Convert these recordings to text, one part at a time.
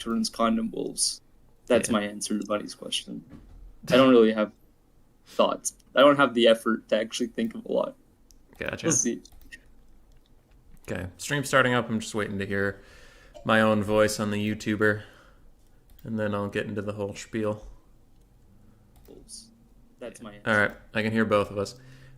turns condom wolves. That's Yeah. my answer to Bunny's question. I don't really have thoughts. I don't have the effort to actually think of a lot. We'll Gotcha. see. Okay. Stream starting up. I'm just waiting to hear my own voice on the YouTuber, and then I'll get into the whole spiel. Wolves. That's my All answer. right. I can hear both of us.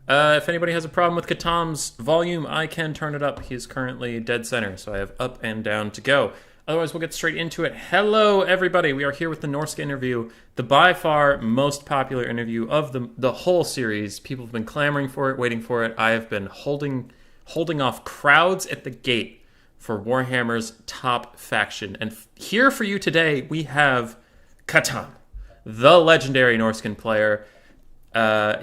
If anybody has a problem with Katam's volume, I can turn it up. He's currently dead center, so I have up and down to go. Otherwise, we'll get straight into it. Hello, everybody. We are here with the Norsca interview, the by far most popular interview of the whole series. People have been clamoring for it, waiting for it. I have been holding off crowds at the gate for Warhammer's top faction. And here for you today, we have Katam, the legendary Norscan player.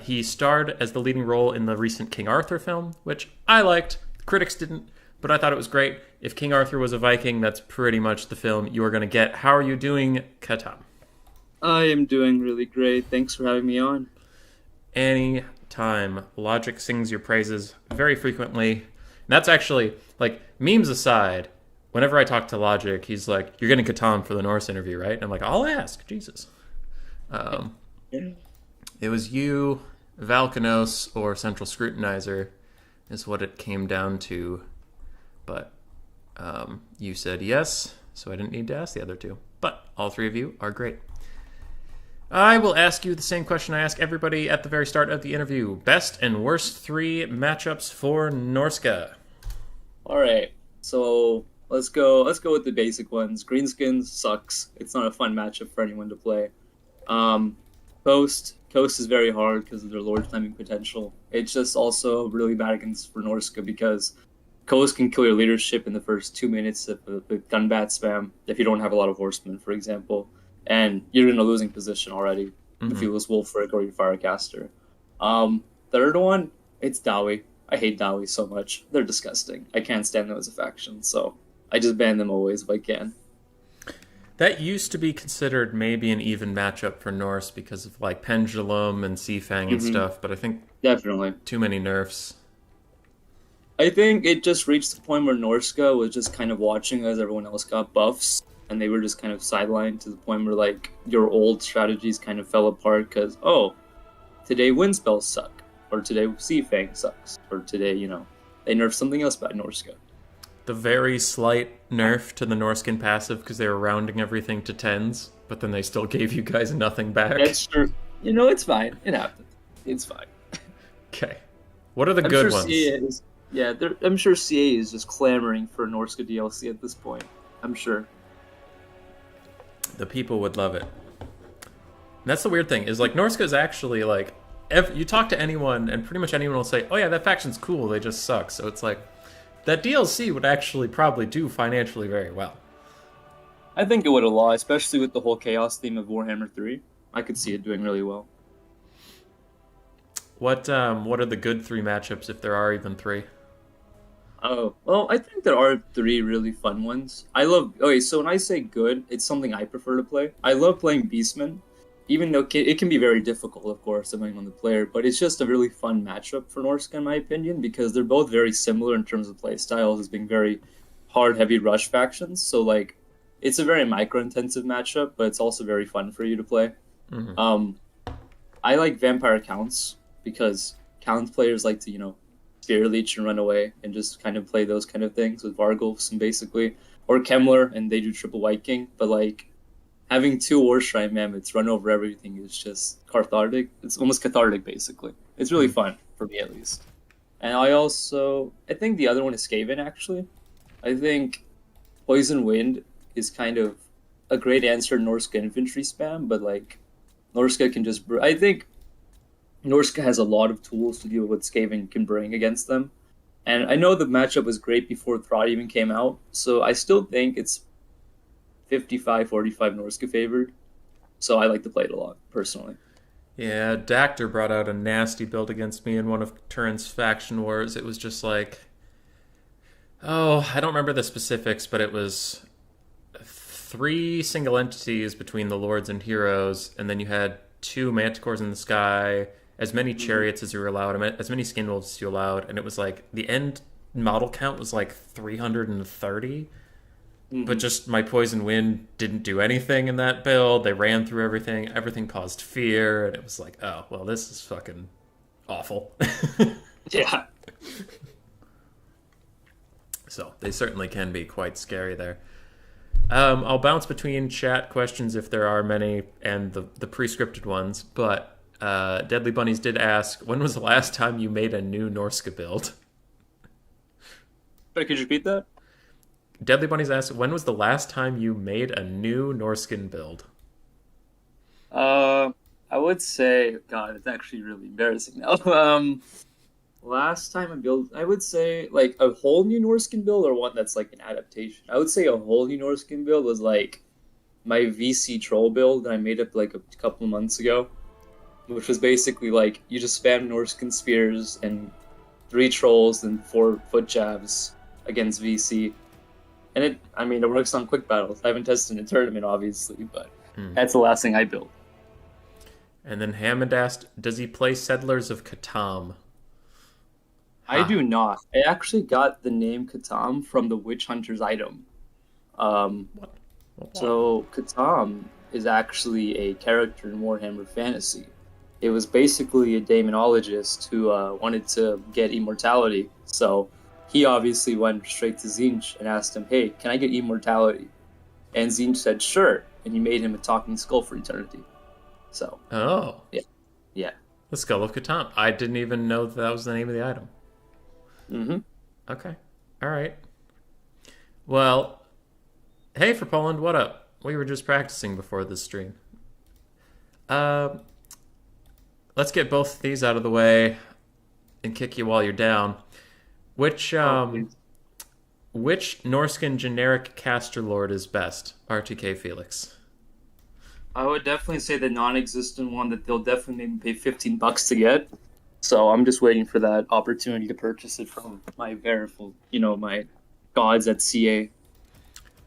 He starred as the leading role in the recent King Arthur film, which I liked. Critics didn't, but I thought it was great. If King Arthur was a Viking, that's pretty much the film you are going to get. How are you doing, Katam? I am doing really great. Thanks for having me on. Any time. Logic sings your praises very frequently. And that's actually, like, memes aside, whenever I talk to Logic, he's like, you're getting Katam for the Norse interview, right? And I'm like, I'll ask. Jesus. Um, it was you, Valkanos, or Central Scrutinizer is what it came down to. But you said yes, so I didn't need to ask the other two. But all three of you are great. I will ask you the same question I ask everybody at the very start of the interview. Best and worst 3 matchups for Norsca. All right. So let's go. Let's go with the basic ones. Greenskins sucks. It's not a fun matchup for anyone to play. Coast is very hard because of their lord climbing potential. It's just also really bad against for Norsca because Coast can kill your leadership in the first 2 minutes of the gun bat spam if you don't have a lot of horsemen, for example. And you're in a losing position already if you lose Wolfric or your Firecaster. Third one, it's Dowie. I hate Dowie so much. They're disgusting. I can't stand them as a faction, so I just ban them always if I can. That used to be considered maybe an even matchup for Norse because of like Pendulum and Seafang and stuff, but I think Definitely. too many nerfs. I think it just reached the point where Norsca was just kind of watching as everyone else got buffs, and they were just kind of sidelined to the point where like your old strategies kind of fell apart because today wind spells suck, or today Seafang sucks, or today they nerfed something else about Norsca. The very slight nerf to the Norscan passive because they were rounding everything to 10s, but then they still gave you guys nothing back. That's true. It's fine. It happened. It's fine. Okay. What are the I'm good sure ones? CA is. Yeah, I'm sure CA is just clamoring for Norsca DLC at this point. I'm sure. The people would love it. And that's the weird thing, is like Norsca is actually like, if you talk to anyone and pretty much anyone will say, oh yeah, that faction's cool, they just suck. So it's like, that DLC would actually probably do financially very well. I think it would a lot, especially with the whole chaos theme of Warhammer 3. I could see it doing really well. What are the good 3 matchups, if there are even 3? Oh, well, I think there are 3 really fun ones. Okay, so when I say good, it's something I prefer to play. I love playing Beastmen, even though it can be very difficult, of course, depending on the player, but it's just a really fun matchup for Norsca, in my opinion, because they're both very similar in terms of play styles as being very hard, heavy rush factions. So, like, it's a very micro-intensive matchup, but it's also very fun for you to play. I like Vampire Counts, because Count players like to, Spear Leech and run away and just kind of play those kind of things with Vargulfs and basically, or Kemler and they do triple White King, but like having 2 War Shrine Mammoths run over everything is just cathartic. It's almost cathartic basically. It's really fun for me at least. And I think the other one is Skaven actually. I think Poison Wind is kind of a great answer to Norsca infantry spam, but like Norsca can just I think Norsca has a lot of tools to deal with what Skaven can bring against them. And I know the matchup was great before Throt even came out, so I still think it's 55-45 Norsca favored. So I like to play it a lot, personally. Yeah, Dactor brought out a nasty build against me in one of Turin's faction wars. It was just like, I don't remember the specifics, but it was 3 single entities between the lords and heroes, and then you had 2 manticores in the sky, as many chariots as you were allowed, as many skin wolves as you allowed, and it was like the end model count was like 330. But Mhm. just my Poison Wind didn't do anything in that build. They ran through everything. Everything caused fear, and it was like, oh, well, this is fucking awful. Yeah. So they certainly can be quite scary there. I'll bounce between chat questions if there are many and the pre-scripted ones, but Deadly Bunnies did ask, when was the last time you made a new Norsca build? Sorry, could you repeat that? Deadly Bunnies asked, when was the last time you made a new Norscan build? Uh, I would say, God, it's actually really embarrassing now. Last time I built, I would say like a whole new Norscan build or one that's like an adaptation. I would say a whole new Norscan build was like my VC troll build that I made up like a couple of months ago, which was basically like you just spam Norscan spears and three trolls and 4 foot jabs against VC. And I mean, it works on quick battles. I haven't tested in a tournament, obviously, but that's the last thing I built. And then Hammond asked, does he play Settlers of Katam? I Huh. do not. I actually got the name Katam from the Witch Hunter's item. Um, What? What? so Katam is actually a character in Warhammer Fantasy. It was basically a demonologist who wanted to get immortality. So he obviously went straight to Zinch and asked him, "Hey, can I get immortality?" And Zinch said, "Sure." And he made him a talking skull for eternity. So Oh, yeah, yeah. the Skull of Katam. I didn't even know that was the name of the item. Mm-hmm. Okay. All right. Well, hey, for Poland, what up? We were just practicing before this stream. Uh, let's get both of these out of the way and kick you while you're down. Which Oh, um, please. which Norscan generic caster lord is best? RTK Felix. I would definitely say the non-existent one that they'll definitely make me pay $15 to get. So I'm just waiting for that opportunity to purchase it from my verifiable, my gods at CA.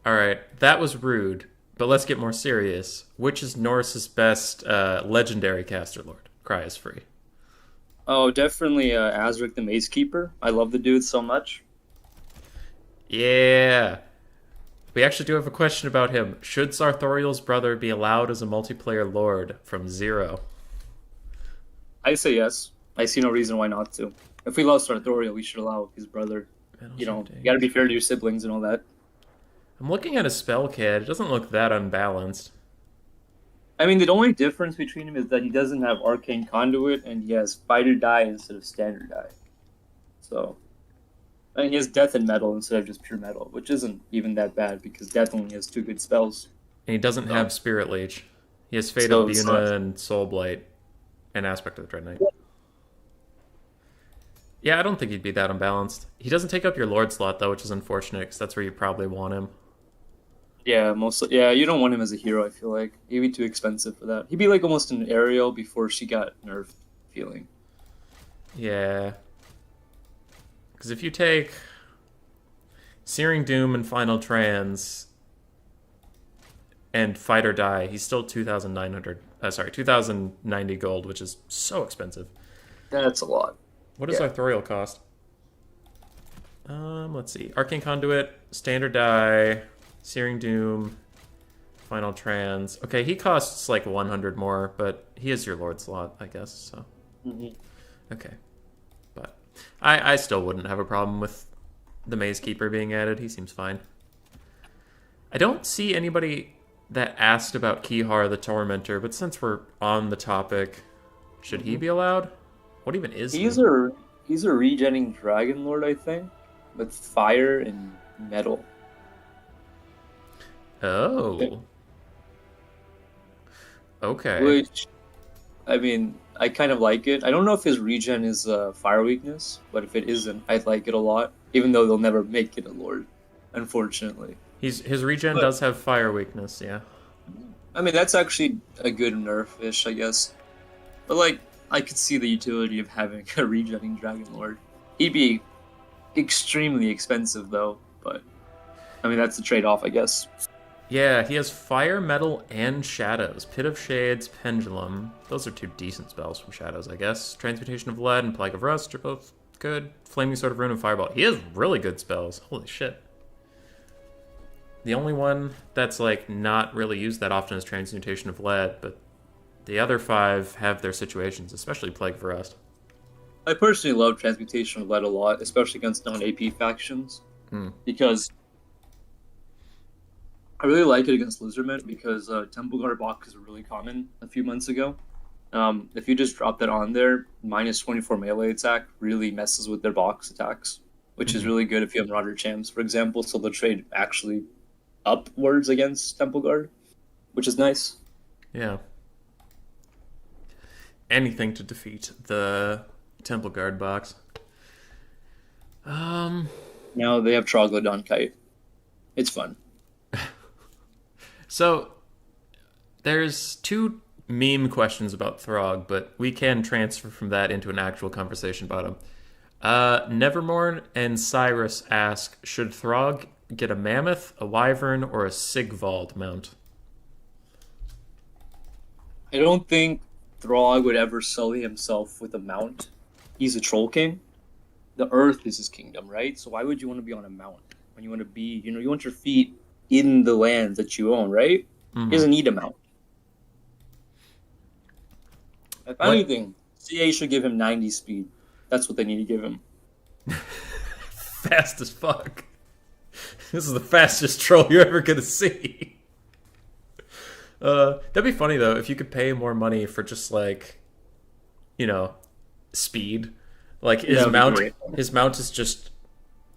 All right, that was rude, but let's get more serious. Which is Norse's best legendary caster lord? Cry is free. Oh, definitely Azric the Maze Keeper. I love the dude so much. Yeah. We actually do have a question about him. Should Sartorial's brother be allowed as a multiplayer lord from Zero? I say yes. I see no reason why not to. If we love Sartorial, we should allow his brother. You gotta be fair to your siblings and all that. I'm looking at his spell kit. It doesn't look that unbalanced. I mean, the only difference between him is that he doesn't have Arcane Conduit and he has Fighter Die instead of Standard Die. So, and he has Death and Metal instead of just Pure Metal, which isn't even that bad because Death only has 2 good spells. And he doesn't So, have Spirit Leech. He has Fate so of it's Buna and Soul Blight and Aspect of the Dread Knight. Yeah, I don't think he'd be that unbalanced. He doesn't take up your Lord slot, though, which is unfortunate because that's where you probably want him. yeah, mostly. Yeah, you don't want him as a hero. I feel like he'd be too expensive for that. He'd be like almost an Ariel before she got nerfed. Feeling. Yeah. Because if you take Searing Doom and Final Trans and Fight or Die, he's still 2,090 gold, which is so expensive. That's a lot. What does Yeah. Arthurial cost? Let's see. Arcane Conduit, Standard Die, Searing Doom, Final Trans. Okay, he costs like 100 more, but he is your Lord slot, I guess, so. Mhm. Okay. But I still wouldn't have a problem with the Maze Keeper being added. He seems fine. I don't see anybody that asked about Kihar the Tormentor, but since we're on the topic, should he be allowed? What even is he? He's a regenning Dragon Lord, I think, with fire and metal. Oh. Okay. Which, I mean, I kind of like it. I don't know if his regen is a fire weakness, but if it isn't, I like it a lot. Even though they'll never make it a Lord, unfortunately. His regen But does have fire weakness, yeah. I mean, that's actually a good nerf-ish, I guess. But like, I could see the utility of having a regenning Dragon Lord. He'd be extremely expensive though, but I mean that's the trade-off, I guess. Yeah, he has Fire, Metal, and Shadows. Pit of Shades, Pendulum. Those are 2 decent spells from Shadows, I guess. Transmutation of Lead and Plague of Rust are both good. Flaming Sword of Ruin and Fireball. He has really good spells. Holy shit. The only one that's like not really used that often is Transmutation of Lead, but the other five have their situations, especially Plague of Rust. I personally love Transmutation of Lead a lot, especially against non-AP factions, Hmm. because I really like it against Lizardmen because Temple Guard block is really common a few months ago. If you just drop that on there, minus 24 melee attack really messes with their box attacks, which is Mhm. really good if you have Marauder Champs, for example, so they'll trade actually upwards against Temple Guard, which is nice. Yeah. Anything to defeat the Temple Guard box. Um. Now they have Troglodyte Kite. It's fun. So there's two meme questions about Throg, but we can transfer from that into an actual conversation about him. Nevermorn and Cyrus ask, should Throg get a Mammoth, a Wyvern, or a Sigvald mount? I don't think Throg would ever sully himself with a mount. He's a Troll King. The Earth is his kingdom, right? So why would you want to be on a mount when you want to be, you want your feet in the lands that you own, right? He Mm-hmm. doesn't need a mount. If What? anything, CA should give him 90 speed. That's what they need to give him. Fast as fuck. This is the fastest troll you're ever gonna see. That'd be funny though if you could pay more money for just like, you know, speed. Like That would be great. his mount is just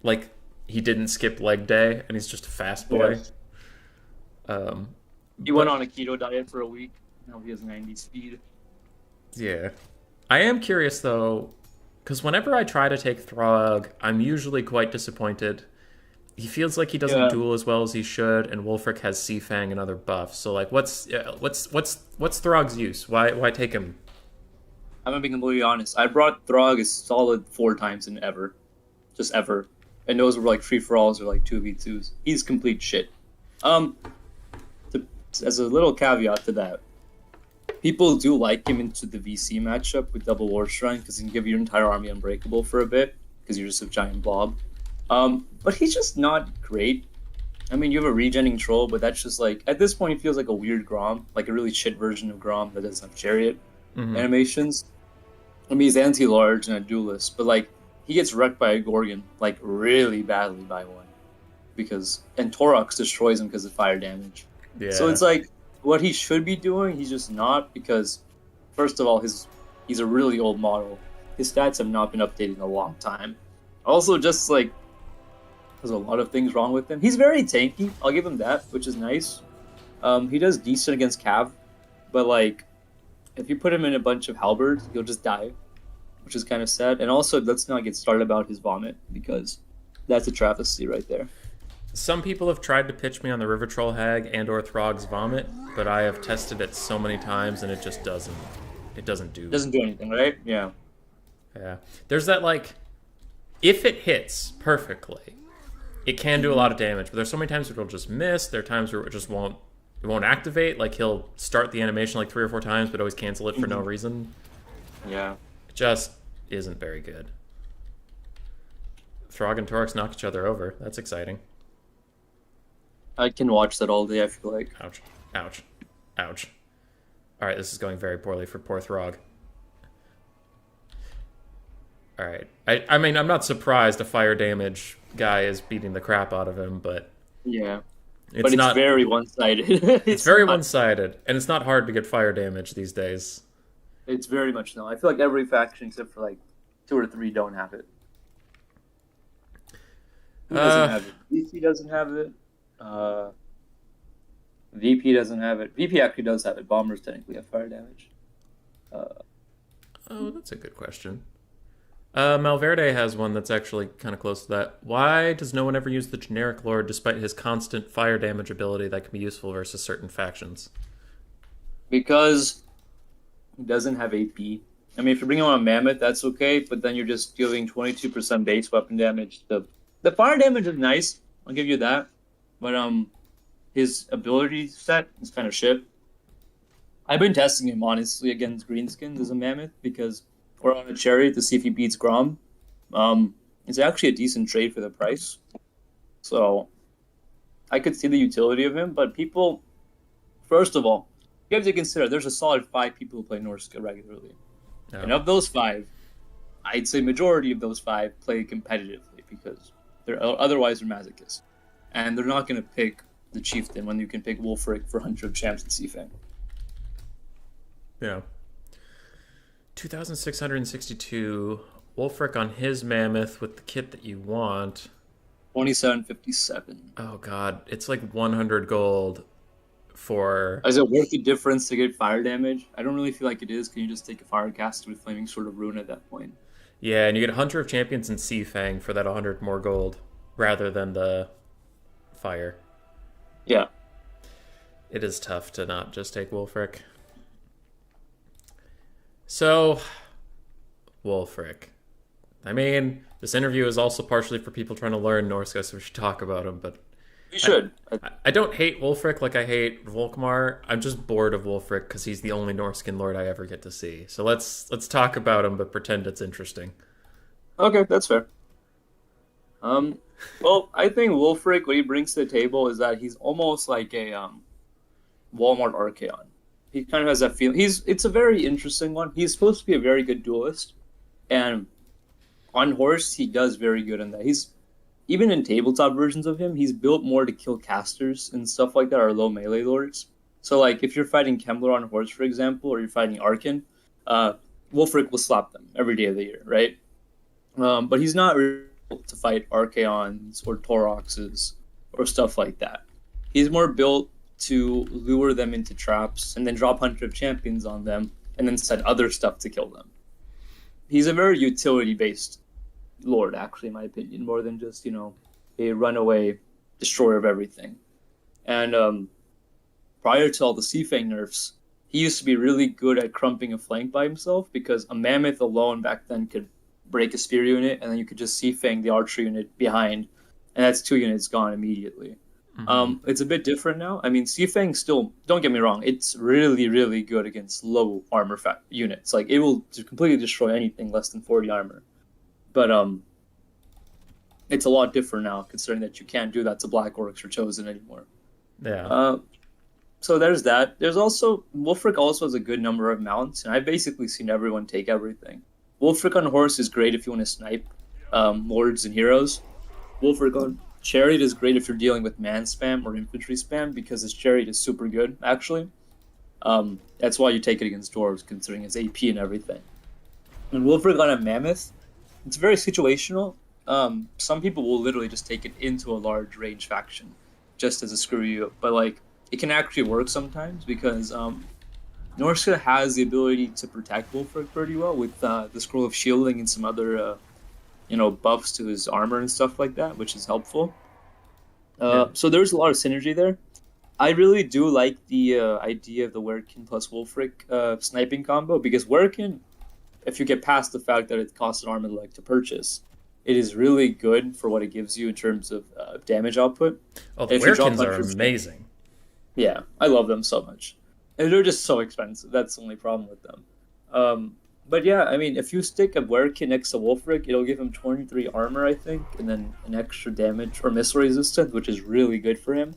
like he didn't skip leg day and he's just a fast boy. Yes. Um, He went but on a keto diet for a week. Now he has 90 speed. yeah, I am curious though, because whenever I try to take Throg, I'm usually quite disappointed. He feels like he doesn't Yeah. duel as well as he should, and Wolfric has Seafang and other buffs. So like, what's Throg's use? Why take him? I'm gonna be completely honest. I brought Throg a solid 4 times in ever. Just ever. And those were like free for alls or like 2v2s. He's complete shit. Um, to, as a little caveat to that, people do like him into the VC matchup with double War Shrine because he can give your entire army unbreakable for a bit because you're just a giant blob. But he's just not great. I mean, you have a regenning troll, but that's just like at this point, he feels like a weird Grom, like a really shit version of Grom that doesn't have chariot Mm-hmm. animations. I mean, he's anti-large and a duelist, but like he gets wrecked by a Gorgon, like really badly by one, and Torox destroys him because of fire damage. Yeah. So it's like what he should be doing, he's just not because, first of all, he's a really old model. His stats have not been updated in a long time. Also, just like there's a lot of things wrong with him. He's very tanky. I'll give him that, which is nice. He does decent against Cav, but like if you put him in a bunch of halberds, he'll just die, which is kind of sad. And also, let's not get started about his vomit because that's a travesty right there. Some people have tried to pitch me on the River Troll Hag and or Throg's Vomit, but I have tested it so many times and it just doesn't. It doesn't do. Doesn't do anything, right? Yeah. Yeah. There's that like, if it hits perfectly, it can do a lot of damage. But there's so many times where it'll just miss. There are times where it won't activate. Like he'll start the animation like 3 or 4 times, but always cancel it for no reason. Yeah. It just isn't very good. Throg and Torx knock each other over. That's exciting. I can watch that all day, I feel like. Ouch. Ouch. Ouch. Alright, this is going very poorly for poor Throg. Alright. I mean, I'm not surprised a fire damage guy is beating the crap out of him, but Yeah. it's But it's not very one-sided. it's very not- one-sided, and it's not hard to get fire damage these days. It's very much no. I feel like every faction except for like 2 or 3 don't have it. Who doesn't have it? VC doesn't have it. VP doesn't have it. VP actually does have it. Bombers technically have fire damage. Oh, that's a good question. Malverde has one that's actually kind of close to that. Why does no one ever use the generic lord despite his constant fire damage ability that can be useful versus certain factions? Because he doesn't have AP. I mean, if you bring him on a Mammoth, that's okay, but then you're just dealing 22% base weapon damage. The fire damage is nice. I'll give you that. But his ability set is kind of shit. I've been testing him, honestly, against Greenskins as a Mammoth, because we're on a Chariot to see if he beats Grom. It's actually a decent trade for the price. So, I could see the utility of him, but people, first of all, you have to consider there's a solid 5 people who play Norsca regularly. Yeah. And of those 5, I'd say majority of those 5 play competitively because they're otherwise they're masochists. And they're not going to pick the Chieftain when you can pick Wulfric for Hunter of Champs and Seafang. Yeah. 2,662. Wulfric on his Mammoth with the kit that you want. 2757. Oh god, it's like 100 gold for... Is it worth the difference to get fire damage? I don't really feel like it is. Can you just take a fire caster with Flaming Sword of Rune at that point? Yeah, and you get Hunter of Champions and Seafang for that 100 more gold rather than the fire. Yeah. It is tough to not just take Wulfric. So, Wulfric. I mean, this interview is also partially for people trying to learn Norsca, so we should talk about him, but... You should. I don't hate Wulfric like I hate Volkmar. I'm just bored of Wulfric because he's the only Norscan lord I ever get to see. So let's talk about him, but pretend it's interesting. Okay, that's fair. Well, I think Wulfric, what he brings to the table is that he's almost like a Walmart Archaon. He kind of has that feeling. It's a very interesting one. He's supposed to be a very good duelist, and on horse he does very good in that. He's even in tabletop versions of him, he's built more to kill casters and stuff like that, or low melee lords. So like if you're fighting Kemler on horse, for example, or you're fighting Arkin, Wulfric will slap them every day of the year, right? But he's not really built to fight Archaons or Tauroxes or stuff like that. He's more built to lure them into traps and then drop Hunter of Champions on them and then set other stuff to kill them. He's a very utility-based lord, actually, in my opinion, more than just, a runaway destroyer of everything. And prior to all the Seafang nerfs, he used to be really good at crumping a flank by himself because a Mammoth alone back then could break a spear unit and then you could just Seafang the archer unit behind, and that's 2 units gone immediately. Mm-hmm. It's a bit different now. I mean, Seafang still, don't get me wrong, it's really, really good against low armor units. Like, it will completely destroy anything less than 40 armor. But it's a lot different now, considering that you can't do that to Black Orcs or Chosen anymore. Yeah. So there's that. There's also, Wulfric also has a good number of mounts, and I've basically seen everyone take everything. Wulfric on horse is great if you want to snipe lords and heroes. Wulfric on chariot is great if you're dealing with man spam or infantry spam, because his chariot is super good, actually. That's why you take it against dwarves, considering his AP and everything. And Wulfric on a mammoth, it's very situational. Some people will literally just take it into a large range faction, just as a screw you. But like, it can actually work sometimes because Norsca has the ability to protect Wulfric pretty well with the Scroll of Shielding and some other, buffs to his armor and stuff like that, which is helpful. So there's a lot of synergy there. I really do like the idea of the Wyrm plus Wulfric sniping combo, because Wyrm, if you get past the fact that it costs an arm and leg to purchase, it is really good for what it gives you in terms of damage output. Oh, the Wyrms are amazing. Yeah, I love them so much. And they're just so expensive. That's the only problem with them. But yeah, I mean, if you stick a Wyrm next to Wulfric, it'll give him 23 armor, I think, and then an extra damage or missile resistance, which is really good for him.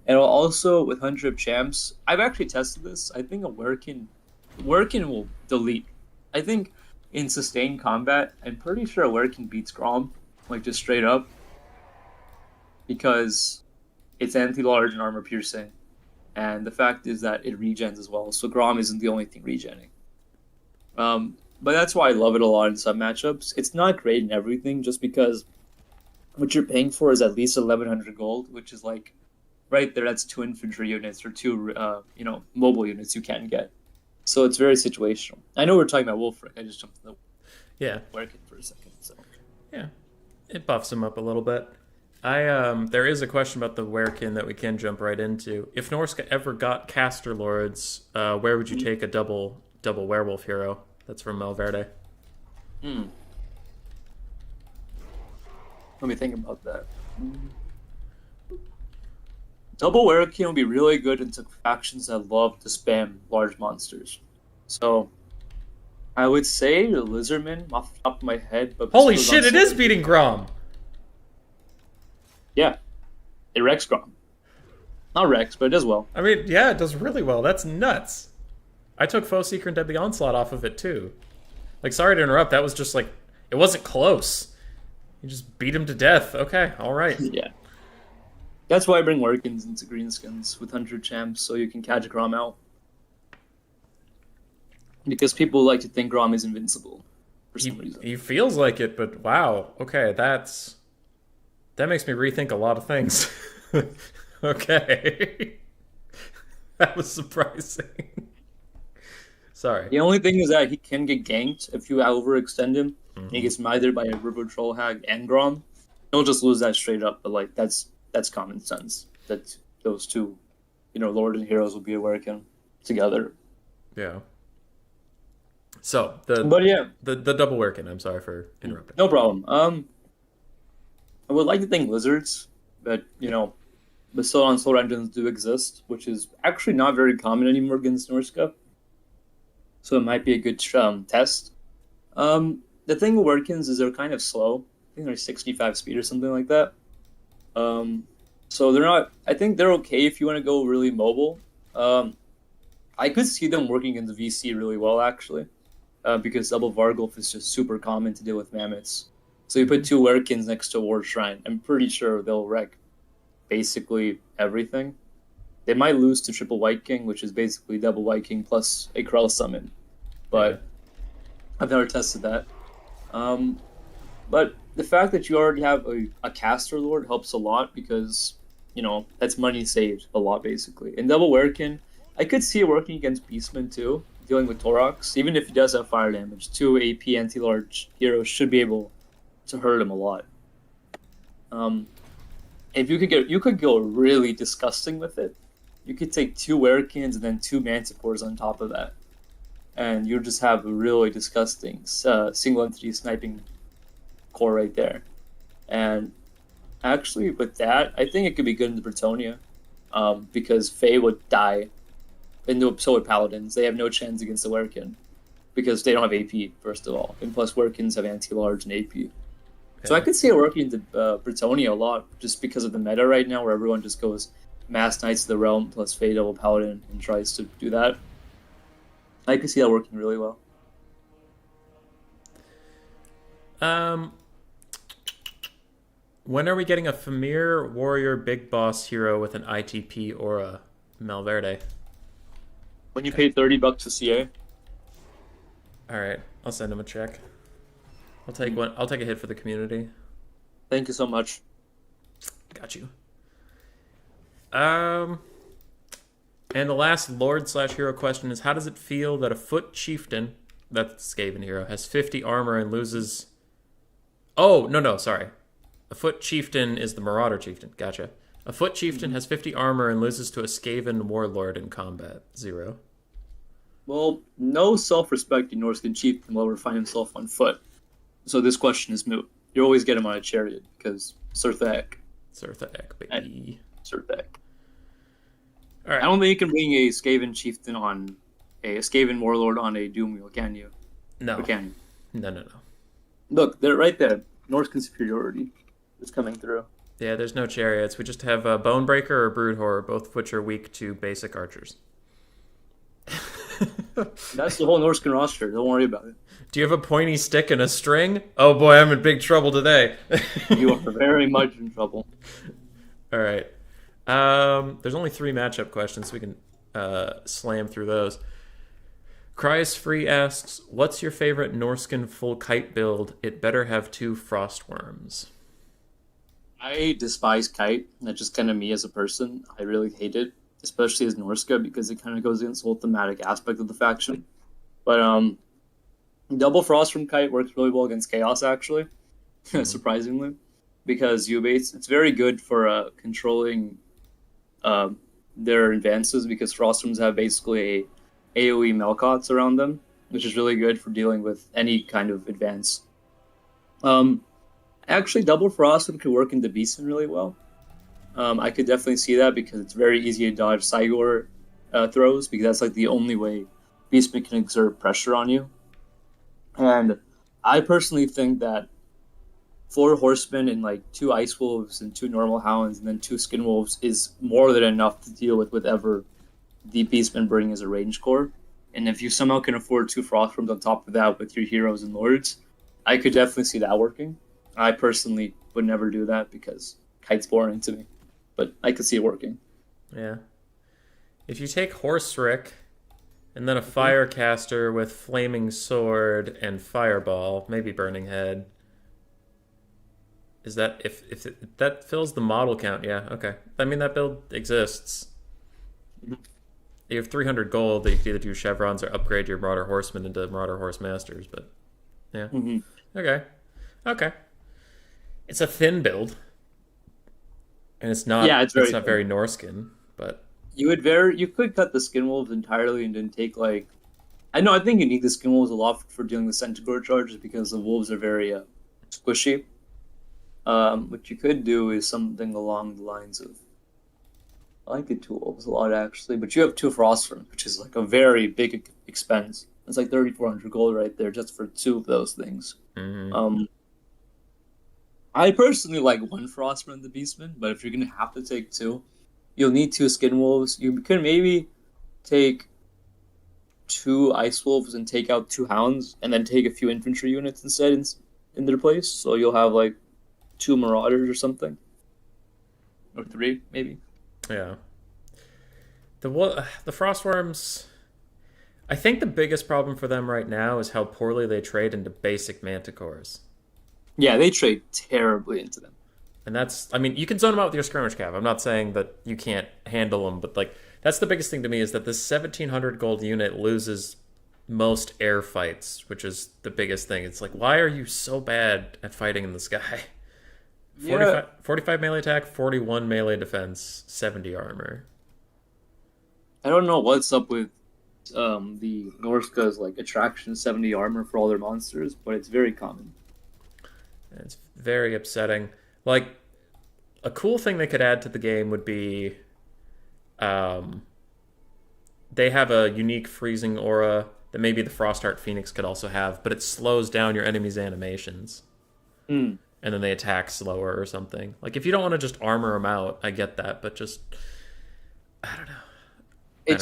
And also, with 100 champs, I've actually tested this. I think a Wyrm will delete. I think in sustained combat, I'm pretty sure a Wyrm beats Grom, like just straight up, because it's anti-large and armor piercing. And the fact is that it regens as well, so Grom isn't the only thing regenning. But that's why I love it a lot in some matchups. It's not great in everything, just because what you're paying for is at least 1,100 gold, which is like, right there, that's 2 infantry units or 2, mobile units you can get. So it's very situational. I know we're talking about Wulfric. I just jumped to the Wyrm for a second. So yeah, it buffs him up a little bit. There is a question about the Wyrm that we can jump right into. If Norsca ever got caster lords, where would you take a double werewolf hero? That's from Malverde. Let me think about that. Double Wyrm would be really good into factions that love to spam large monsters. So I would say the Lizardman off the top of my head. But holy shit, it is beating Grom! Yeah, it wrecks Grom. Not Rex, but it does well. I mean, yeah, it does really well. That's nuts. I took Foe Seeker and Deadly Onslaught off of it too. Like, sorry to interrupt. That was just like, it wasn't close. You just beat him to death. Okay, all right. Yeah. That's why I bring Workins into Greenskins with 100 champs, so you can catch Grom out. Because people like to think Grom is invincible for some reason. He feels like it, but wow. Okay, that makes me rethink a lot of things. Okay. That was surprising. Sorry. The only thing is that he can get ganked if you overextend him. And he gets mithered by a River Troll Hag and Grom. He'll just lose that straight up, but like that's common sense. That those two, Lord and Heroes will be working together. Yeah. So but yeah, the double working. I'm sorry for interrupting. No problem. I would like to think lizards, but Basilion Soul Engines do exist, which is actually not very common anymore against Norsca. So it might be a good test. The thing with Workins is they're kind of slow. I think they're 65 speed or something like that. So they're not. I think they're okay if you want to go really mobile. I could see them working in the VC really well actually, because double Vargulf is just super common to deal with Mammoths. So you put two Workins next to a War Shrine. I'm pretty sure they'll wreck basically everything. They might lose to triple White King, which is basically double White King plus a Krell summon, but I've never tested that. But the fact that you already have a caster lord helps a lot because, that's money saved a lot basically. In double Werkin, I could see it working against Beastman too, dealing with Torox. Even if he does have fire damage, 2 AP anti-large heroes should be able to hurt him a lot. If you could go really disgusting with it. You could take 2 Werkins and then 2 Manticores on top of that. And you just have a really disgusting single entity sniping core right there. And actually, with that, I think it could be good in the Bretonia. Because Fae would die. And so would Paladins. They have no chance against the Werkin. Because they don't have AP, first of all. And plus, Werkins have anti-large and AP. Yeah. So I could see it working in the Bretonia a lot, just because of the meta right now, where everyone just goes Mass Knights of the Realm plus Fae double Paladin and tries to do that. I could see that working really well. When are we getting a Fimir warrior big boss hero with an ITP or a Malverde? When you pay $30 to CA. All right, I'll send him a check. I'll take one. I'll take a hit for the community. Thank you so much. Got you. And the last Lord/Hero question is: how does it feel that a Foot Chieftain, that's the Skaven hero, has 50 armor and loses? Oh no, sorry. A Foot Chieftain is the Marauder Chieftain. Gotcha. A Foot Chieftain has 50 armor and loses to a Skaven Warlord in combat. 0. Well, no self-respecting Norscan chieftain will ever find himself on foot. So this question is moot. You always get him on a chariot because Surthak. Surthak, baby. Surthak. All right. I don't think you can bring a Skaven chieftain on a Skaven warlord on a Doom wheel, can you? No. Or can you? No. Look, they're right there. Norscan superiority is coming through. Yeah, there's no chariots. We just have a Bonebreaker or Brood Horror, both of which are weak to basic archers. That's the whole Norscan roster. Don't worry about it. Do you have a pointy stick and a string? Oh boy, I'm in big trouble today. You are very much in trouble. All right. There's only 3 matchup questions, so we can slam through those. Cryas Free asks, what's your favorite Norscan full kite build? It better have 2 frost worms. I despise kite. That's just kind of me as a person. I really hate it, especially as Norsca, because it kind of goes against the whole thematic aspect of the faction. But double frost from kite works really well against chaos, actually, surprisingly, because it's very good for controlling their advances, because frostroms have basically a AoE Melkots around them, which is really good for dealing with any kind of advance. Actually, double frostrom can work into Beastman really well. I could definitely see that because it's very easy to dodge Cygor throws, because that's like the only way Beastman can exert pressure on you. And I personally think that 4 horsemen and like 2 ice wolves and 2 normal hounds and then 2 skin wolves is more than enough to deal with whatever the beastmen bring as a range core. And if you somehow can afford 2 frost worms on top of that with your heroes and lords, I could definitely see that working. I personally would never do that because kite's boring to me, but I could see it working. Yeah. If you take Horse Rick and then a Firecaster with Flaming Sword and Fireball, maybe Burning Head. Is that if that fills the model count? Yeah, okay. I mean that build exists. You have 300 gold that you can either do chevrons or upgrade your Marauder Horsemen into Marauder Horse Masters, but yeah. Okay. Okay. It's a thin build. And it's not Yeah, it's not very Norscan, but you could cut the skin wolves entirely and then take like I think you need the skin wolves a lot for dealing with centaur charges because the wolves are very squishy. What you could do is something along the lines of I like the 2 wolves a lot actually, but you have 2 frostworms, which is like a very big expense. It's like 3,400 gold right there just for 2 of those things. I personally like 1 frostworm the beastman, but if you're gonna have to take 2, you'll need 2 skin wolves. You can maybe take 2 ice wolves and take out 2 hounds, and then take a few infantry units instead in their place. So you'll have like 2 marauders or something, or 3 maybe. yeah. The Frostworms, I think the biggest problem for them right now is how poorly they trade into basic Manticores. Yeah, they trade terribly into them. And that's, I mean, you can zone them out with your skirmish cap. I'm not saying that you can't handle them, but like that's the biggest thing to me is that this 1,700 gold unit loses most air fights, which is the biggest thing. It's like, why are you so bad at fighting in the sky? 45 melee attack, 41 melee defense, 70 armor. I don't know what's up with the Norsca's like attraction 70 armor for all their monsters, but it's very common. It's very upsetting. Like, a cool thing they could add to the game would be they have a unique freezing aura that maybe the Frostheart Phoenix could also have, but it slows down your enemy's animations. And then they attack slower or something. Like, if you don't want to just armor them out, I get that, but just... I don't know. I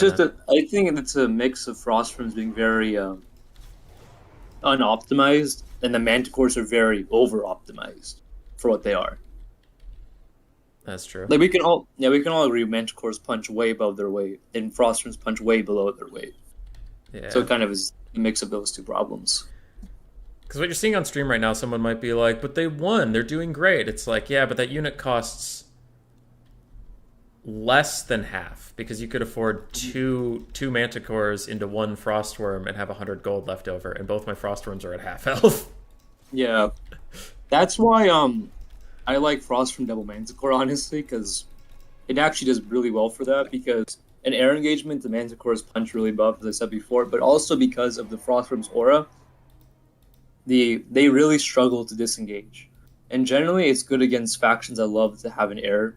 think it's a mix of Frostworms being very unoptimized, and the Manticores are very over-optimized for what they are. That's true. Like we can all agree Manticores punch way above their weight, and Frostworms punch way below their weight. Yeah. So it kind of is a mix of those 2 problems. Because what you're seeing on stream right now, someone might be like, but they won, they're doing great. It's like, yeah, but that unit costs less than half because you could afford two Manticores into 1 Frostworm and have 100 gold left over, and both my Frostworms are at half health. Yeah, that's why I like Frostworm Double Manticore honestly, because it actually does really well for that. Because in air engagement, the Manticores punch really buff, as I said before, but also because of the Frostworm's aura, they really struggle to disengage. And generally, it's good against factions that love to have an air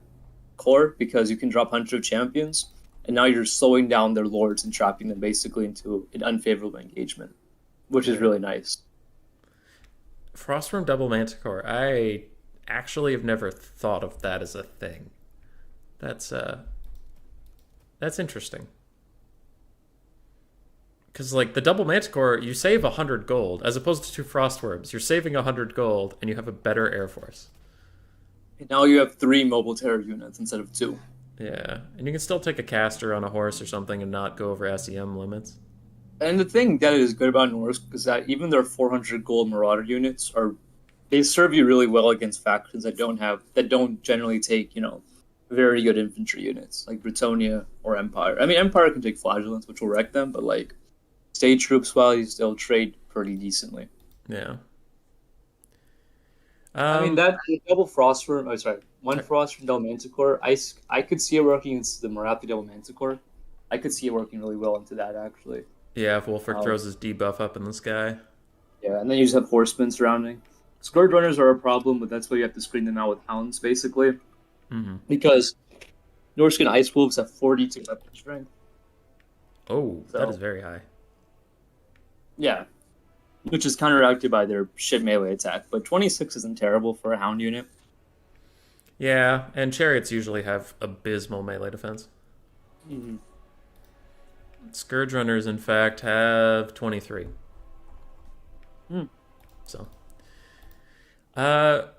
core because you can drop Hunter of Champions, and now you're slowing down their lords and trapping them basically into an unfavorable engagement, which is really nice. Frostworm Double Manticore, I actually have never thought of that as a thing. That's interesting. Because, like, the Double Manticore, you save 100 gold, as opposed to 2 Frostworms. You're saving 100 gold, and you have a better Air Force. And now you have 3 Mobile Terror units instead of 2. Yeah, and you can still take a caster on a horse or something and not go over SEM limits. And the thing that is good about Norsca is that even their 400 gold Marauder units they serve you really well against factions that don't generally take, very good infantry units, like Britonia or Empire. I mean, Empire can take Flagellants, which will wreck them, but, like, state troops, well, you still trade pretty decently. Yeah. I mean, that double Frostworm, one Frostworm Double Manticore, I could see it working into the Marathi Double Manticore. I could see it working really well into that, actually. Yeah, if Wolfric throws his debuff up in the sky. Yeah, and then you just have horsemen surrounding. Scourge Runners are a problem, but that's why you have to screen them out with hounds, basically. Mm-hmm. Because Norscan Ice Wolves have 42 weapon strength. Oh, that is very high. Yeah. which is counteracted by their shit melee attack. But 26 isn't terrible for a Hound unit. Yeah, and chariots usually have abysmal melee defense. Mm-hmm. Scourge runners, in fact, have 23. Hmm. So,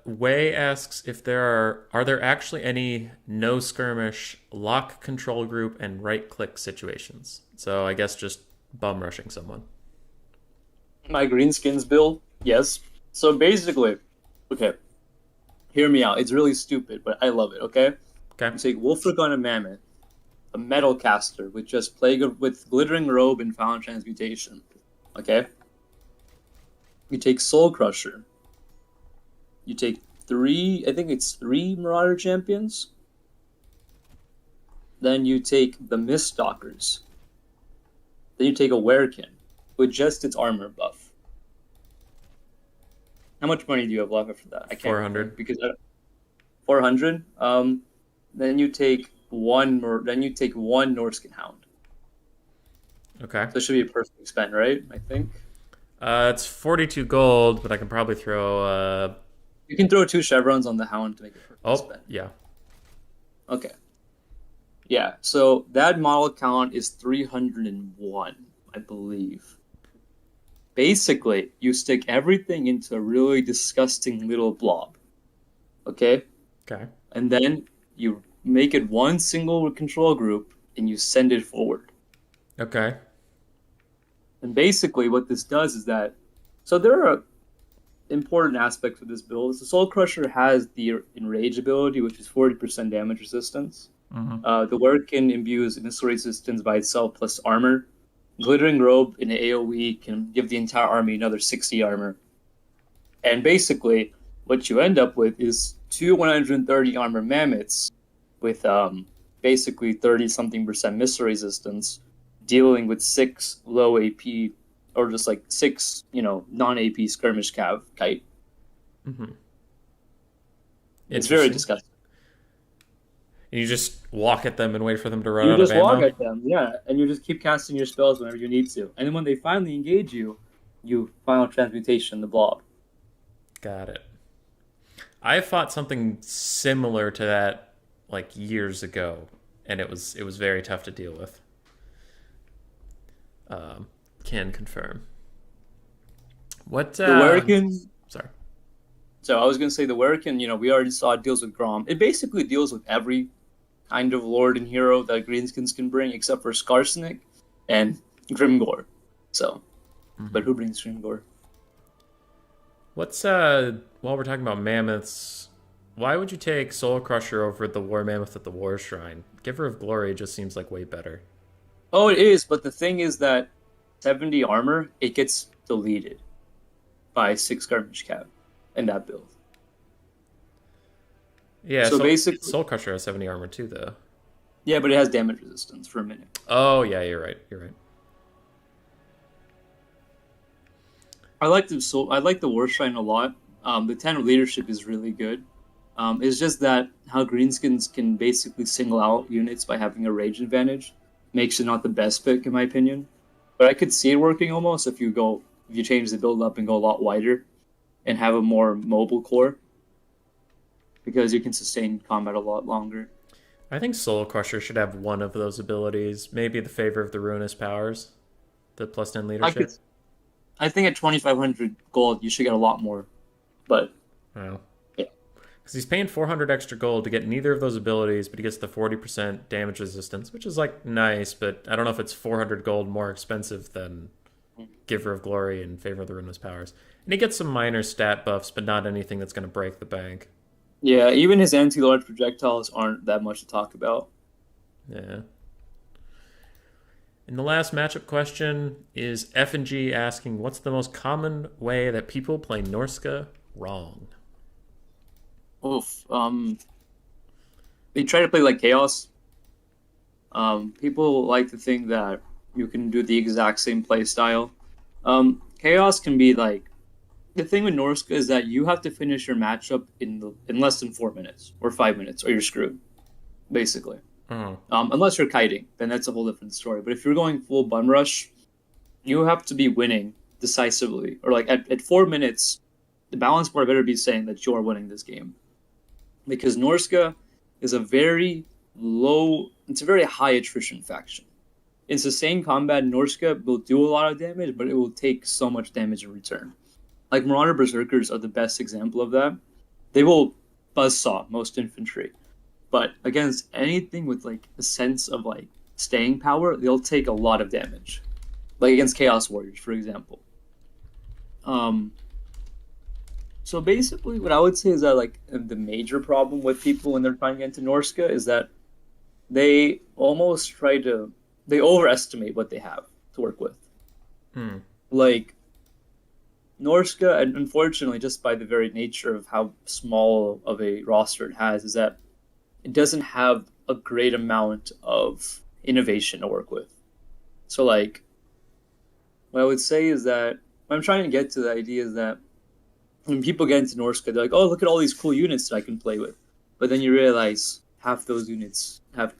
Wei asks if are there actually any no skirmish, lock control group, and right click situations. So I guess just bum rushing someone. My greenskins build, yes. So basically, okay, hear me out. It's really stupid, but I love it. Okay, Okay. you take Wolfric on a Mammoth, a Metal Caster with just Plague with Glittering Robe and Found Transmutation. Okay, you take Soul Crusher. You take I think it's three Marauder Champions. Then you take the Mist Stalkers. Then you take a Werekin with just its armor buff. How much money do you have left after that? I can't 400. because 400. Then you take one. Then you take one Norscan Hound. Okay. So it should be a perfect spend, right? I think. It's 42 gold, but I can probably throw. You can throw 2 chevrons on the Hound to make it perfect spend. Yeah. Okay. Yeah. So that model count is 301, I believe. Basically, you stick everything into a really disgusting little blob. Okay? Okay. And then you make it one single control group and you send it forward. Okay. And basically what this does is that so there are important aspects of this build. The Soul Crusher has the Enrage ability, which is 40% damage resistance. Mm-hmm. The Werekin imbues missile resistance by itself plus armor. Glittering Robe in AoE can give the entire army another 60 armor. And basically, what you end up with is 2 130 armor Mammoths with basically 30-something% missile resistance, dealing with 6 low AP, or just like 6, non-AP skirmish cav kite. Mm-hmm. It's very disgusting. And you just walk at them and wait for them to run out You of just ammo? walk at them, yeah, and you just keep casting your spells whenever you need to. And then when they finally engage you, you final transmutation the blob. Got it. I fought something similar to that like years ago, and it was very tough to deal with. Can confirm. What The Werekin. Sorry. So I was gonna say the Werekin. We already saw it deals with Grom. It basically deals with every kind of lord and hero that greenskins can bring, except for Skarsnik and Grimgor. So, but who brings Grimgor? What's while we're talking about mammoths, why would you take Soul Crusher over the War Mammoth at the War Shrine? Giver of Glory just seems like way better. Oh, it is, but the thing is that 70 armor, it gets deleted by 6 skirmish cap in that build. Yeah, so basically, Soul Crusher has 70 armor too, though. Yeah, but it has damage resistance for a minute. Oh, yeah, you're right. You're right. I like the War Shrine a lot. The 10 leadership is really good. It's just that how greenskins can basically single out units by having a rage advantage makes it not the best pick in my opinion. But I could see it working almost if you change the build up and go a lot wider and have a more mobile core, because you can sustain combat a lot longer. I think Soul Crusher should have one of those abilities, maybe the favor of the Ruinous Powers, the plus 10 leadership. I think at 2,500 gold you should get a lot more, but wow. Yeah, because he's paying 400 extra gold to get neither of those abilities, but he gets the 40% damage resistance, which is like nice, but I don't know if it's 400 gold more expensive than Giver of Glory and Favor of the Ruinous Powers. And he gets some minor stat buffs, but not anything that's going to break the bank. Yeah, even his anti-large projectiles aren't that much to talk about. Yeah. And the last matchup question is F&G asking, what's the most common way that people play Norsca wrong? Oof. They try to play like Chaos. People like to think that you can do the exact same play style. Chaos can be like, the thing with Norsca is that you have to finish your matchup in less than 4 minutes or 5 minutes, or you're screwed, basically. Unless you're kiting, then that's a whole different story. But if you're going full bum rush, you have to be winning decisively, or like at 4 minutes, the balance board better be saying that you're winning this game because Norsca is a very it's a very high attrition faction. In sustained combat, Norsca will do a lot of damage, but it will take so much damage in return. Like Marauder Berserkers are the best example of that. They will buzzsaw most infantry, but against anything with like a sense of like staying power, they'll take a lot of damage. Like against Chaos Warriors, for example. Um, so basically, what I would say is that like the major problem with people when they're trying to get into Norsca is that they almost they overestimate what they have to work with. Hmm. Like Norsca, and unfortunately, just by the very nature of how small of a roster it has, is that it doesn't have a great amount of innovation to work with. So, like, what I would say is that what I'm trying to get to the idea is that when people get into Norsca, they're like, "Oh, look at all these cool units that I can play with," but then you realize half those units have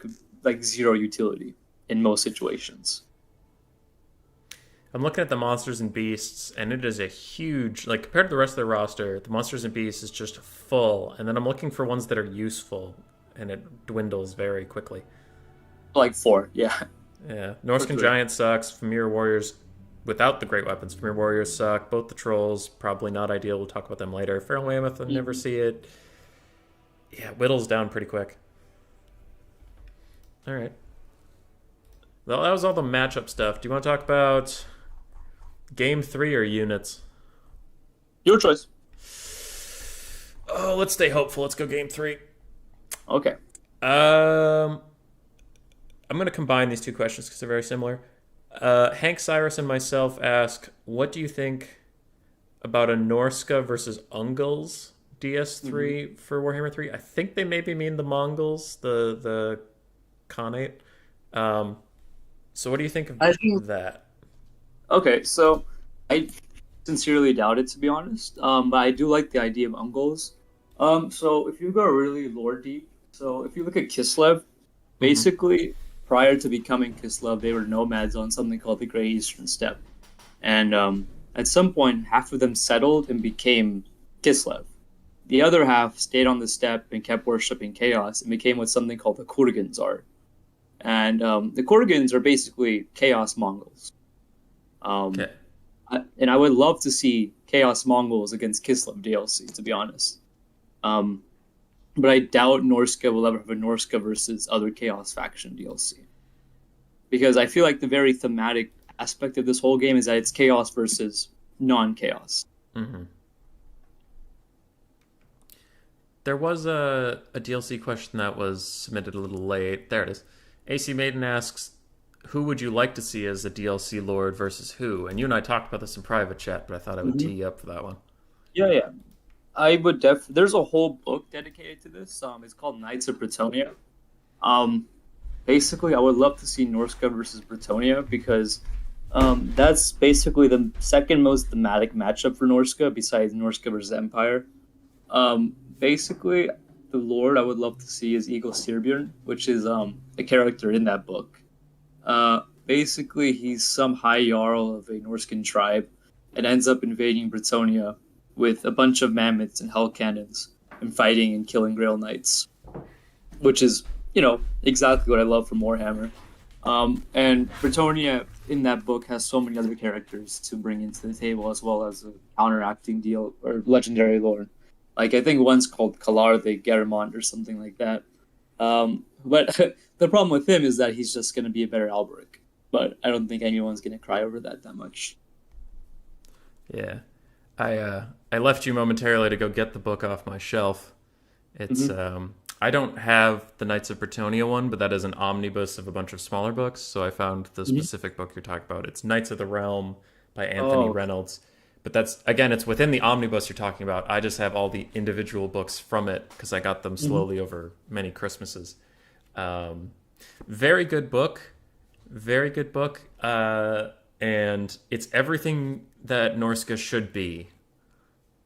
like zero utility in most situations. I'm looking at the monsters and beasts, and it is a huge, like compared to the rest of the roster, the monsters and beasts is just full. And then I'm looking for ones that are useful, and it dwindles very quickly. Like four, yeah. Yeah, Norscan Giant sucks. Fimir Warriors, without the great weapons, Fimir Warriors suck. Both the trolls, probably not ideal. We'll talk about them later. Feral Mammoth, I never see it. Yeah, whittles down pretty quick. All right. Well, that was all the matchup stuff. Do you want to talk about Game 3 or units? Your choice. Oh, let's stay hopeful. Let's go Game 3. Okay. I'm going to combine these two questions because they're very similar. Hank Cyrus and myself ask, what do you think about a Norsca versus Ungals DS3 for Warhammer 3? I think they maybe mean the Mongols, the Khanate. So what do you think of that? Okay, so I sincerely doubt it, to be honest. But I do like the idea of Ungals. So if you go really lore deep, so if you look at Kislev, basically prior to becoming Kislev, they were nomads on something called the Great Eastern Steppe, and at some point, half of them settled and became Kislev. The other half stayed on the steppe and kept worshipping chaos and became what something called the Kurgans are. And the Kurgans are basically Chaos Mongols. Okay. And I would love to see Chaos Mongols against Kislev DLC, to be honest. But I doubt Norsca will ever have a Norsca versus other Chaos faction DLC. Because I feel like the very thematic aspect of this whole game is that it's Chaos versus non-Chaos. Mm-hmm. There was a DLC question that was submitted a little late. There it is. AC Maiden asks, who would you like to see as a DLC Lord versus who? And you and I talked about this in private chat, but I thought I would tee you up for that one. Yeah. I would there's a whole book dedicated to this. It's called Knights of Bretonnia. Basically, I would love to see Norsca versus Bretonnia because that's basically the second most thematic matchup for Norsca besides Norsca versus Empire. Basically, the Lord I would love to see is Eagle Styrbjorn, which is a character in that book. Basically, he's some high jarl of a Norscan tribe and ends up invading Bretonnia with a bunch of mammoths and hell cannons and fighting and killing Grail Knights, which is, exactly what I love from Warhammer. And Bretonnia in that book has so many other characters to bring into the table as well as a counteracting deal or legendary lore. Like, I think one's called Kalar the Garamond or something like that. But the problem with him is that he's just going to be a better Alberic. But I don't think anyone's going to cry over that much. Yeah. I left you momentarily to go get the book off my shelf. It's I don't have the Knights of Bretonnia one, but that is an omnibus of a bunch of smaller books. So I found the specific book you're talking about. It's Knights of the Realm by Anthony Reynolds. But that's, again, it's within the omnibus you're talking about. I just have all the individual books from it because I got them slowly over many Christmases. Very good book. Very good book. And it's everything that Norsca should be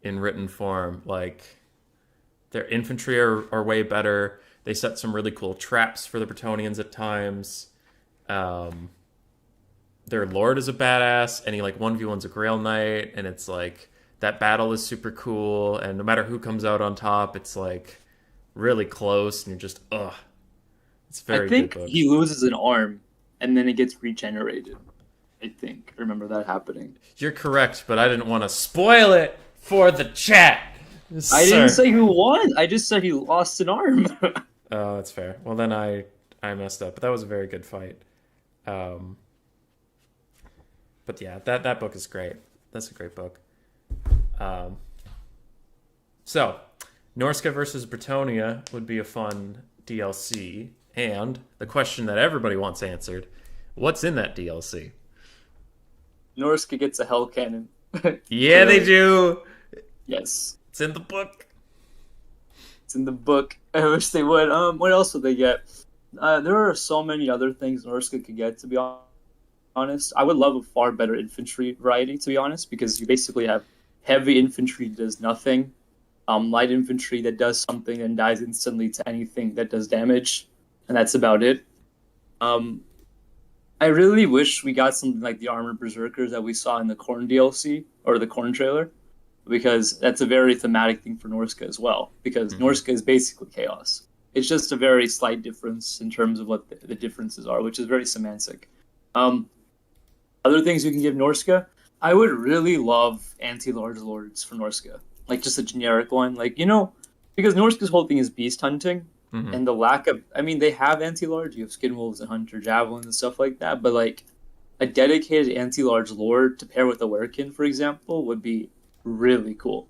in written form. Like, their infantry are way better. They set some really cool traps for the Bretonnians at times. their lord is a badass, and he like 1v1's a Grail Knight, and it's like that battle is super cool, and no matter who comes out on top, it's like really close, and you're just ugh. It's a I very good think book. he loses an arm and then it gets regenerated. I think. I remember that happening. You're correct, but I didn't want to spoil it for the chat, I didn't sir. say who won. I just said he lost an arm. Oh, that's fair. Well, then I messed up, but that was a very good fight. Um, but yeah, that book is great. That's a great book. Um, so, Norsca versus Bretonia would be a fun DLC. And the question that everybody wants answered, what's in that DLC? Norsca gets a hell cannon. Yeah, they Clearly. do. Yes. It's in the book. It's in the book. I wish they would. What else would they get? There are so many other things Norsca could get, to be honest. I would love a far better infantry variety, to be honest, because you basically have heavy infantry that does nothing, light infantry that does something and dies instantly to anything that does damage, and that's about it. Um, I really wish we got something like the Armored Berserkers that we saw in the Corn DLC or the Corn trailer, because that's a very thematic thing for Norsca as well, because Mm-hmm. Norsca is basically chaos. It's just a very slight difference in terms of what the differences are, which is very semantic. Um, Other things you can give Norsca, I would really love anti-large lords for Norsca, like just a generic one, like because Norsca's whole thing is beast hunting, Mm-hmm. and the lack of, I mean, they have anti-large, you have skinwolves and hunter javelins and stuff like that, but like a dedicated anti-large lord to pair with a Werkin, for example, would be really cool,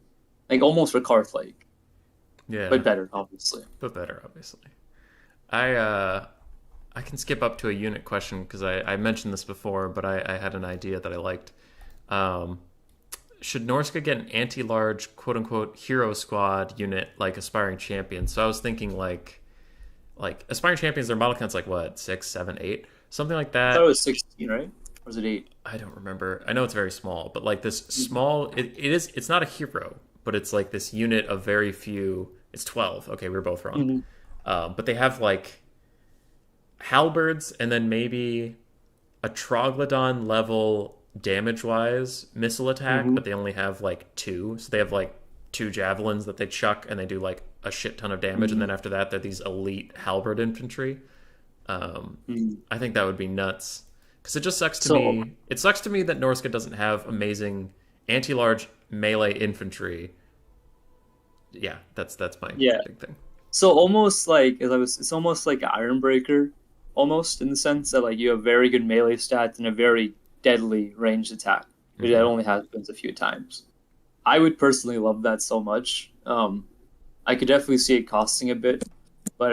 like almost Rakarth like, Yeah, but better, obviously. but better, obviously. I can skip up to a unit question because I mentioned this before, but I had an idea that I liked. Um, should Norsca get an anti-large quote unquote hero squad unit like aspiring champions? So I was thinking like aspiring champions, their model count's like what, 6, 7, 8, something like I thought it that. was 16, right? Or was it 8? I don't remember. I know it's very small, but like this Mhm. small, it's not a hero, but it's like this unit of very few. It's 12. Okay, we are both wrong. Mhm. But they have like halberds and then maybe a troglodyte level damage wise missile attack, Mhm. but they only have like two. So they have like two javelins that they chuck and they do like a shit ton of damage. And Mhm. then after that, they're these elite halberd infantry. Mhm. I think that would be nuts. Because it just sucks to So me. It sucks to me that Norsca doesn't have amazing anti-large melee infantry. Yeah, that's my yeah, big thing. so almost like it's almost like Iron Breaker, almost in the sense that like you have very good melee stats and a very deadly ranged attack, which that Hmm. only happens a few times. I would personally love that so much. I could definitely see it costing a bit, but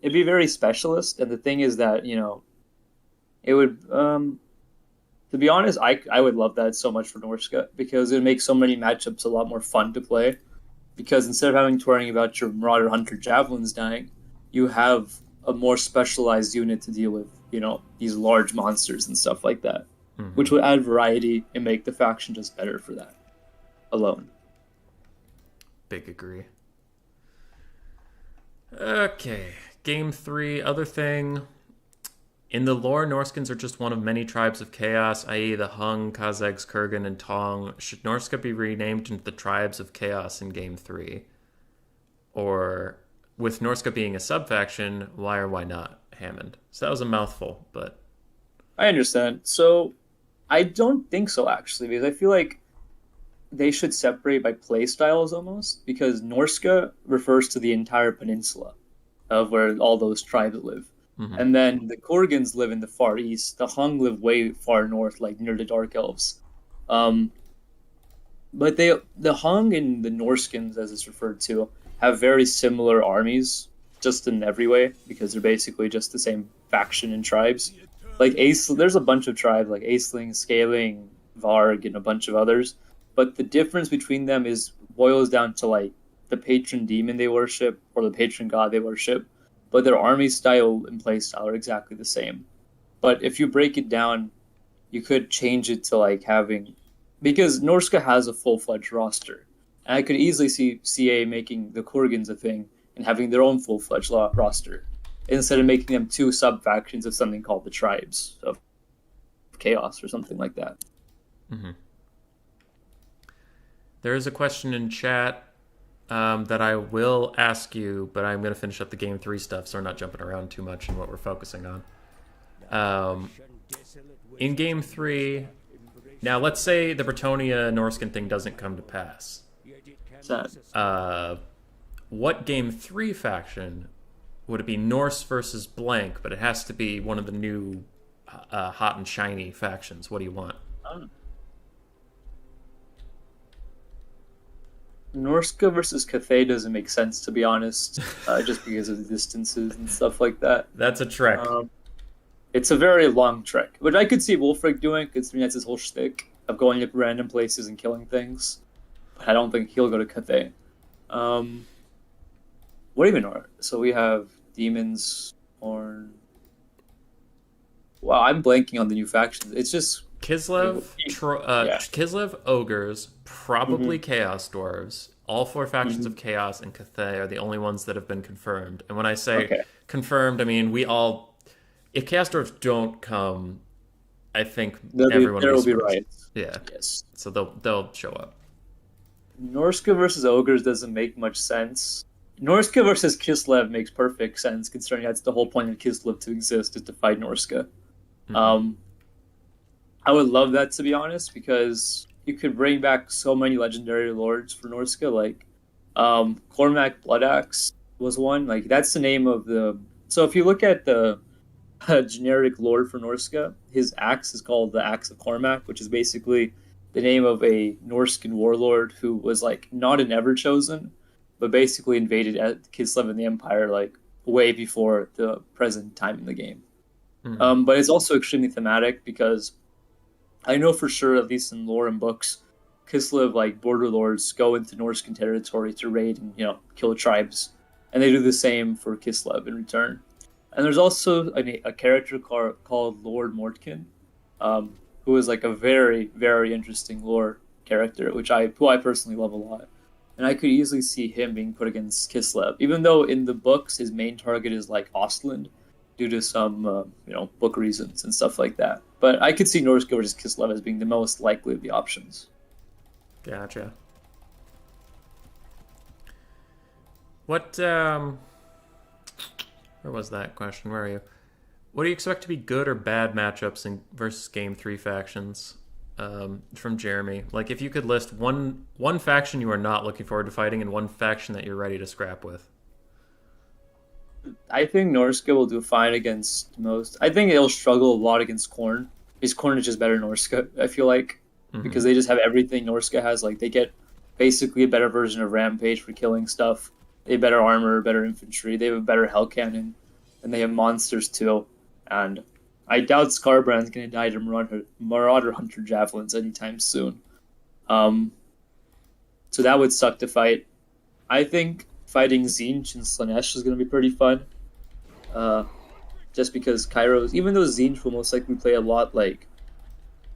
it'd be very specialist. And the thing is that it would to be honest, I would love that so much for Norsca because it makes so many matchups a lot more fun to play. Because instead of having to worry about your Marauder Hunter javelins dying, you have a more specialized unit to deal with, these large monsters and stuff like that, which Hmm. would add variety and make the faction just better for that alone. Big agree. Okay, game three. Other thing. In the lore, Norskins are just one of many tribes of chaos, i.e., the Hung, Kazakhs, Kurgan, and Tong. Should Norska be renamed into the tribes of chaos in game three? Or, with Norska being a subfaction, why or why not? Hammond. So that was a mouthful, but. I understand. So I don't think so actually, because I feel like they should separate by play styles almost, because Norsca refers to the entire peninsula of where all those tribes live. Mhm. And then the Kurgans live in the far east. The Hung live way far north, like near the Dark Elves. Um, but the Hung and the Norskins, as it's referred to, have very similar armies, just in every way, because they're basically just the same faction and tribes. Like Ace, there's a bunch of tribes like Aisling, Scaling, Varg, and a bunch of others. But the difference between them is boils down to like the patron demon they worship or the patron god they worship. But their army style and play style are exactly the same. But if you break it down, you could change it to like having because Norsca has a full fledged roster, and I could easily see CA making the Kurgans a thing and having their own full fledged roster instead of making them two sub factions of something called the tribes of chaos or something like that. Mm-hmm. There is a question in chat that I will ask you, but I'm going to finish up the game 3 stuff, so we're not jumping around too much in what we're focusing on. In game 3, now let's say the Bretonia Norscan thing doesn't come to pass. What game 3 faction would it be? Norse versus blank, but it has to be one of the new hot and shiny factions. What do you want? Norsca versus Cathay doesn't make sense, to be honest, just because of the distances and stuff like that. That's a trek. It's a very long trek, which I could see Wolfric doing, considering that's his whole shtick of going to random places and killing things. But I don't think he'll go to Cathay. What even are? So we have demons, Horn. Wow, I'm blanking on the new factions. It's just Kislev, Kislev ogres, probably Chaos dwarves. All 4 factions of Chaos and Cathay are the only ones that have been confirmed. And when I say confirmed, I mean if Chaos dwarves don't come, I think everyone will be riots. Yeah. Yes. So they'll show up. Norsca versus ogres doesn't make much sense. Norsca versus Kislev makes perfect sense, considering that's the whole point of Kislev to exist, is to fight Norsca. I would love that, to be honest, because you could bring back so many legendary lords for Norsca. Like Cormac Bloodaxe was one. Like that's the name of the. So if you look at the generic lord for Norsca, his axe is called the Axe of Cormac, which is basically the name of a Norscan warlord who was like not an Everchosen, but basically invaded Kislev and the Empire like way before the present time in the game. But it's also extremely thematic because I know for sure, at least in lore and books, Kislev like border lords go into Norscan territory to raid and kill tribes, and they do the same for Kislev in return. And there's also a character called Lord Mortkin, who is like a very, very interesting lore character, who I personally love a lot. And I could easily see him being put against Kislev, even though in the books his main target is like Ostland, due to some book reasons and stuff like that. But I could see Norsca versus Kislev as being the most likely of the options. Gotcha. What where was that question? Where are you? What do you expect to be good or bad matchups versus game 3 factions? From Jeremy. Like if you could list one faction you are not looking forward to fighting and one faction that you're ready to scrap with. I think Norsca will do fine against most. I think it'll struggle a lot against Khorne. Because Khorne is just better than Norsca, I feel like. Because they just have everything Norsca has. Like they get basically a better version of Rampage for killing stuff. They have better armor, better infantry. They have a better Hell Cannon. And they have monsters too. And I doubt Scarbrand's going to die to Marauder Hunter Javelins anytime soon. So that would suck to fight. I think fighting Tzeentch and Slaanesh is going to be pretty fun. Just because Kairos, even though Tzeentch will most likely play a lot like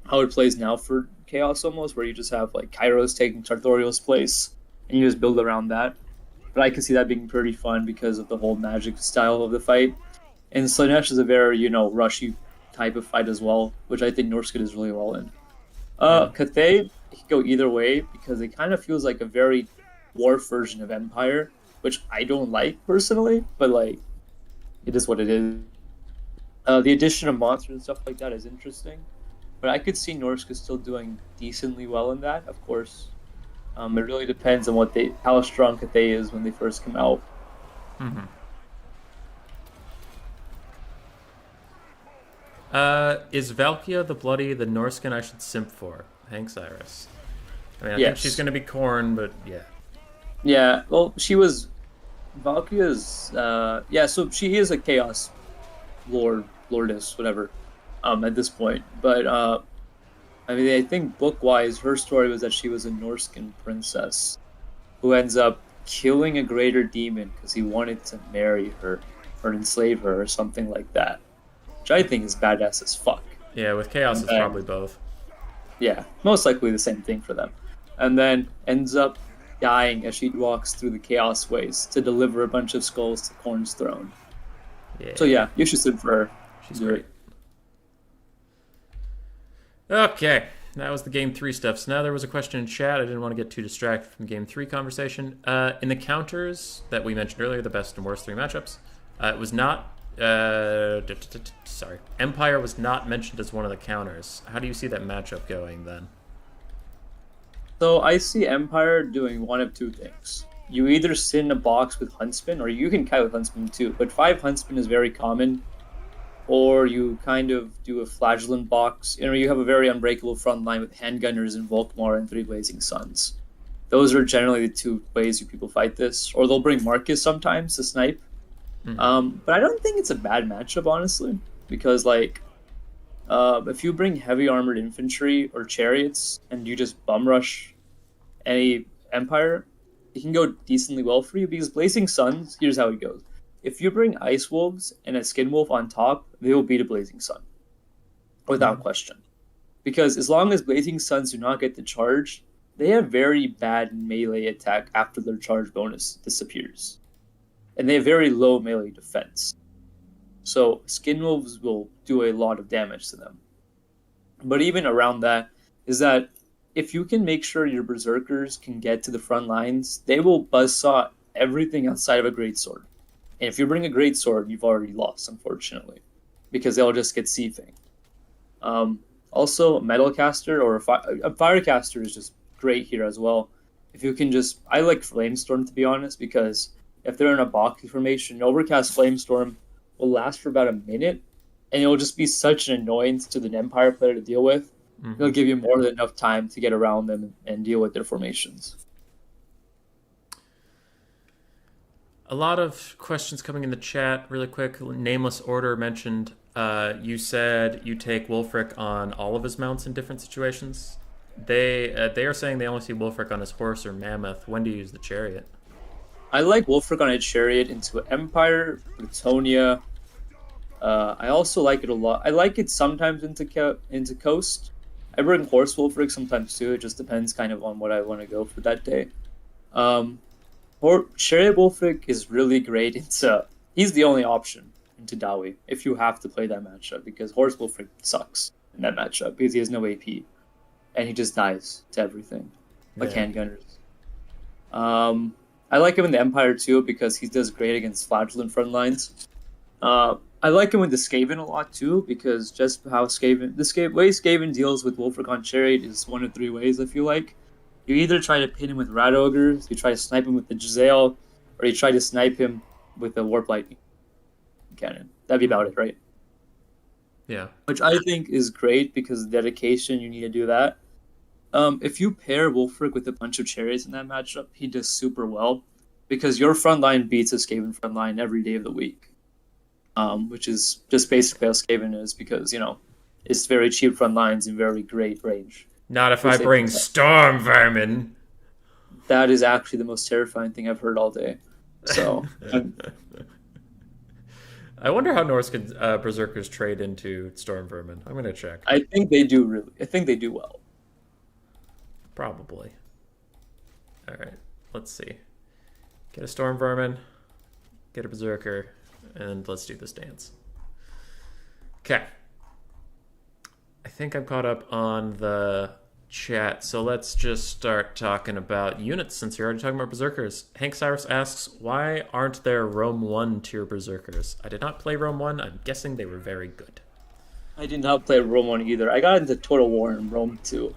how it plays now for Chaos almost, where you just have like Kairos taking Sartorial's place and you just build around that. But I can see that being pretty fun because of the whole magic style of the fight. And Slaanesh is a very, rushy type of fight as well, which I think Norsca does really well in. Cathay, it can go either way because it kind of feels like a very dwarf version of Empire, which I don't like personally, but like, it is what it is. The addition of monsters and stuff like that is interesting, but I could see Norsca still doing decently well in that, of course. It really depends on how strong Cathay is when they first come out. Is Valkia the Bloody the Norscan I should simp for? Hank Cyrus. I mean, I think she's going to be Khorne, but yeah. Yeah, well, she was... Valkyria's... so she is a Chaos Lordess, whatever, at this point. But, I think book-wise, her story was that she was a Norscan princess who ends up killing a greater demon because he wanted to marry her or enslave her or something like that. Which I think is badass as fuck. Yeah, with Chaos, it's probably both. Yeah, most likely the same thing for them. And then ends up dying as she walks through the Chaos Ways to deliver a bunch of skulls to Khorne's throne. Yeah. So yeah, you should sit for her. She's great. Okay, that was the game 3 stuff. So now there was a question in chat. I didn't want to get too distracted from game 3 conversation. In the counters that we mentioned earlier, the best and worst 3 matchups, it was not. Sorry, Empire was not mentioned as one of the counters. How do you see that matchup going then? So I see Empire doing one of two things. You either sit in a box with Huntsman, or you can kite with Huntsman too, but 5 Huntsman is very common. Or you kind of do a flagellant box. You have a very unbreakable front line with handgunners and Volkmar and 3 Blazing Suns. Those are generally the 2 ways you people fight this. Or they'll bring Marcus sometimes to snipe. But I don't think it's a bad matchup, honestly, because if you bring heavy armored infantry or chariots and you just bum rush any Empire, it can go decently well for you, because Blazing Suns, here's how it goes. If you bring Ice Wolves and a Skin Wolf on top, they will beat a Blazing Sun. Without question. Because as long as Blazing Suns do not get the charge, they have very bad melee attack after their charge bonus disappears. And they have very low melee defense. So Skin Wolves will do a lot of damage to them. But even around that, is that if you can make sure your Berserkers can get to the front lines, they will buzzsaw everything outside of a Greatsword. And if you bring a Greatsword, you've already lost, unfortunately, because they'll just get Seething. Also, a Metalcaster or a Firecaster is just great here as well. If you can just... I like Flamestorm, to be honest, because if they're in a box formation, Overcast Flamestorm will last for about a minute, and it'll just be such an annoyance to the Empire player to deal with. It'll give you more than enough time to get around them and deal with their formations. A lot of questions coming in the chat really quick. Nameless Order mentioned you said you take Wulfric on all of his mounts in different situations. They are saying they only see Wulfric on his horse or Mammoth. When do you use the chariot? I like Wulfric on a chariot into Empire, Plutonian. I also like it a lot. I like it sometimes into Coast. I bring Horse Wulfric sometimes too. It just depends kind of on what I want to go for that day. Or Chariot Wulfric is really great into... He's the only option into Dawi if you have to play that matchup, because Horse Wulfric sucks in that matchup because he has no AP. And he just dies to everything. Like handgunners. I like him in the Empire too because he does great against flagellant front lines. I like him with the Skaven a lot too, because just how Skaven... way Skaven deals with Wulfric on Chariot is one of 3 ways, I feel like. You either try to pin him with Rat Ogres, you try to snipe him with the Giselle, or you try to snipe him with the Warp Lightning cannon. That'd be about it, right? Yeah. Which I think is great because of dedication, you need to do that. If you pair Wulfric with a bunch of Chariots in that matchup, he does super well, because your front line beats a Skaven front line every day of the week. Which is just basically how Skaven is, because, it's very cheap front lines and very great range. Not if I bring Storm Vermin. That is actually the most terrifying thing I've heard all day. So, I wonder how Norsca Berserkers trade into Storm Vermin. I'm gonna check. I think they do well. Probably. All right, let's see. Get a Storm Vermin, get a Berserker, and let's do this dance. Okay. I think I'm caught up on the chat, so let's just start talking about units since you're already talking about Berserkers. Hank Cyrus asks, why aren't there Rome 1 tier Berserkers? I did not play Rome 1. I'm guessing they were very good. I did not play Rome 1 either. I got into Total War in Rome 2,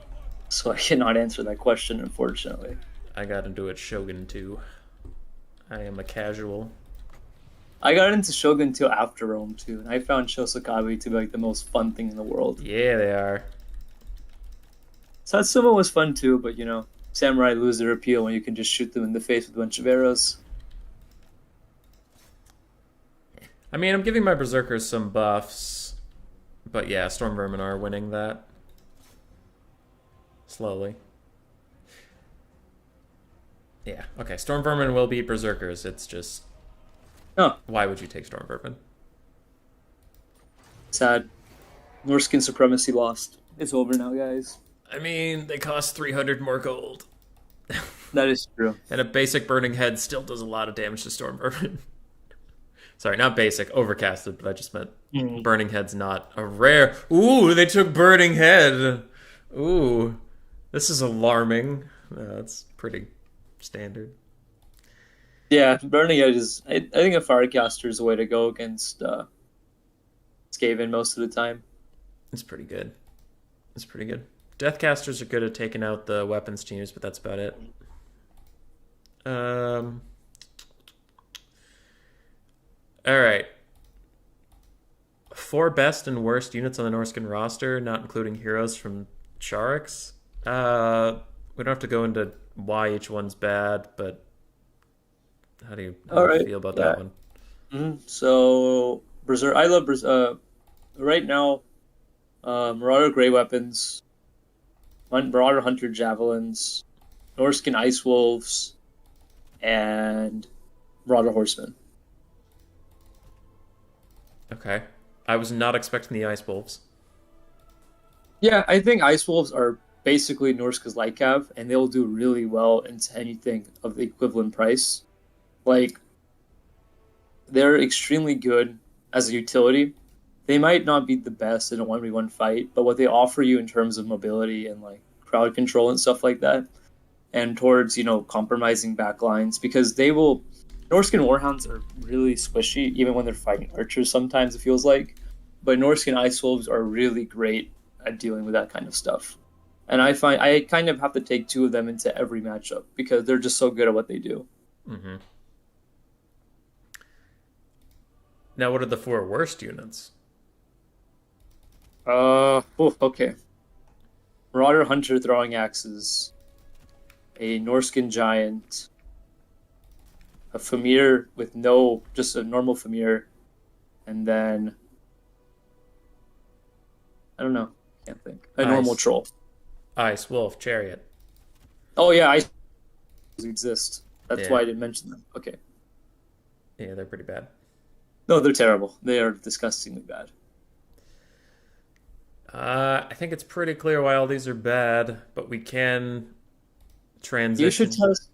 so I cannot answer that question, unfortunately. I got into it Shogun 2. I am a casual. I got into Shogun 2 after Rome 2, and I found Shosokabe to be like the most fun thing in the world. Yeah, they are. Satsuma was fun too, but samurai lose their appeal when you can just shoot them in the face with a bunch of arrows. I mean, I'm giving my Berserkers some buffs, but yeah, Storm Vermin are winning that. Slowly. Yeah, okay, Storm Vermin will beat Berserkers, it's just... Oh. Why would you take Storm Vermin? Sad. Norscan supremacy lost. It's over now, guys. I mean, they cost 300 more gold. That is true. And a basic Burning Head still does a lot of damage to Storm Vermin. Sorry, not basic, overcasted, but I just meant Mm. Burning Head's not a rare. Ooh, they took Burning Head. Ooh, this is alarming. That's pretty standard. Yeah, Burning Edge is. I think a Firecaster is the way to go against Skaven most of the time. It's pretty good. It's pretty good. Deathcasters are good at taking out the weapons teams, but that's about it. Um. All right. Four best and worst units on the Norscan roster, not including heroes from Charax. We don't have to go into why each one's bad, but how All do you right. feel about Yeah. that one? So Berserk. I love Berserk. Right now, Marauder Grey Weapons, Marauder Hunter Javelins, Norscan Ice Wolves, and Marauder Horsemen. Okay. I was not expecting the Ice Wolves. Yeah, I think Ice Wolves are basically Norsca's Lycav, and they'll do really well into anything of the equivalent price. Like, they're extremely good as a utility. They might not be the best in a 1v1 fight, but what they offer you in terms of mobility and like crowd control and stuff like that, and towards, compromising backlines, because they will. Norscan Warhounds are really squishy, even when they're fighting archers sometimes, it feels like. But Norscan Ice Wolves are really great at dealing with that kind of stuff. And I find I kind of have to take two of them into every matchup because they're just so good at what they do. Mm-hmm. Now, what are the four worst units? Okay. Marauder Hunter throwing axes, a Norscan Giant, a Fimir with just a normal Fimir, and then I don't know, can't think. A normal Ice, troll. Ice Wolf, Chariot. Oh yeah, I exist. That's Yeah, why I didn't mention them. Okay. yeah, they're pretty bad. No, they're terrible. They are disgustingly bad. I think it's pretty clear why all these are bad, but we can You should transition. test.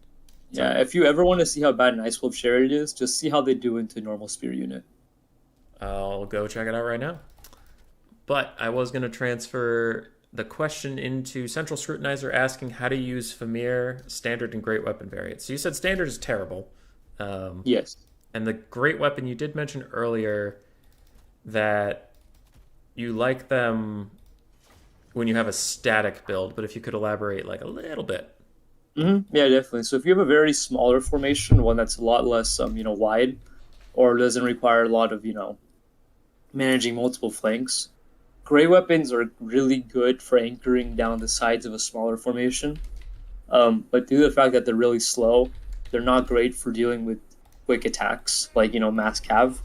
Sorry, Yeah, if you ever want to see how bad an Ice Wolf Chariot is, just see how they do into normal spear unit. I'll go check it out right now. But I was going to transfer the question into Central Scrutinizer asking how to use Fimir, Standard, and Great Weapon variants. So you said Standard is terrible. Um, Yes. and the Great Weapon, you did mention earlier that you like them when you have a static build, but if you could elaborate like a little bit. Yeah, definitely. So if you have a very smaller formation, one that's a lot less, wide, or doesn't require a lot of, managing multiple flanks, gray weapons are really good for anchoring down the sides of a smaller formation. But due to the fact that they're really slow, they're not great for dealing with quick attacks like mass cav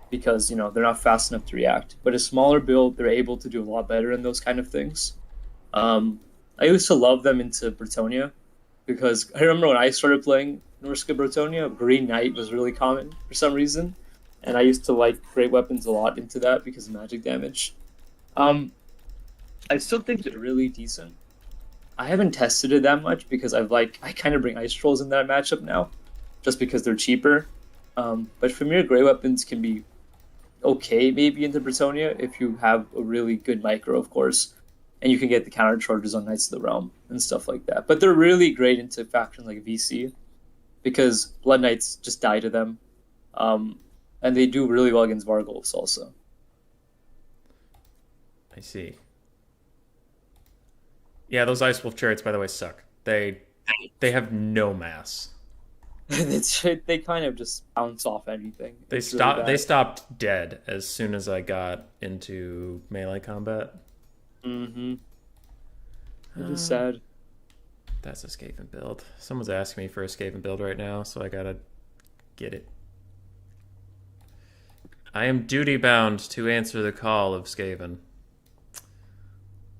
because they're not fast enough to react. But a smaller build, they're able to do a lot better in those kind of things. Um, I used to love them into Bretonia because I remember when I started playing Norsca Bretonia, Green Knight was really common for some reason, and I used to like great weapons a lot into that because of magic damage. Um, I still think they're really decent. I haven't tested it that much because I kind of bring ice trolls in that matchup now, just because they're cheaper. But Fimir Grey weapons can be okay maybe into Bretonia if you have a really good micro, of course, and you can get the counter charges on Knights of the Realm and stuff like that. But they're really great into factions like VC because Blood Knights just die to them, um, and they do really well against Vargulfs also. I see. Yeah, those Ice Wolf chariots, by the way, suck. They have no mass. They kind of just bounce off anything. They It's really stop. They bad. stopped dead as soon as I got into melee combat. Mm-hmm. It is Uh, sad. that's a Skaven build. Someone's asking me for a Skaven build right now, so I gotta get it. I am duty bound to answer the call of Skaven.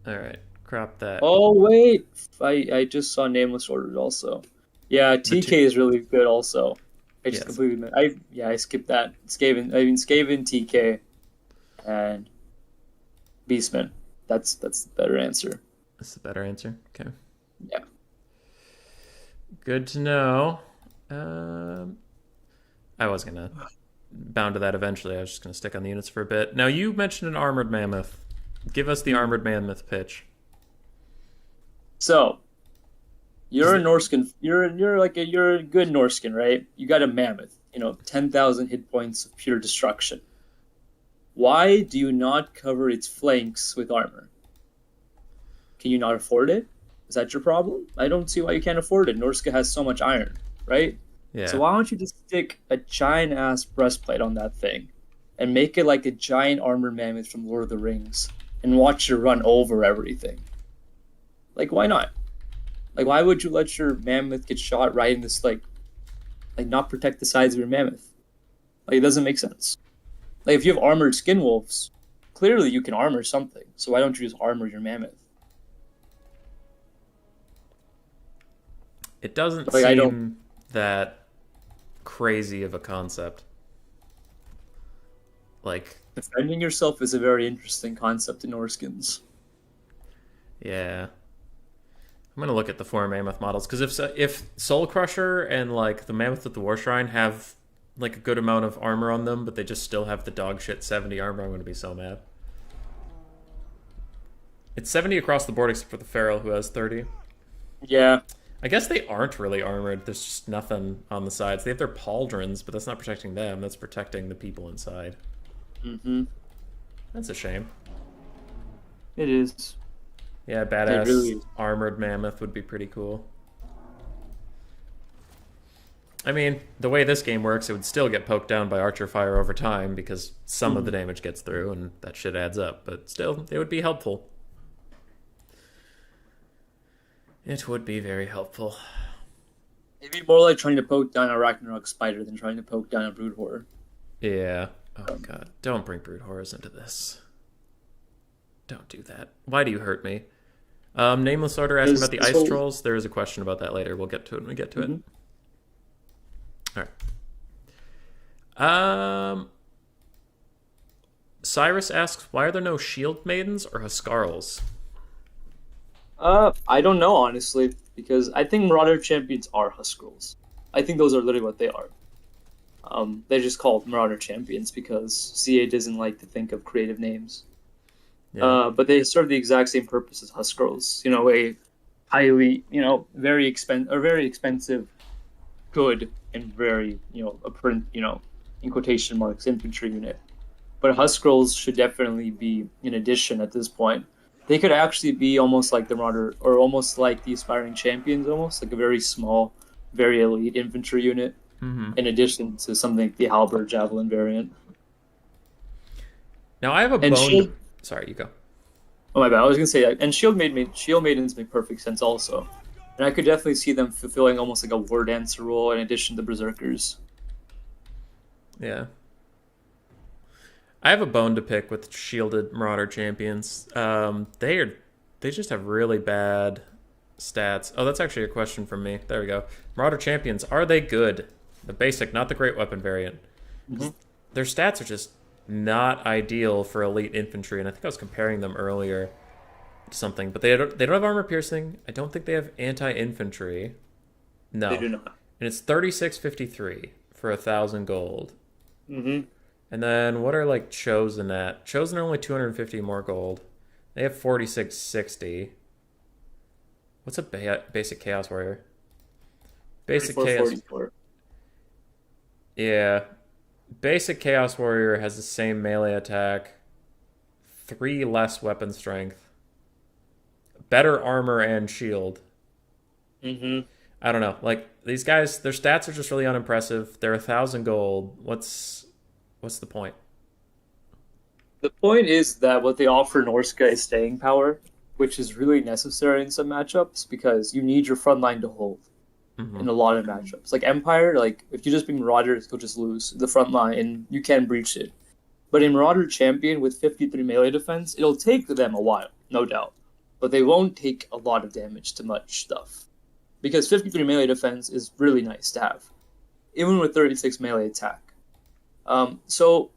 All right, crop that. Oh wait, I just saw Nameless ordered also. Yeah, The two. TK is really good also. I just Yes, completely I skipped that. Skaven, TK, and Beastman. That's the better answer. that's the better answer. Okay, Yeah. good to know. Um, I was gonna bound to that eventually. I was just going to stick on the units for a bit. Now, you mentioned an armored mammoth. Give us the armored mammoth pitch. So, you're a Norscan. You're a good Norscan, right? You got a mammoth. 10,000 hit points of pure destruction. Why do you not cover its flanks with armor? Can you not afford it? Is that your problem? I don't see why you can't afford it. Norsca has so much iron, right? Yeah. So why don't you just stick a giant ass breastplate on that thing and make it like a giant armored mammoth from Lord of the Rings and watch it run over everything? Like, why not? Like, why would you let your mammoth get shot right in this, like not protect the sides of your mammoth? Like, it doesn't make sense. Like, if you have armored skin wolves, clearly you can armor something. So why don't you just armor your mammoth? It doesn't seem that crazy of a concept. Like, defending yourself is a very interesting concept in Norskins. Yeah. I'm going to look at the 4 mammoth models, because if Soul Crusher and, like, the Mammoth at the War Shrine have, like, a good amount of armor on them, but they just still have the dog shit 70 armor, I'm going to be so mad. It's 70 across the board except for the Feral, who has 30. Yeah. I guess they aren't really armored. There's just nothing on the sides. They have their pauldrons, but that's not protecting them. That's protecting the people inside. Mm-hmm. That's a shame. It is. Yeah, badass armored mammoth would be pretty cool. I mean, the way this game works, it would still get poked down by archer fire over time because some of the damage gets through and that shit adds up. But still, it would be helpful. It would be very helpful. It'd be more like trying to poke down a Ragnarok spider than trying to poke down a brood horror. Yeah. Oh god, don't bring brood horrors into this. Don't do that. Why do you hurt me? Nameless Order asking about the ice trolls. There is a question about that later. We'll get to it when we get to it. Alright. Cyrus asks, why are there no shield maidens or Huskarls? I don't know, honestly, because I think Marauder champions are Huskarls. I think those are literally what they are. They're just called Marauder champions because CA doesn't like to think of creative names. Yeah. But they serve the exact same purpose as Huskarls. A highly, very expensive, good, and very, in quotation marks, infantry unit. But Huskarls should definitely be in addition at this point. They could actually be almost like the Marauder, or almost like the Aspiring Champions, almost like a very small, very elite infantry unit, in addition to something like the Halberd Javelin variant. Now I have a bone. Sorry, you go. Oh my bad. I was gonna say that, and Shield Maidens make perfect sense also, and I could definitely see them fulfilling almost like a war dancer role in addition to Berserkers. Yeah. I have a bone to pick with shielded Marauder champions. They just have really bad stats. Oh, that's actually a question from me. There we go. Marauder champions, are they good? The basic, not the great weapon variant. Their stats are just not ideal for elite infantry, and I think I was comparing them earlier to something. But they don't have armor piercing. I don't think they have anti-infantry. No, they do not. And it's 36.53 for 1,000 gold. And then what are like Chosen at? Chosen are only 250 more gold. They have 46.60. What's a basic Chaos Warrior? Basic Chaos. 44. Yeah. Basic Chaos Warrior has the same melee attack, 3 less weapon strength, better armor and shield. I don't know. Like, these guys, their stats are just really unimpressive. They're 1,000 gold. What's the point? The point is that what they offer Norsca is staying power, which is really necessary in some matchups because you need your front line to hold. In a lot of matchups. Like Empire, like if you just bring Marauders, you'll just lose the front line and you can breach it. But in Marauder Champion with 53 melee defense, it'll take them a while, no doubt. But they won't take a lot of damage to much stuff. Because 53 melee defense is really nice to have. Even with 36 melee attack. So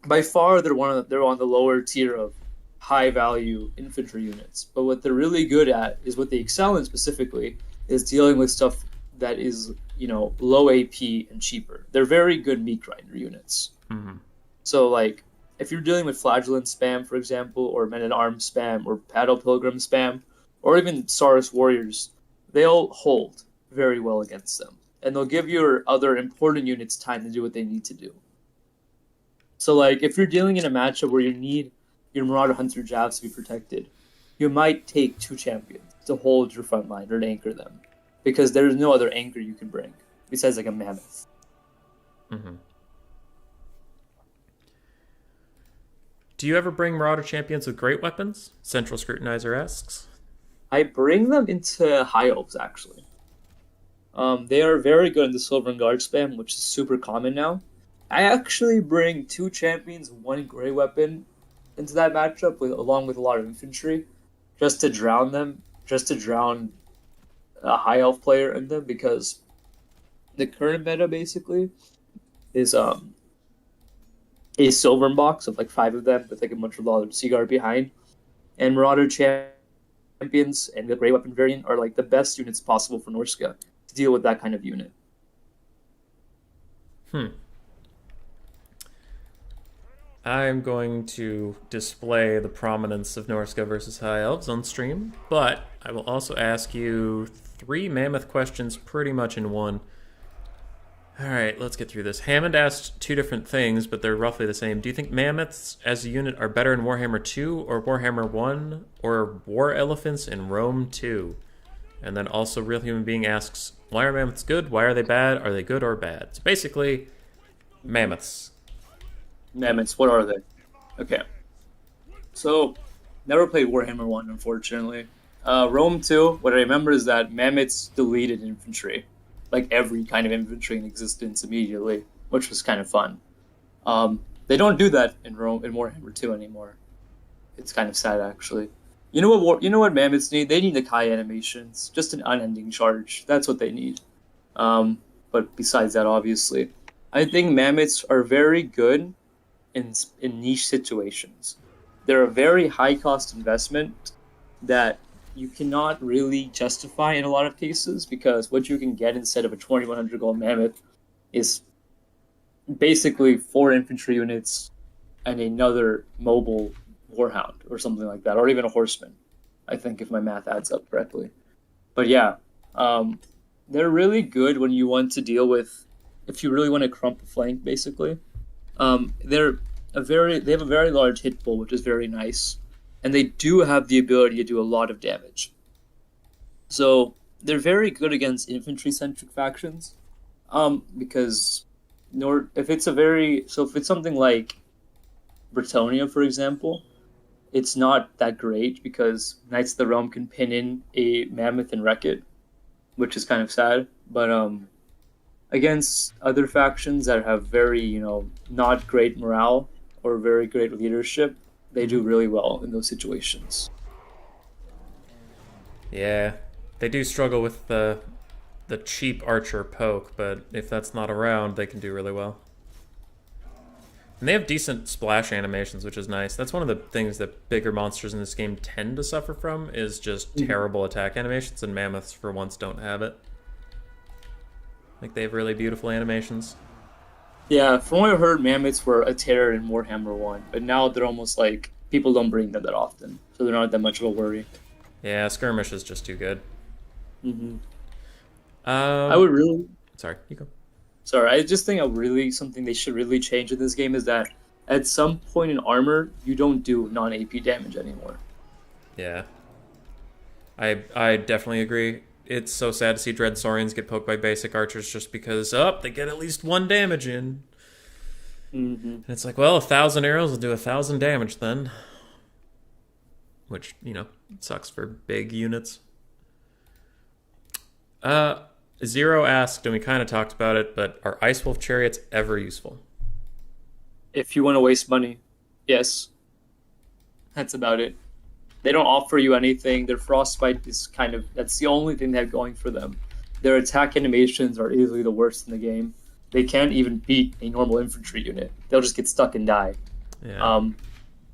by far they're on the lower tier of high value infantry units. But what they're really good at is what they excel in specifically is dealing with stuff that is, low AP and cheaper. They're very good meat grinder units. Mm-hmm. So, like, if you're dealing with Flagellant spam, for example, or Men at Arms spam, or Paddle Pilgrim spam, or even Saurus Warriors, they'll hold very well against them. And they'll give your other important units time to do what they need to do. So, like, if you're dealing in a matchup where you need your Marauder Hunter Javs to be protected, you might take 2 champions to hold your front line or to anchor them. Because there's no other anchor you can bring besides, like, a Mammoth. Mm-hmm. Do you ever bring Marauder champions with great weapons? Central Scrutinizer asks. I bring them into High Elves, actually. They are very good in the Silver and Guard spam, which is super common now. I actually bring 2 champions, 1 gray weapon into that matchup, along with a lot of infantry, just to drown them, just to drown a High Elf player in them, because the current meta, basically, is a Silver box of, like, 5 of them, with, like, a bunch of other Sea Guard behind. And Marauder champions and the gray weapon variant are, like, the best units possible for Norsca to deal with that kind of unit. I'm going to display the prominence of Norsca versus High Elves on stream, but I will also ask you 3 Mammoth questions pretty much in one. Alright, let's get through this. Hammond asked 2 different things, but they're roughly the same. Do you think Mammoths as a unit are better in Warhammer 2 or Warhammer 1 or War Elephants in Rome 2? And then also Real Human Being asks, why are Mammoths good? Why are they bad? Are they good or bad? So basically, Mammoths. Mammoths, what are they? Okay. So, never played Warhammer 1, unfortunately. Rome 2, what I remember is that Mammoths deleted infantry. Like every kind of infantry in existence immediately, which was kind of fun. They don't do that in Warhammer 2 anymore. It's kind of sad, actually. You know what Mammoths need? They need the Kai animations, just an unending charge. That's what they need. But besides that, obviously, I think Mammoths are very good in niche situations. They're a very high cost investment that you cannot really justify in a lot of cases, because what you can get instead of a 2,100 gold Mammoth is basically 4 infantry units and another mobile Warhound or something like that, or even a Horseman, I think, if my math adds up correctly. But yeah, they're really good when you want to deal with, if you really want to crump a flank, basically. They have a very large hit pool, which is very nice. And they do have the ability to do a lot of damage. So they're very good against infantry-centric factions, because if it's something like Bretonnia, for example, it's not that great because Knights of the Realm can pin in a Mammoth and wreck it, which is kind of sad. But against other factions that have very, not great morale or very great leadership, they do really well in those situations. Yeah, they do struggle with the cheap archer poke, but if that's not around, they can do really well. And they have decent splash animations, which is nice. That's one of the things that bigger monsters in this game tend to suffer from, is just terrible attack animations, and Mammoths, for once, don't have it. Like, they have really beautiful animations. Yeah, from what I heard, Mammoths were a terror in Warhammer 1, but now they're almost like, people don't bring them that often, so they're not that much of a worry. Yeah, Skirmish is just too good. I would really... Sorry, you go. Sorry, I just think something they should really change in this game is that at some point in armor, you don't do non-AP damage anymore. Yeah. I definitely agree. It's so sad to see Dread Saurians get poked by basic archers just because, they get at least 1 damage in. And it's like, well, 1,000 arrows will do 1,000 damage then. Which, sucks for big units. Zero asked, and we kind of talked about it, but are Ice Wolf chariots ever useful? If you want to waste money, yes. That's about it. They don't offer you anything. Their frostbite is that's the only thing they have going for them. Their attack animations are easily the worst in the game. They can't even beat a normal infantry unit. They'll just get stuck and die. Yeah.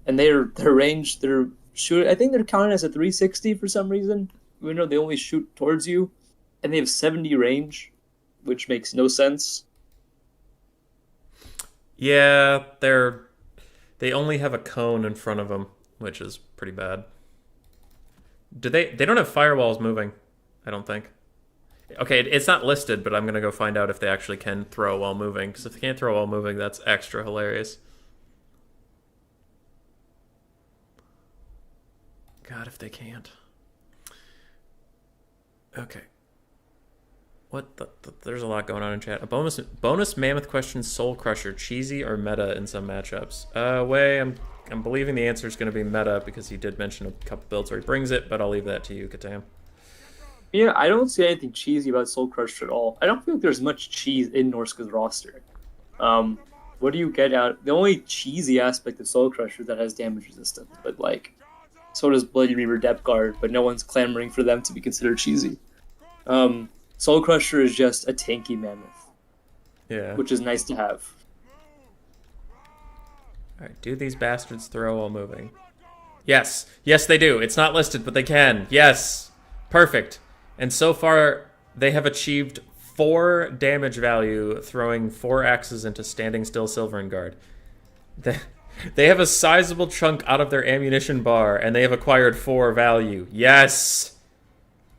And their range, I think they're counted as a 360 for some reason. Even though they only shoot towards you. and they have 70 range, which makes no sense. Yeah, they only have a cone in front of them, which is pretty bad. Do they don't have firewalls moving, I don't think. Okay, it's not listed, but I'm going to go find out if they actually can throw while moving, because if they can't throw while moving, that's extra hilarious. God, if they can't. Okay. There's a lot going on in chat. A bonus mammoth question: Soul Crusher, cheesy or meta in some matchups? I'm believing the answer is going to be meta because he did mention a couple builds where he brings it, but I'll leave that to you, Katam. Yeah, I don't see anything cheesy about Soul Crusher at all. I don't feel like there's much cheese in Norsca's roster. What do you get out? The only cheesy aspect of Soul Crusher is that has damage resistance, but like, so does Bloody Reaver Depth Guard, but no one's clamoring for them to be considered cheesy. Soul Crusher is just a tanky mammoth. Yeah. Which is nice to have. Alright, do these bastards throw while moving? Yes. Yes, they do. It's not listed, but they can. Yes. Perfect. And so far, they have achieved 4 damage value throwing 4 axes into Standing Still Silverin Guard. They have a sizable chunk out of their ammunition bar, and they have acquired 4 value. Yes!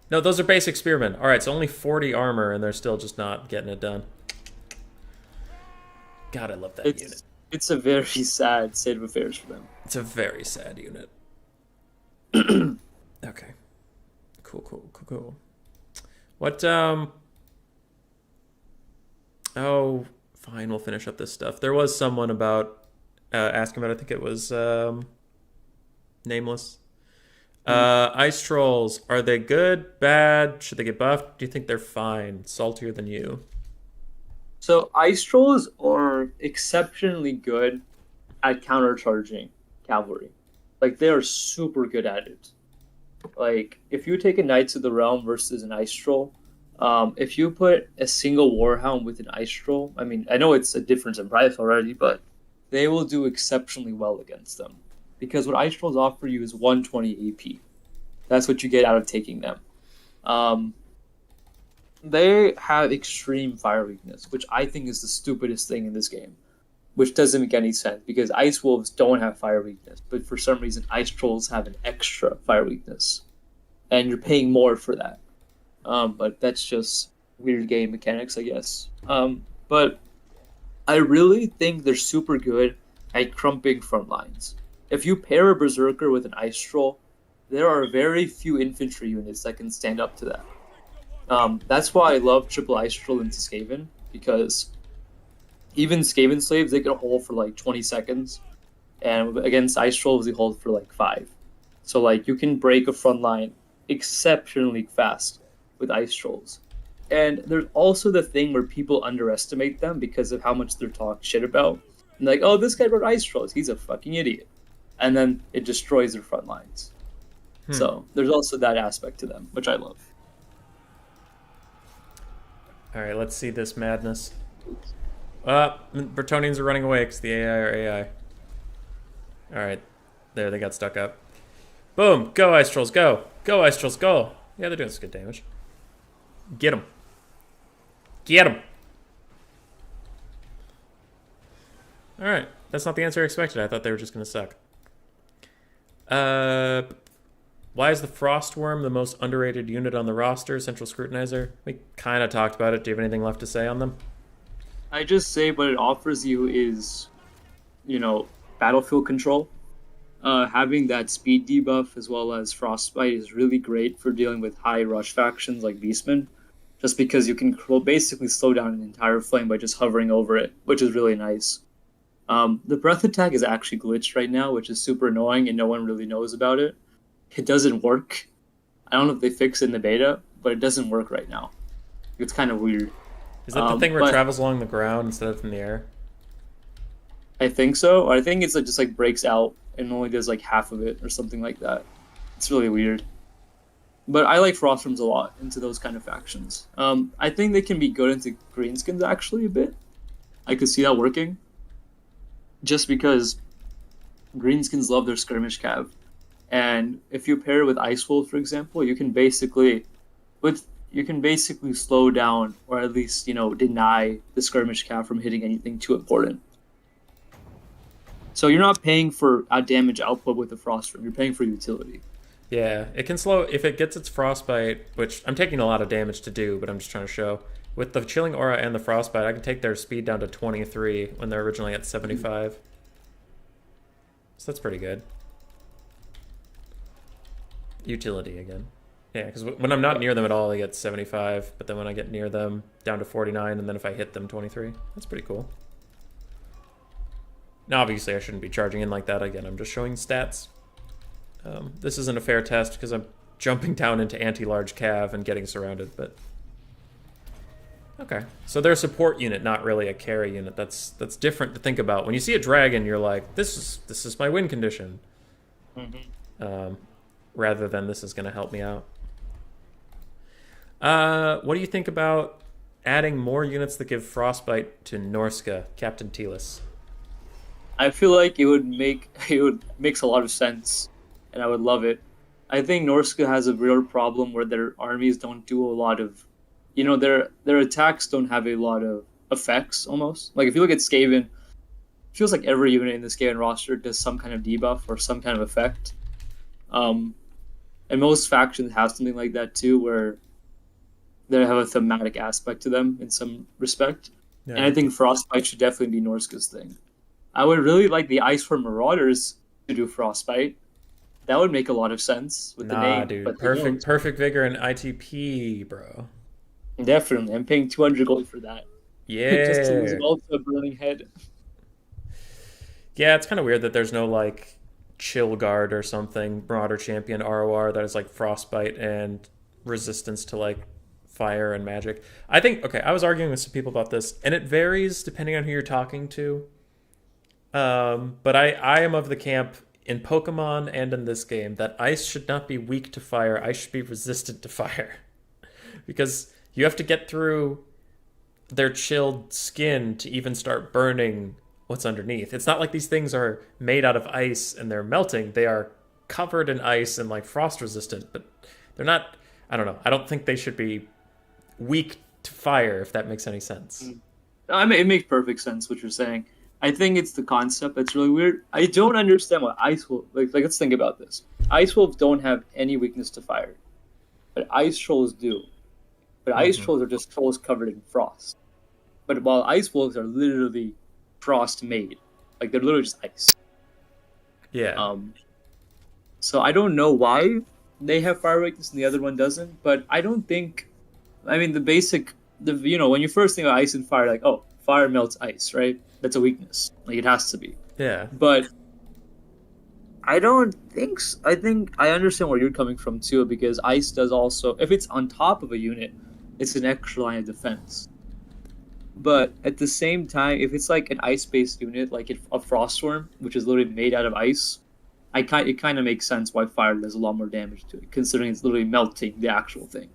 No, those are basic spearmen. Alright, so only 40 armor, and they're still just not getting it done. God, I love that unit. It's a very sad state of affairs for them. It's a very sad unit. Okay. Cool. What, Oh, fine, we'll finish up this stuff. There was someone about, asking about, I think it was, Nameless. Ice Trolls, are they good, bad? Should they get buffed? Do you think they're fine? Saltier than you? So Ice Trolls are exceptionally good at countercharging cavalry. Like, they are super good at it. Like, if you take a Knights of the Realm versus an Ice Troll, if you put a single Warhound with an Ice Troll, I mean, I know it's a difference in price already, but they will do exceptionally well against them. Because what Ice Trolls offer you is 120 AP. That's what you get out of taking them. They have extreme fire weakness, which I think is the stupidest thing in this game. Which doesn't make any sense, because Ice Wolves don't have fire weakness, but for some reason Ice Trolls have an extra fire weakness. And you're paying more for that. But that's just weird game mechanics, I guess. But I really think they're super good at crumping front lines. If you pair a Berserker with an Ice Troll, there are very few infantry units that can stand up to that. That's why I love triple Ice Troll into Skaven, because even Skaven slaves, they can hold for like 20 seconds, and against Ice Trolls, they hold for like 5. So like, you can break a front line exceptionally fast with Ice Trolls. And there's also the thing where people underestimate them because of how much they're talked shit about. And like, oh, this guy brought Ice Trolls, he's a fucking idiot. And then it destroys their front lines. So there's also that aspect to them, which I love. Alright, let's see this madness. Bretonnians are running away because the AI are AI. Alright, there, they got stuck up. Boom! Go, Ice Trolls, go! Go, Ice Trolls, go! Yeah, they're doing some good damage. Get them. Get them! Alright, that's not the answer I expected. I thought they were just going to suck. Why is the Frost Wyrm the most underrated unit on the roster, Central Scrutinizer? We kind of talked about it. Do you have anything left to say on them? I just say what it offers you is, battlefield control. Having that speed debuff as well as Frostbite is really great for dealing with high rush factions like Beastmen, just because you can basically slow down an entire flame by just hovering over it, which is really nice. The breath attack is actually glitched right now, which is super annoying and no one really knows about it. It doesn't work. I don't know if they fix it in the beta, but it doesn't work right now. It's kind of weird. Is that the thing where it travels along the ground instead of in the air? I think so. I think it's just like breaks out and only does like half of it or something like that. It's really weird. But I like Frostworms a lot into those kind of factions. I think they can be good into greenskins actually a bit. I could see that working. Just because greenskins love their skirmish cav. And if you pair it with Ice Wolf, for example, you can basically, with you can basically slow down or at least deny the skirmish cap from hitting anything too important. So you're not paying for a damage output with the Frostworm. You're paying for utility. Yeah, it can slow if it gets its frostbite, which I'm taking a lot of damage to do, but I'm just trying to show. With the chilling aura and the frostbite, I can take their speed down to 23 when they're originally at 75. So that's pretty good. Utility again. Yeah, because when I'm not near them at all, I get 75, but then when I get near them, down to 49, and then if I hit them, 23. That's pretty cool. Now, obviously, I shouldn't be charging in like that. Again, I'm just showing stats. This isn't a fair test because I'm jumping down into anti-large cav and getting surrounded, but... Okay, so they're a support unit, not really a carry unit. That's different to think about. When you see a dragon, you're like, this is my win condition. Mm-hmm. Rather than this is going to help me out. What do you think about adding more units that give frostbite to Norsca, Captain Telis? I feel like it makes a lot of sense, and I would love it. I think Norsca has a real problem where their armies don't do a lot of, their attacks don't have a lot of effects almost. Like if you look at Skaven, it feels like every unit in the Skaven roster does some kind of debuff or some kind of effect. And most factions have something like that too, where they have a thematic aspect to them in some respect. Yeah. And I think Frostbite should definitely be Norsca's thing. I would really like the Iceform Marauders to do Frostbite. That would make a lot of sense with the name. Dude. But perfect vigor and ITP, bro. Definitely. I'm paying 200 gold for that. Yeah. Just to lose also a burning head. Yeah, it's kind of weird that there's no, like, Chill Guard or something, Marauder Champion ROR that is, like, Frostbite and resistance to, like, fire and magic. I think, okay, I was arguing with some people about this, and it varies depending on who you're talking to. But I am of the camp in Pokemon and in this game that ice should not be weak to fire. Ice should be resistant to fire. Because you have to get through their chilled skin to even start burning what's underneath. It's not like these things are made out of ice and they're melting. They are covered in ice and like frost resistant, but they're not, I don't know. I don't think they should be weak to fire, if that makes any sense. I mean, it makes perfect sense what you're saying. I think it's the concept that's really weird. I don't understand what Ice Wolf... Like let's think about this. Ice Wolves don't have any weakness to fire. But Ice Trolls do. But Ice Trolls are just trolls covered in frost. But while Ice Wolves are literally frost-made. Like, they're literally just ice. Yeah. So I don't know why they have fire weakness and the other one doesn't. But I don't think... I mean, when you first think of ice and fire, like, oh, fire melts ice, right? That's a weakness. Like, it has to be. Yeah. But I don't think so. I think I understand where you're coming from, too, because ice does also... If it's on top of a unit, it's an extra line of defense. But at the same time, if it's like an ice-based unit, like a Frostworm, which is literally made out of ice, it kind of makes sense why fire does a lot more damage to it, considering it's literally melting the actual thing.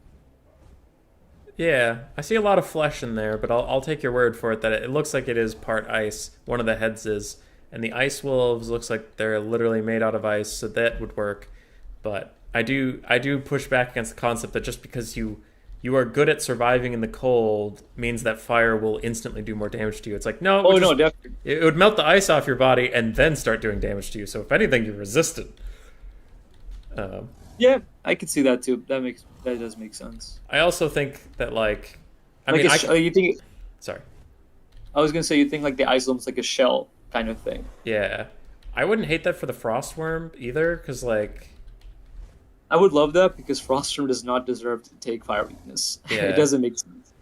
Yeah, I see a lot of flesh in there, but I'll take your word for it that it looks like it is part ice. One of the heads is, and the ice wolves looks like they're literally made out of ice, so that would work. But I do push back against the concept that just because you are good at surviving in the cold means that fire will instantly do more damage to you. It's like no, no, definitely. It would melt the ice off your body and then start doing damage to you. So if anything, you're resistant. Yeah, I could see that too. That does make sense. I also think that you think. Sorry, I was gonna say you think like the ice is almost like a shell kind of thing. Yeah, I wouldn't hate that for the Frostworm either, because like. I would love that because Frostworm does not deserve to take fire weakness. Yeah. It doesn't make sense.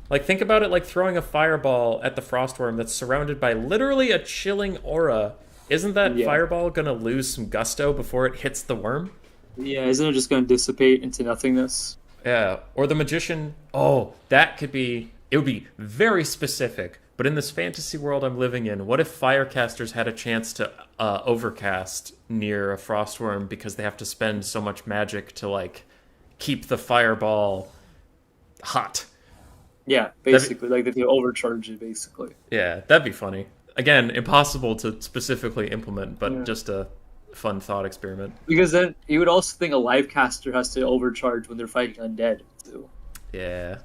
Like think about it like throwing a fireball at the Frostworm that's surrounded by literally a chilling aura. Isn't that fireball gonna lose some gusto before it hits the worm? Yeah, isn't it just going to dissipate into nothingness? Yeah, or the magician. Oh, that could be... It would be very specific, but in this fantasy world I'm living in, what if firecasters had a chance to overcast near a Frostworm because they have to spend so much magic to, like, keep the fireball hot? Yeah, basically. Like, they overcharge it, basically. Yeah, that'd be funny. Again, impossible to specifically implement, but just a... fun thought experiment. Because then you would also think a live caster has to overcharge when they're fighting undead. do. Yeah.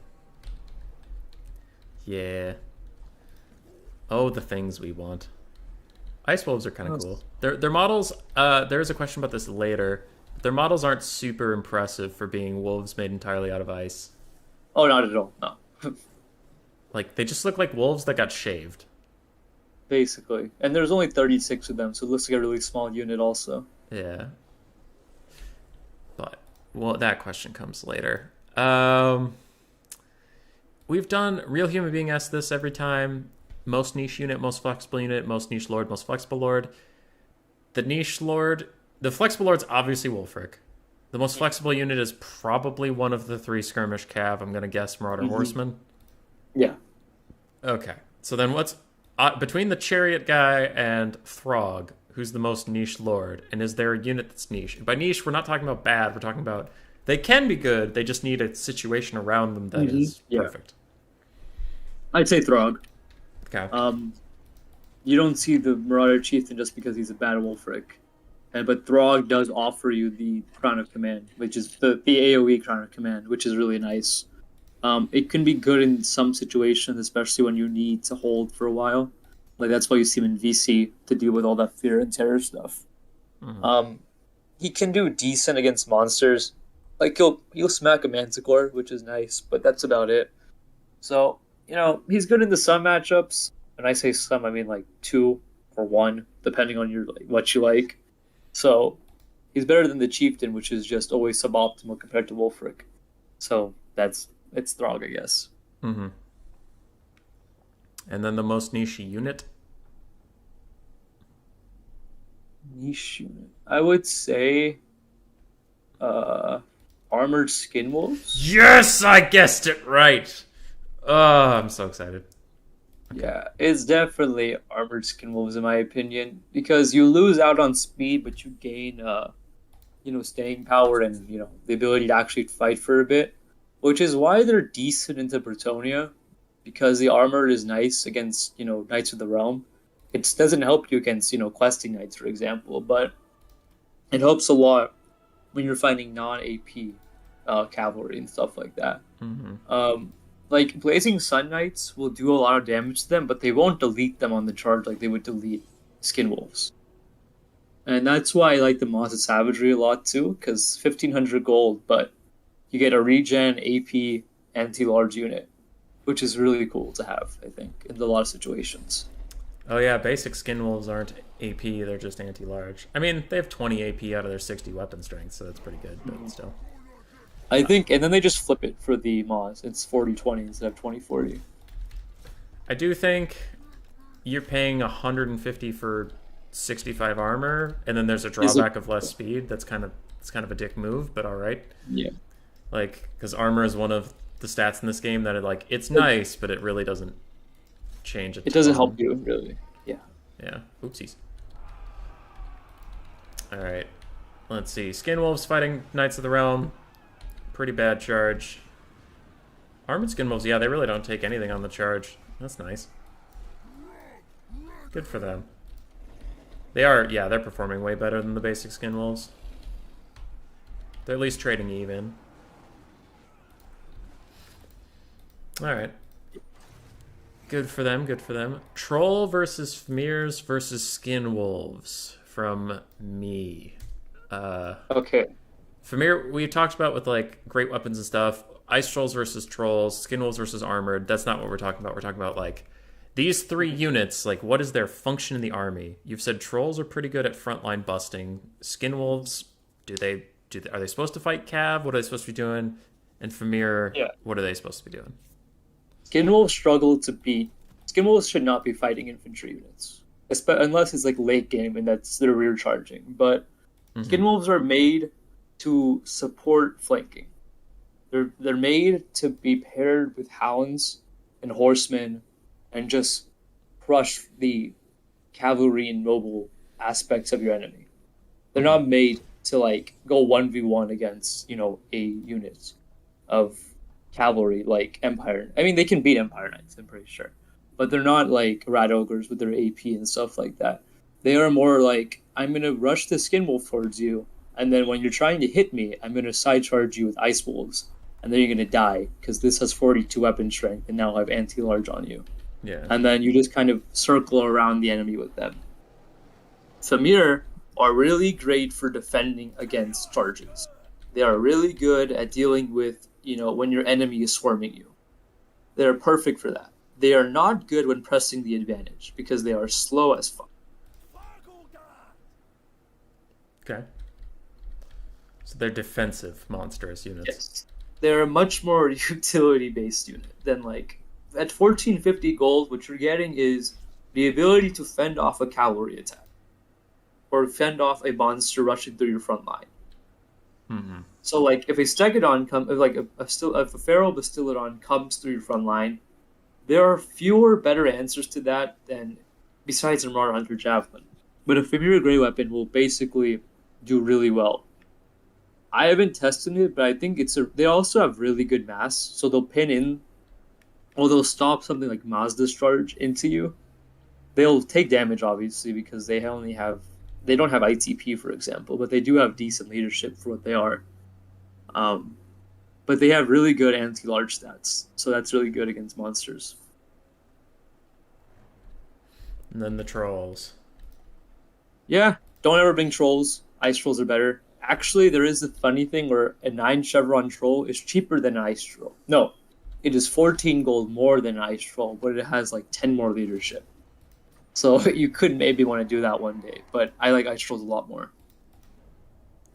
Yeah. Oh, the things we want. Ice Wolves are kind of cool. Their models, there's a question about this later. Their models aren't super impressive for being wolves made entirely out of ice. Oh, not at all. No. Like, they just look like wolves that got shaved. Basically. And there's only 36 of them, so it looks like a really small unit also. Yeah. But, well, that question comes later. We've done Real Human Being asks this every time. Most niche unit, most flexible unit, most niche lord, most flexible lord. The niche lord, the flexible lord's obviously Wolfric. The most flexible unit is probably one of the 3 skirmish cav. I'm gonna guess Marauder Horseman. Yeah. Okay, so then what's between the chariot guy and Throg? Who's the most niche lord? And is there a unit that's niche? And by niche, we're not talking about bad. We're talking about they can be good. They just need a situation around them that is perfect. I'd say Throg. Okay. You don't see the Marauder Chieftain just because he's a bad Wolfric. But Throg does offer you the Crown of Command, which is the AoE Crown of Command, which is really nice. It can be good in some situations, especially when you need to hold for a while. Like, that's why you see him in VC, to deal with all that fear and terror stuff. He can do decent against monsters. Like, he'll smack a Manticore, which is nice, but that's about it. So, he's good in the some matchups. When I say some, I mean like 2 or 1, depending on what you like. So, he's better than the Chieftain, which is just always suboptimal compared to Wolfric. So, it's Throg, I guess. And then the most niche unit? Niche unit. I would say Armored Skin Wolves. Yes, I guessed it right. Oh, I'm so excited. Okay. Yeah, it's definitely Armored Skin Wolves in my opinion, because you lose out on speed, but you gain staying power and the ability to actually fight for a bit, which is why they're decent into Bretonia, because the armor is nice against Knights of the Realm. It doesn't help you against questing knights, for example, but it helps a lot when you're fighting non-AP cavalry and stuff like that. Like, Blazing Sun Knights will do a lot of damage to them, but they won't delete them on the charge like they would delete Skin Wolves. And that's why I like the Moss of Savagery a lot too, because 1500 gold, but you get a regen, AP, anti-large unit, which is really cool to have, I think, in a lot of situations. Oh yeah, basic Skin Wolves aren't AP, they're just anti-large. I mean, they have 20 AP out of their 60 weapon strength, so that's pretty good, but still. I think, and then they just flip it for the Moss. It's 40-20 instead of 20-40. I do think you're paying 150 for 65 armor, and then there's a drawback of less speed. It's kind of a dick move, but all right. Yeah. Like, because armor is one of the stats in this game that it's nice, but it really doesn't change it. It doesn't help you, really. Yeah. Yeah. Oopsies. All right. Let's see. Skin Wolves fighting Knights of the Realm. Pretty bad charge. Armored Skin Wolves, yeah, they really don't take anything on the charge. That's nice. Good for them. They're performing way better than the basic Skin Wolves. They're at least trading even. Alright. Good for them, good for them. Troll versus Fimirs versus Skin Wolves from me. Okay. Fimir, we talked about with great weapons and stuff. Ice Trolls versus Trolls, Skin Wolves versus Armored. That's not what we're talking about. We're talking about these 3 units. What is their function in the army? You've said Trolls are pretty good at frontline busting. Skin Wolves, are they supposed to fight Cav? What are they supposed to be doing? And Fimir, What are they supposed to be doing? Skin Wolves struggle to beat. Skin Wolves should not be fighting infantry units, unless it's late game and that's their rear charging. But Skin Wolves are made to support flanking. They're made to be paired with hounds and horsemen and just crush the cavalry and mobile aspects of your enemy. They're not made to go 1v1 against a unit of cavalry like Empire. I mean, they can beat Empire Knights, I'm pretty sure, but they're not like Rat Ogres with their AP and stuff like that. They are more I'm gonna rush the Skin Wolf towards you, and then when you're trying to hit me, I'm gonna side charge you with Ice Wolves, and then you're gonna die because this has 42 weapon strength and now have anti-large on you. Yeah. And then you just kind of circle around the enemy with them. Fimir are really great for defending against charges. They are really good at dealing with, when your enemy is swarming you. They are perfect for that. They are not good when pressing the advantage because they are slow as fuck. Okay. So they're defensive monstrous units. Yes. They're a much more utility-based unit than like at 1450 gold, what you're getting is the ability to fend off a cavalry attack or fend off a monster rushing through your front line. Mm-hmm. So, like, if a Stegodon if a Feral Bastillodon comes through your front line, there are fewer better answers to that than besides a Marauder Hunter Javelin. But a Fimir Grey Weapon will basically do really well. I haven't tested it, but I think they also have really good mass, so they'll pin in, or they'll stop something like Mazda's charge into you. They'll take damage, obviously, because they don't have ITP, for example, but they do have decent leadership for what they are. But they have really good anti-large stats, so that's really good against monsters. And then the trolls. Yeah, don't ever bring trolls. Ice trolls are better. Actually, there is a funny thing where a 9 chevron troll is cheaper than an ice troll. No, it is 14 gold more than an ice troll, but it has like 10 more leadership. So you could maybe want to do that one day, but I like ice trolls a lot more.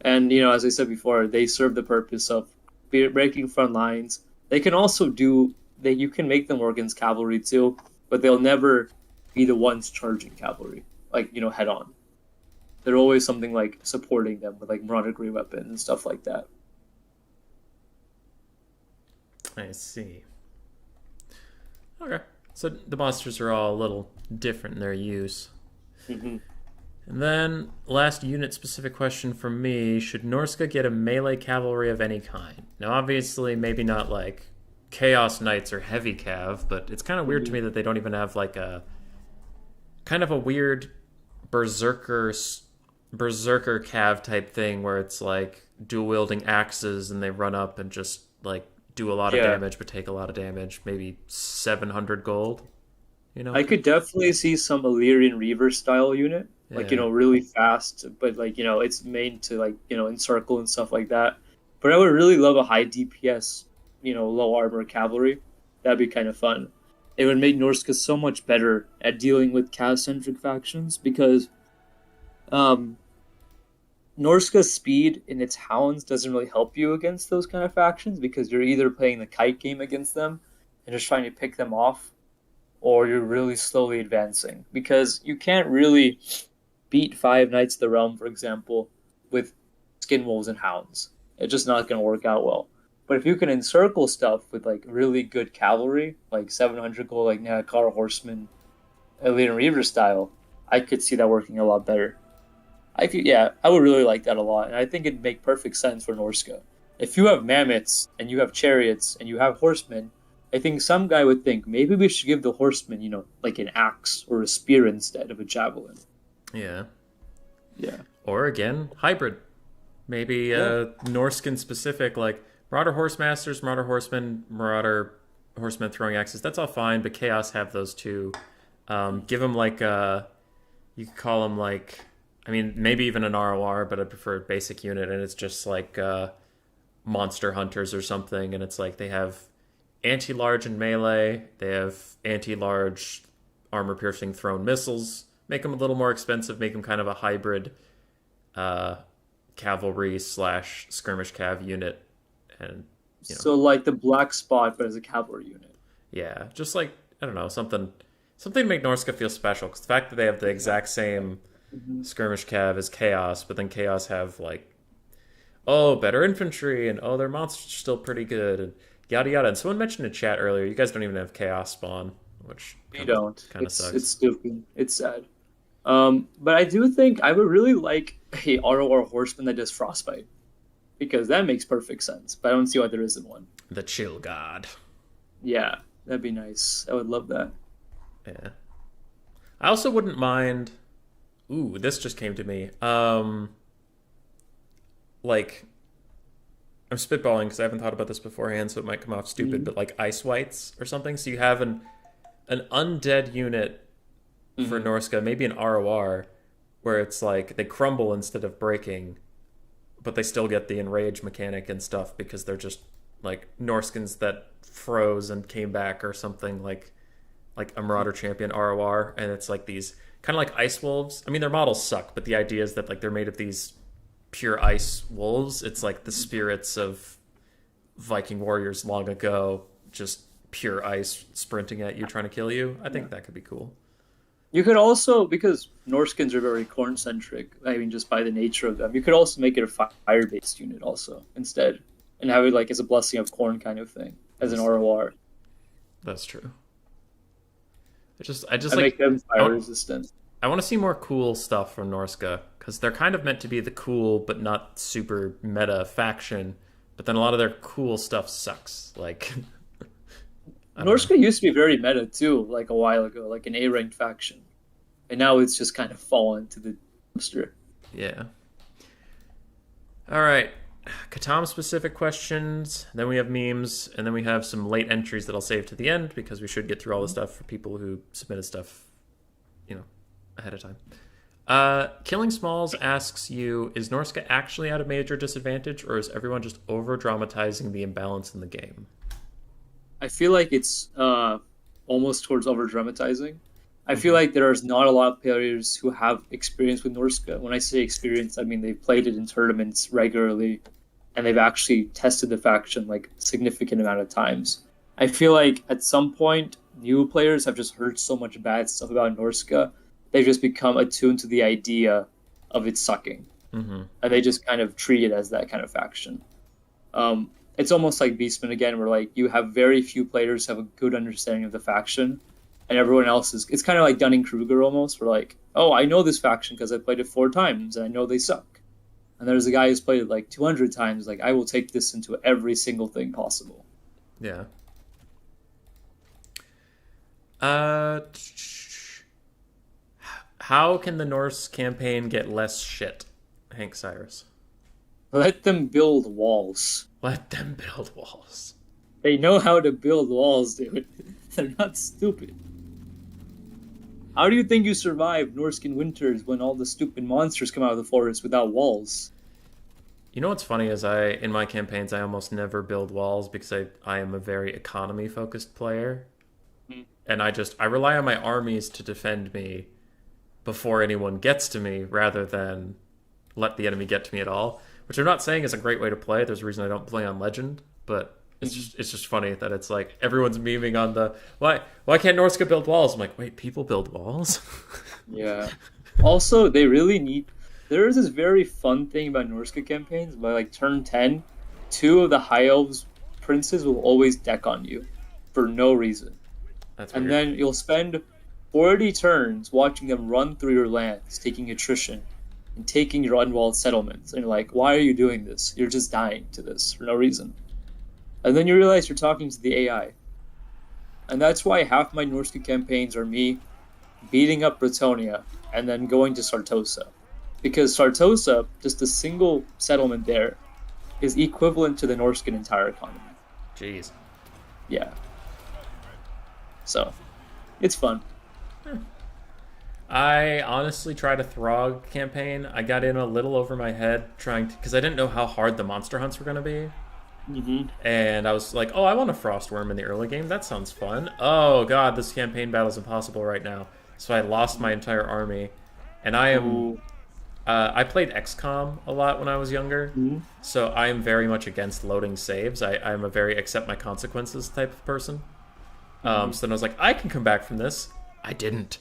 And, as I said before, they serve the purpose of breaking front lines. They can also you can make them work against cavalry too, but they'll never be the ones charging cavalry, like, head on. They're always something like supporting them with like Marauder Grey Weapon and stuff like that. I see. Okay. So the monsters are all a little different in their use. Mm-hmm. And then, last unit-specific question from me. Should Norsca get a melee cavalry of any kind? Now, obviously, maybe not like Chaos Knights or Heavy Cav, but it's kind of weird to me that they don't even have like a kind of a weird berserker Cav type thing where it's like dual-wielding axes and they run up and just like do a lot of damage but take a lot of damage. Maybe 700 gold, I could definitely see some Illyrian Reaver style unit. Like, really fast, but like, it's made to like, encircle and stuff like that. But I would really love a high DPS, low armor cavalry. That'd be kind of fun. It would make Norsca so much better at dealing with Cav-centric factions because Norsca's speed in its hounds doesn't really help you against those kind of factions because you're either playing the kite game against them and just trying to pick them off, or you're really slowly advancing because you can't really beat 5 Knights of the Realm, for example, with Skin Wolves and Hounds. It's just not going to work out well. But if you can encircle stuff with like really good cavalry, like 700 gold, like Nakar Horseman, Illyrian Reaver style, I could see that working a lot better. I would really like that a lot, and I think it'd make perfect sense for Norsca. If you have mammoths and you have chariots and you have horsemen, I think some guy would think maybe we should give the horseman, like an axe or a spear instead of a javelin. Yeah. Yeah. Or again, hybrid. Maybe Norscan specific, like Marauder Horsemasters, Marauder Horsemen, Marauder Horsemen throwing axes. That's all fine, but Chaos have those too. Give them like you could call them like, I mean, maybe even an ROR, but I prefer a basic unit, and it's just like monster hunters or something, and it's like they have anti-large and melee, they have anti-large armor-piercing thrown missiles. Make them a little more expensive, make them kind of a hybrid cavalry / skirmish cav unit. And So like the Black Spot, but as a cavalry unit. Yeah, just like, I don't know, something to make Norsca feel special. Because the fact that they have the exact same skirmish cav as Chaos, but then Chaos have like, better infantry, and their monsters are still pretty good, and yada yada. And someone mentioned in chat earlier, you guys don't even have Chaos spawn, which You don't. Kind of sucks. It's stupid. It's sad. But I do think I would really like a ROR horseman that does frostbite, because that makes perfect sense. But I don't see why there isn't one. The chill god. Yeah, that'd be nice. I would love that. Yeah. I also wouldn't mind. Ooh, this just came to me. Like I'm spitballing because I haven't thought about this beforehand, so it might come off stupid, but like ice whites or something. So you have an undead unit for Norsca, maybe an ROR, where it's like they crumble instead of breaking, but they still get the enrage mechanic and stuff because they're just like Norskins that froze and came back or something, like a Marauder Champion ROR, and it's like these kind of like ice wolves. I mean, their models suck, but the idea is that like they're made of these pure ice wolves. It's like the spirits of Viking warriors long ago, just pure ice sprinting at you, trying to kill you. I think that could be cool. You could also, because Norskins are very corn centric, I mean, just by the nature of them, you could also make it a fire based unit also instead, and have it like as a blessing of corn kind of thing as an ROR. That's true. I just And like make them fire resistant. I want to see more cool stuff from Norsca because they're kind of meant to be the cool but not super meta faction. But then a lot of their cool stuff sucks. Like Norsca used to be very meta too, like a while ago, like an A-ranked faction, and now it's just kind of fallen to the dumpster. Yeah. All right. Katam specific questions. Then we have memes, and then we have some late entries that I'll save to the end because we should get through all the stuff for people who submitted stuff, ahead of time. Killing Smalls asks you, is Norsca actually at a major disadvantage, or is everyone just over dramatizing the imbalance in the game? I feel like it's almost towards over dramatizing. I feel like there's not a lot of players who have experience with Norsca. When I say experience, I mean they've played it in tournaments regularly, and they've actually tested the faction like a significant amount of times. I feel like at some point, new players have just heard so much bad stuff about Norsca, they've just become attuned to the idea of it sucking, and they just kind of treat it as that kind of faction. It's almost like Beastman again, where like you have very few players have a good understanding of the faction, and everyone else is. It's kind of like Dunning-Kruger almost, where like, oh, I know this faction because I played it 4 times and I know they suck. And there's a guy who's played it like 200 times. Like, I will take this into every single thing possible. Yeah. How can the Norse campaign get less shit? Hank Cyrus. Let them build walls. Let them build walls. They know how to build walls, dude. They're not stupid. How do you think you survive Norscan winters when all the stupid monsters come out of the forest without walls? You know what's funny is in my campaigns, I almost never build walls because I am a very economy-focused player. And I rely on my armies to defend me before anyone gets to me rather than let the enemy get to me at all. Which I'm not saying is a great way to play. There's a reason I don't play on Legend, but it's just funny that it's like everyone's memeing on the why can't Norsca build walls? I'm like, wait, people build walls? Yeah. Also, they really need. There is this very fun thing about Norsca campaigns. By like turn 10, 2 of the High Elves princes will always deck on you for no reason. That's weird. And then you'll spend 40 turns watching them run through your lands, taking attrition, and taking your unwalled settlements. And you're like, why are you doing this? You're just dying to this for no reason. And then you realize you're talking to the AI. And that's why half my Norsca campaigns are me beating up Bretonnia and then going to Sartosa. Because Sartosa, just a single settlement there, is equivalent to the Norscan entire economy. Jeez. Yeah. So, it's fun. I honestly tried a Throg campaign. I got in a little over my head because I didn't know how hard the monster hunts were going to be. And I was like, oh, I want a Frost Wyrm in the early game. That sounds fun. Oh, God, this campaign battle's impossible right now. So I lost my entire army. And I am... I played XCOM a lot when I was younger. So I am very much against loading saves. I am a very accept my consequences type of person. So then I was like, I can come back from this. I didn't.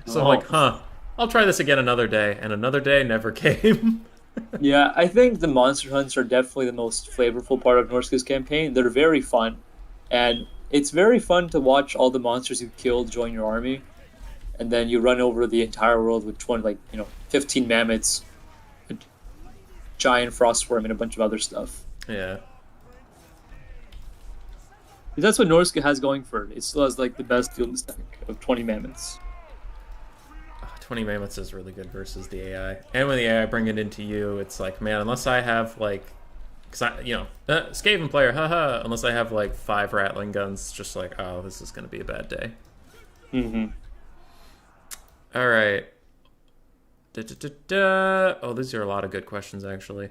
So I'm like, I'll try this again another day. And another day never came. Yeah, I think the monster hunts are definitely the most flavorful part of Norsca's campaign. They're very fun. And it's very fun to watch all the monsters you killed join your army. And then you run over the entire world with 15 mammoths, a giant frost worm, and a bunch of other stuff. Yeah. That's what Norsca has going for it. It still has like the best field stack of 20 mammoths. 20 mammoths is really good versus the AI. And when the AI bring it into you, it's like, man, unless I have like Because Skaven player, haha. Unless I have like 5 Rattling guns, just like, oh, this is gonna be a bad day. Mm-hmm. All right. Oh, these are a lot of good questions actually.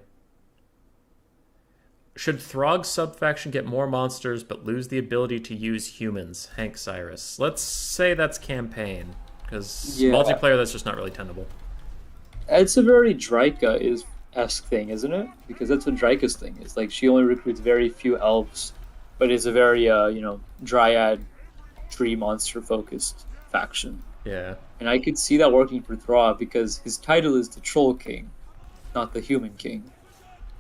Should Throg's subfaction get more monsters but lose the ability to use humans? Hank Cyrus. Let's say that's campaign, because multiplayer, that's just not really tenable. It's a very Draika-esque thing, isn't it? Because that's what Draika's thing is. Like, she only recruits very few elves, but it's a very, dryad, tree monster-focused faction. Yeah. And I could see that working for Throg because his title is the Troll King, not the Human King.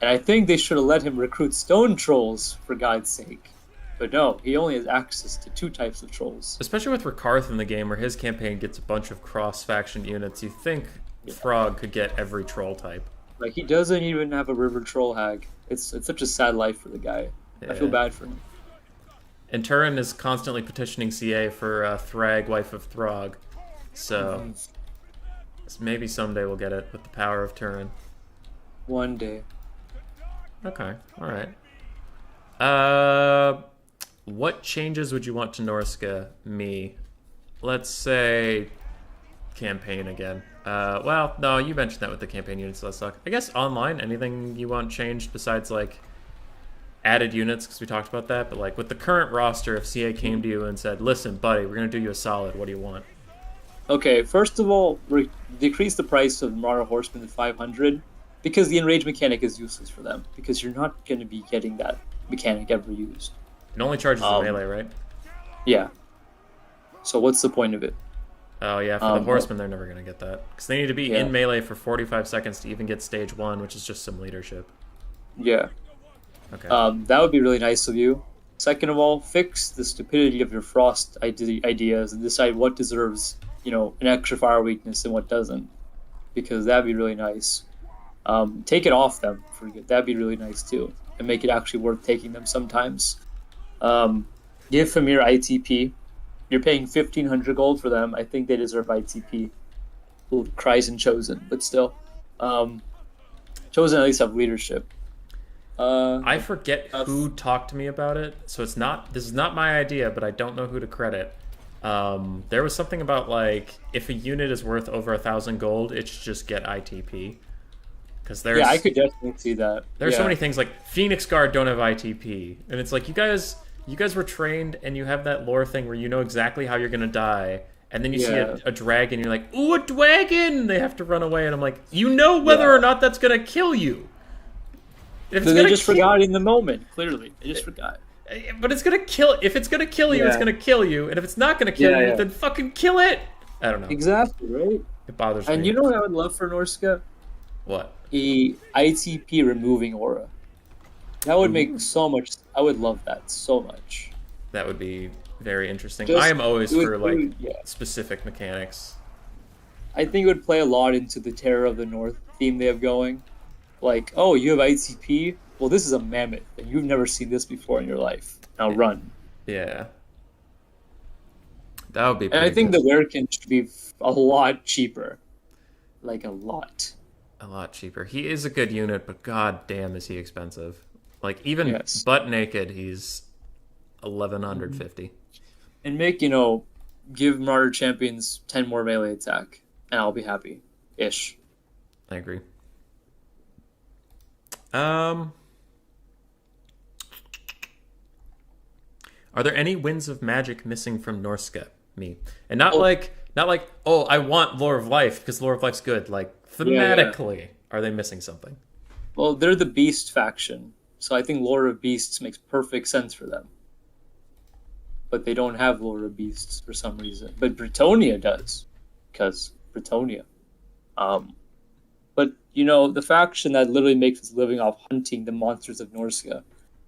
And I think they should have let him recruit stone trolls, for God's sake. But no, he only has access to 2 types of trolls. Especially with Rakarth in the game, where his campaign gets a bunch of cross-faction units, you think Throg could get every troll type. Like, he doesn't even have a river troll hag. It's such a sad life for the guy. Yeah. I feel bad for him. And Turin is constantly petitioning CA for Thrag, wife of Throg. So maybe someday we'll get it with the power of Turin. One day. Okay, alright. What changes would you want to Norsca? Me. Let's say campaign again. Well, no, you mentioned that with the campaign units, so that suck. I guess online, anything you want changed besides, like, added units, because we talked about that, but, like, with the current roster, if CA came to you and said, listen, buddy, we're going to do you a solid, what do you want? Okay, first of all, decrease the price of Marauder Horsemen to 500, because the enrage mechanic is useless for them, because you're not going to be getting that mechanic ever used. It only charges the melee, right? Yeah. So what's the point of it? Oh yeah, for the horsemen, they're never going to get that. Because they need to be in melee for 45 seconds to even get stage 1, which is just some leadership. Yeah. Okay. That would be really nice of you. Second of all, fix the stupidity of your frost ideas and decide what deserves, an extra fire weakness and what doesn't. Because that'd be really nice. Take it off them for good. That'd be really nice too. And make it actually worth taking them sometimes. Give Fimir ITP. You're paying 1,500 gold for them. I think they deserve ITP. Who cries and Chosen, but still. Chosen at least have leadership. I forget who talked to me about it, so this is not my idea, but I don't know who to credit. There was something about, like, if a unit is worth over 1,000 gold, it should just get ITP. Yeah, I could definitely see that. There's so many things, like Phoenix Guard don't have ITP, and it's like you guys were trained and you have that lore thing where you know exactly how you're gonna die, and then you see a dragon, and you're like, ooh, a dragon! They have to run away, and I'm like, you know whether or not that's gonna kill you. They just forgot in the moment. Clearly, they just forgot. But it's gonna kill. If it's gonna kill you, it's gonna kill you, and if it's not gonna kill you, then fucking kill it. I don't know. Exactly right. It bothers me. And you know what I would love for Norsca? What? A ITP removing aura. That would make so much. I would love that so much. That would be very interesting. I am always for like specific mechanics. I think it would play a lot into the Terror of the North theme they have going. Like, oh, you have ITP? Well, this is a mammoth, and you've never seen this before in your life. Now run. Yeah. That would be And I think the Wyrm should be a lot cheaper. Like, a lot. A lot cheaper. He is a good unit, but god damn is he expensive. Like, even butt naked, he's 1,150. And make, give Martyr Champions 10 more melee attack, and I'll be happy. Ish. I agree. Are there any winds of magic missing from Norsca? Me. And not like, oh, I want Lore of Life, because Lore of Life's good. Like, thematically, are they missing something? Well, they're the Beast faction, so I think Lore of Beasts makes perfect sense for them. But they don't have Lore of Beasts for some reason. But Britonia does, because Britonia. But, the faction that literally makes its living off hunting the monsters of Norsca,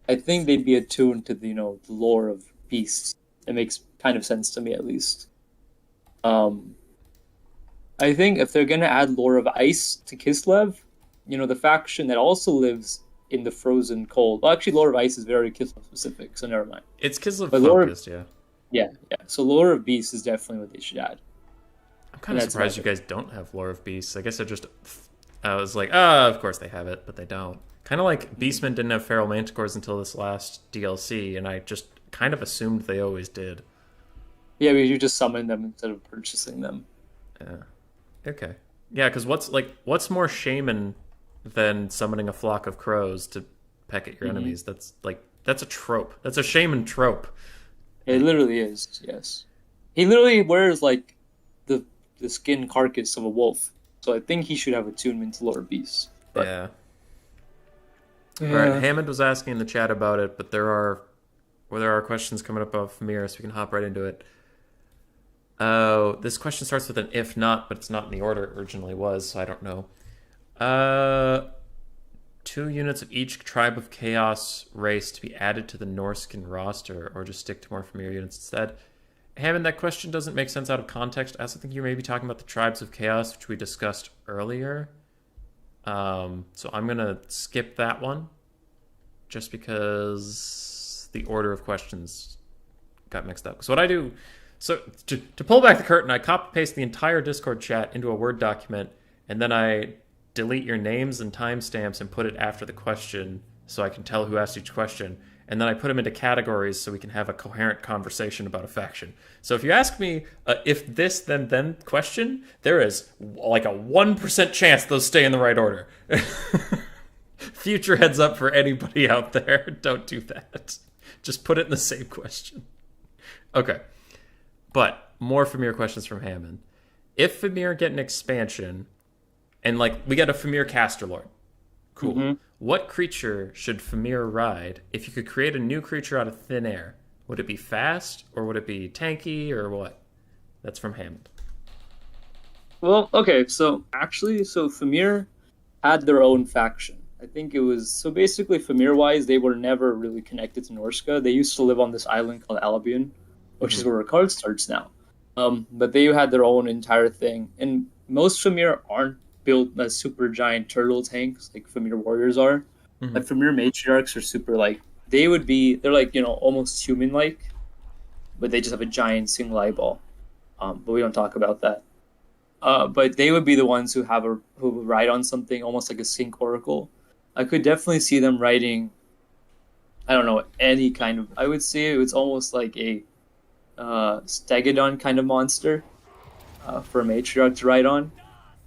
I think they'd be attuned to the, the lore of beasts. It makes kind of sense to me, at least. I think if they're going to add lore of ice to Kislev, the faction that also lives in the frozen cold. Well, actually, lore of ice is very Kislev specific, so never mind. It's Kislev focused, yeah. Yeah. So lore of beasts is definitely what they should add. I'm kind of surprised you guys don't have lore of beasts. I guess they're just I was like, ah, of course they have it, but they don't. Kind of like Beastmen didn't have feral manticores until this last DLC, and I just kind of assumed they always did. Yeah, but you just summon them instead of purchasing them. Yeah. Okay. Yeah, because what's more shaman than summoning a flock of crows to peck at your Hmm. enemies? That's a trope. That's a shaman trope. It literally is. Yes, he literally wears like the the skin carcass of a wolf. So I think he should have attunement to lower beasts. But Yeah. All right. yeah. Hammond was asking in the chat about it, but there are questions coming up of Fimir, so we can hop right into it. Oh, this question starts with an if not, but it's not in the order it originally was, so I don't know. Uh, 2 units of each tribe of chaos race to be added to the Norscan roster, or just stick to more familiar units instead. Hammond, that question doesn't make sense out of context. I also think you may be talking about the tribes of chaos, which we discussed earlier. So I'm gonna skip that one, just because the order of questions got mixed up. So what I do, so to pull back the curtain, I copy paste the entire Discord chat into a Word document, and then I delete your names and timestamps and put it after the question, so I can tell who asked each question. And then I put them into categories so we can have a coherent conversation about a faction. So if you ask me if this then question, there is like a 1% chance those stay in the right order. Future heads up for anybody out there. Don't do that. Just put it in the same question. Okay. But more Fimir questions from Hammond. If Fimir get an expansion, and like we get a Fimir Caster Lord, cool. Hmm. What creature should Fimir ride if you could create a new creature out of thin air? Would it be fast, or would it be tanky, or what? That's from Hammond. Well, okay. So actually, so Fimir had their own faction. I think it was so basically Fimir wise, they were never really connected to Norsca. They used to live on this island called Albion, which Mm-hmm. is where our card starts now. But they had their own entire thing, and most Fimir aren't built as super giant turtle tanks like Fimir warriors are. Mm-hmm. Like Fimir matriarchs are super like they're like almost human like, but they just have a giant single eyeball. But we don't talk about that. But they would be the ones who would ride on something almost like a sync oracle. I could definitely see them riding. I don't know any kind of. I would say it's almost like a stegodon kind of monster for a matriarch to ride on.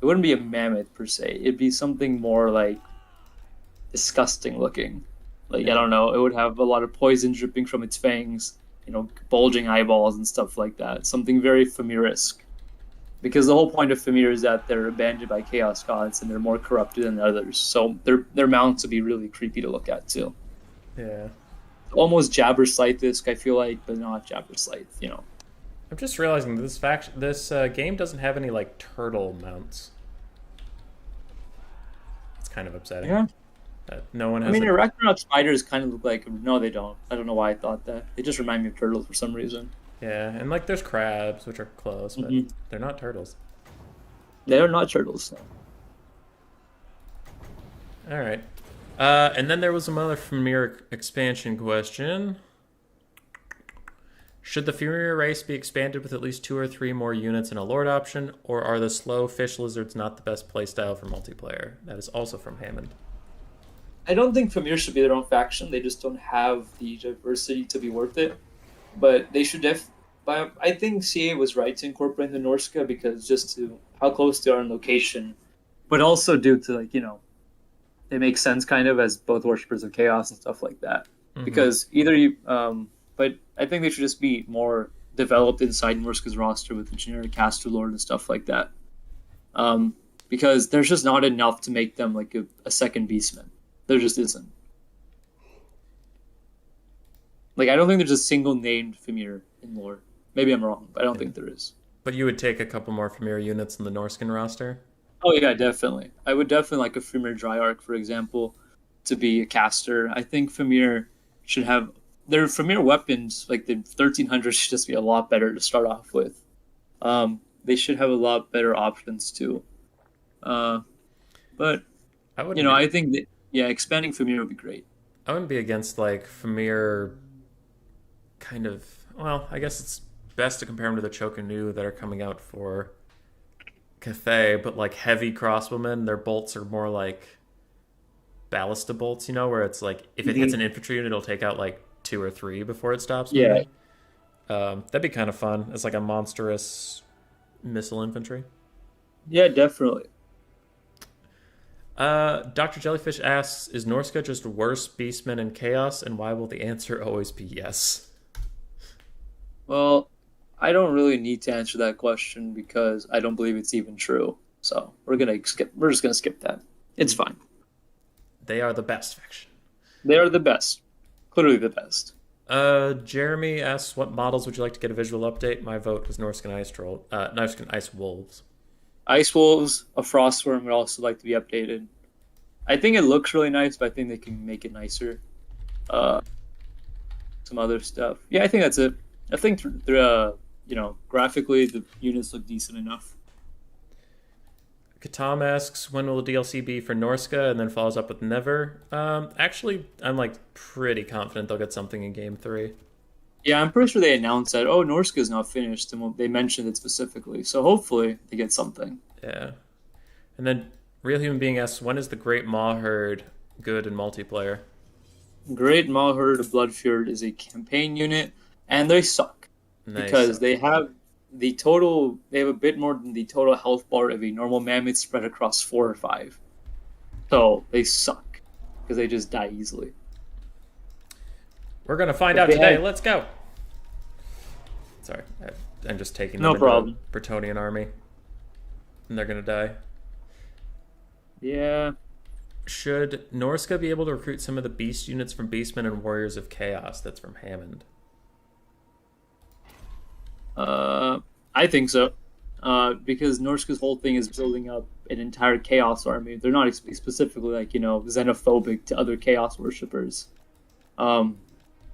It wouldn't be a mammoth per se. It'd be something more like disgusting looking. Like I Yeah. don't know. It would have a lot of poison dripping from its fangs. Bulging eyeballs and stuff like that. Something very Fimir-esque. Because the whole point of Fimir is that they're abandoned by chaos gods and they're more corrupted than others. So their mounts would be really creepy to look at too. Yeah. Almost Jabber Scythe-esque, I feel like, but not Jabber Scythe. I'm just realizing this game doesn't have any like turtle mounts. It's kind of upsetting. Yeah. No one I has mean, a. your Ragnarok spiders kind of look like. No, they don't. I don't know why I thought that. They just remind me of turtles for some reason. Yeah, and like there's crabs, which are close, but Hmm. they're not turtles. They are not turtles. No. All right. And then there was another Fimir expansion question. Should the Fimir race be expanded with at least 2 or 3 more units and a Lord option, or are the slow fish lizards not the best playstyle for multiplayer? That is also from Hammond. I don't think Fimir should be their own faction. They just don't have the diversity to be worth it. But they should But I think CA was right to incorporate the Norsca because just to how close they are in location, but also due to they make sense kind of as both worshippers of chaos and stuff like that. Mm-hmm. Because either you, but I think they should just be more developed inside Norsca's roster with the generic caster lord and stuff like that. Because there's just not enough to make them like a second beastman. There just isn't. Like I don't think there's a single named Fimir in lore. Maybe I'm wrong, but I don't Yeah. think there is. But you would take a couple more Fimir units in the Norscan roster? Oh yeah, definitely. I would definitely like a Fimir Dryarch, for example, to be a caster. I think Fimir should have their Fimir weapons, like the 1300, should just be a lot better to start off with. They should have a lot better options too. Uh, but I wouldn't be I think that yeah, expanding Fimir would be great. I wouldn't be against like Fimir kind of, well, I guess it's best to compare them to the Chokanu that are coming out for Cathay, but like heavy crossbowmen, their bolts are more like ballista bolts, where it's like if it hits Mhm. an infantry unit, it'll take out like two or three before it stops Yeah, moving. That'd be kind of fun. It's like a monstrous missile infantry. yeah, definitely. Dr. Jellyfish asks, is Norsca just worse beastmen and chaos, and why will the answer always be yes? Well, I don't really need to answer that question because I don't believe it's even true. So we're gonna skip. We're just gonna skip that. It's fine. They are the best faction. They are the best. Clearly the best. Jeremy asks, what models would you like to get a visual update? My vote was Norscan Ice Troll, Norscan Ice Wolves. Ice Wolves, a Frostworm would also like to be updated. I think it looks really nice, but I think they can make it nicer. Uh, some other stuff. Yeah, I think that's it. I think graphically the units look decent enough. Katam asks, when will the DLC be for Norsca? And then follows up with never. Actually, I'm like pretty confident they'll get something in Game 3. Yeah, I'm pretty sure they announced that. Oh, Norsca is not finished, and they mentioned it specifically. So hopefully they get something. Yeah. And then Real Human Being asks, when is the Great Maw Herd good in multiplayer? Great Malherd of Bloodfjord is a campaign unit, and they suck because they have they have a bit more than the total health bar of a normal mammoth spread across 4 or 5. So they suck because they just die easily. We're gonna find out today. Let's go. Sorry, I'm just taking them No into problem. a Bretonnian army, and they're gonna die. Yeah. Should Norsca be able to recruit some of the beast units from Beastmen and Warriors of Chaos? That's from Hammond. I think so. Because Norsca's whole thing is building up an entire Chaos army. They're not specifically like, xenophobic to other Chaos worshippers. I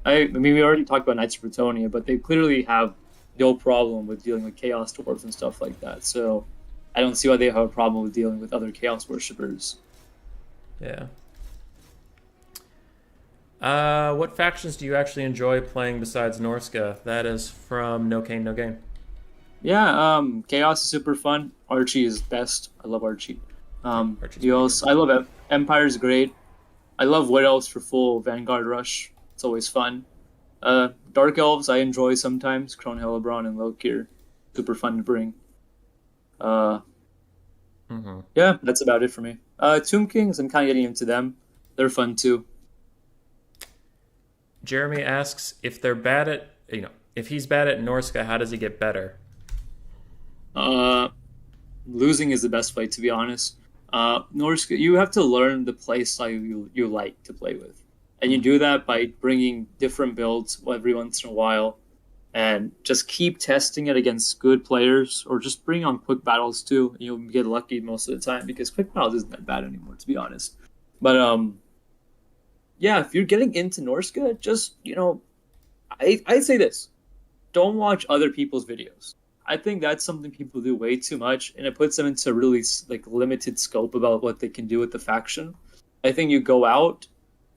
mean, we already talked about Knights of Bretonnia, but they clearly have no problem with dealing with Chaos Dwarves and stuff like that. So I don't see why they have a problem with dealing with other Chaos worshippers. Yeah. What factions do you actually enjoy playing besides Norsca? That is from No Cane, No Game. Yeah, Chaos is super fun. Archie is best. I love Archie. Archie's You pretty also, I love Empire's great. I love Wood Elves for full Vanguard Rush. It's always fun. Dark Elves I enjoy sometimes. Krone Hellebron and Lokir. Super fun to bring. Yeah, that's about it for me. Tomb Kings, I'm kind of getting into them. They're fun too. Jeremy asks if they're bad at, if he's bad at Norsca, how does he get better? Losing is the best way, to be honest. Norsca, you have to learn the play style you like to play with. And you do that by bringing different builds every once in a while and just keep testing it against good players or just bring on quick battles too. You'll get lucky most of the time because quick battles isn't that bad anymore, to be honest. But yeah, if you're getting into Norsca, just, I'd say this. Don't watch other people's videos. I think that's something people do way too much, and it puts them into really like limited scope about what they can do with the faction. I think you go out.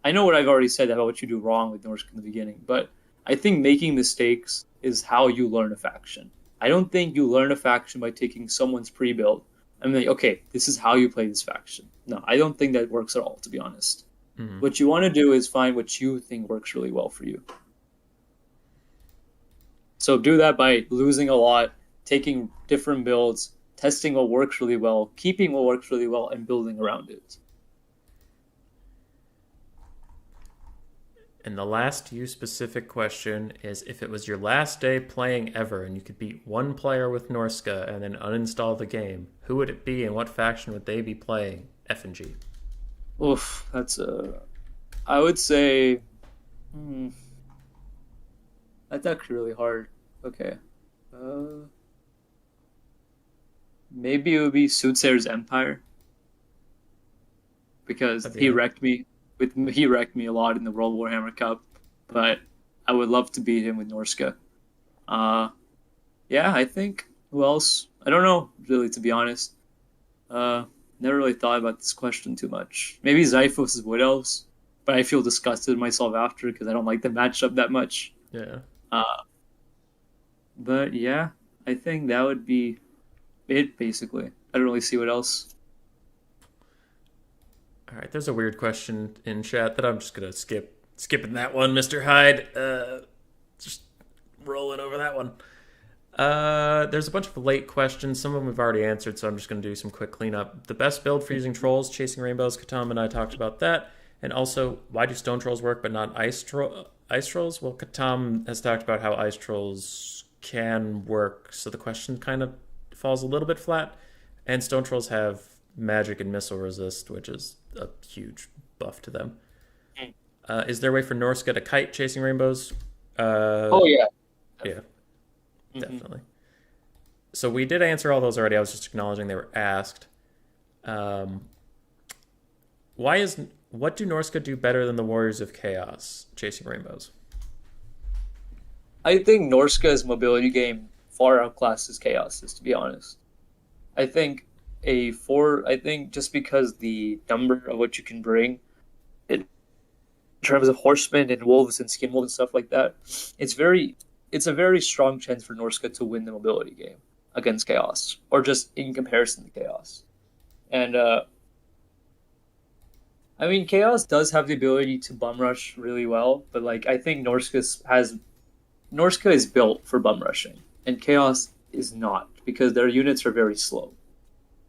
I know what I've already said about what you do wrong with Norsca in the beginning, but I think making mistakes is how you learn a faction. I don't think you learn a faction by taking someone's pre-build and like, okay, this is how you play this faction. No, I don't think that works at all, to be honest. Mm-hmm. What you want to do is find what you think works really well for you. So do that by losing a lot, taking different builds, testing what works really well, keeping what works really well, and building around it. And the last you-specific question is, if it was your last day playing ever and you could beat one player with Norsca and then uninstall the game, who would it be and what faction would they be playing? F and G. Oof, I would say, that's actually really hard. Okay. Maybe it would be Soothsayer's Empire. Because he wrecked me. He wrecked me a lot in the World Warhammer Cup. But I would love to beat him with Norsca. Yeah, I think. Who else? I don't know, really, to be honest. Never really thought about this question too much. Maybe Zyphos' Wood Elves. But I feel disgusted with myself after because I don't like the matchup that much. Yeah. But yeah, I think that would be it, basically. I don't really see what else. All right, there's a weird question in chat that I'm just gonna skipping that one, Mr. Hyde. Just rolling over that one. There's a bunch of late questions. Some of them we've already answered, so I'm just going to do some quick cleanup. The best build for using trolls, chasing rainbows. Katam and I talked about that. And also, why do stone trolls work but not ice trolls? Well, Katam has talked about how ice trolls can work, so the question kind of falls a little bit flat. And stone trolls have magic and missile resist, which is a huge buff to them. Is there a way for Norsca to kite chasing rainbows? Oh yeah. Yeah, definitely. So we did answer all those already. I was just acknowledging they were asked. What do Norsca do better than the Warriors of Chaos chasing rainbows? I think Norsca's mobility game far outclasses Chaos's, to be honest. I think I think just because the number of what you can bring in terms of horsemen and wolves and skin wolves and stuff like that, it's a very strong chance for Norsca to win the mobility game against Chaos, or just in comparison to Chaos. And I mean, Chaos does have the ability to bum rush really well, but like I think Norsca is built for bum rushing, and Chaos is not because their units are very slow.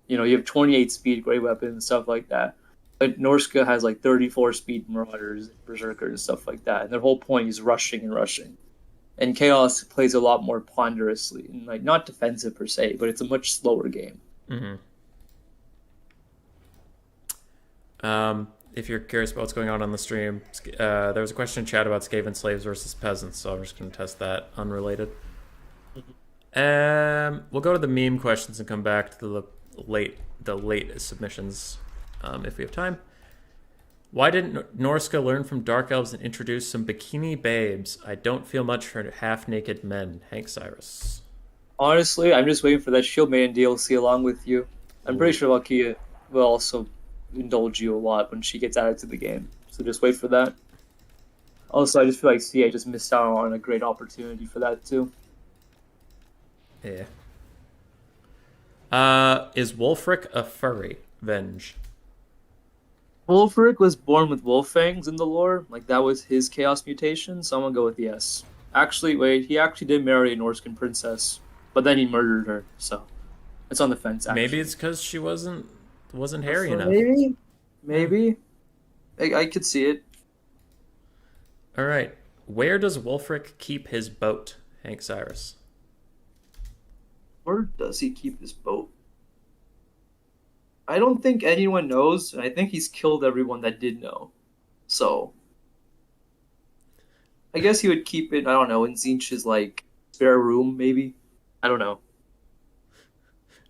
You know, you have 28 speed, great weapons, and stuff like that. But Norsca has like 34 speed marauders, berserkers, and stuff like that. And their whole point is rushing and rushing. And Chaos plays a lot more ponderously, and like not defensive per se, but it's a much slower game. Mm-hmm. If you're curious about what's going on the stream, there was a question in chat about Skaven slaves versus peasants, so I'm just going to test that unrelated. We'll go to the meme questions and come back to the late submissions if we have time. Why didn't Norsca learn from Dark Elves and introduce some bikini babes? I don't feel much for half-naked men. Hank Cyrus. Honestly, I'm just waiting for that Shield Maiden DLC along with you. I'm pretty sure Valkyria will also indulge you a lot when she gets added to the game. So just wait for that. Also, I just feel like CA just missed out on a great opportunity for that too. Yeah. Is Wulfric a furry? Venge. Wulfric was born with wolf fangs in the lore. Like, that was his chaos mutation, so I'm gonna go with yes. Actually, wait, he actually did marry a Norscan princess, but then he murdered her, so it's on the fence, actually. Maybe it's because she wasn't hairy enough. Maybe. I could see it. All right. Where does Wulfric keep his boat, Hank Cyrus? Where does he keep his boat? I don't think anyone knows, and I think he's killed everyone that did know. So, I guess he would keep it, I don't know, in Zinch's, like, spare room, maybe? I don't know.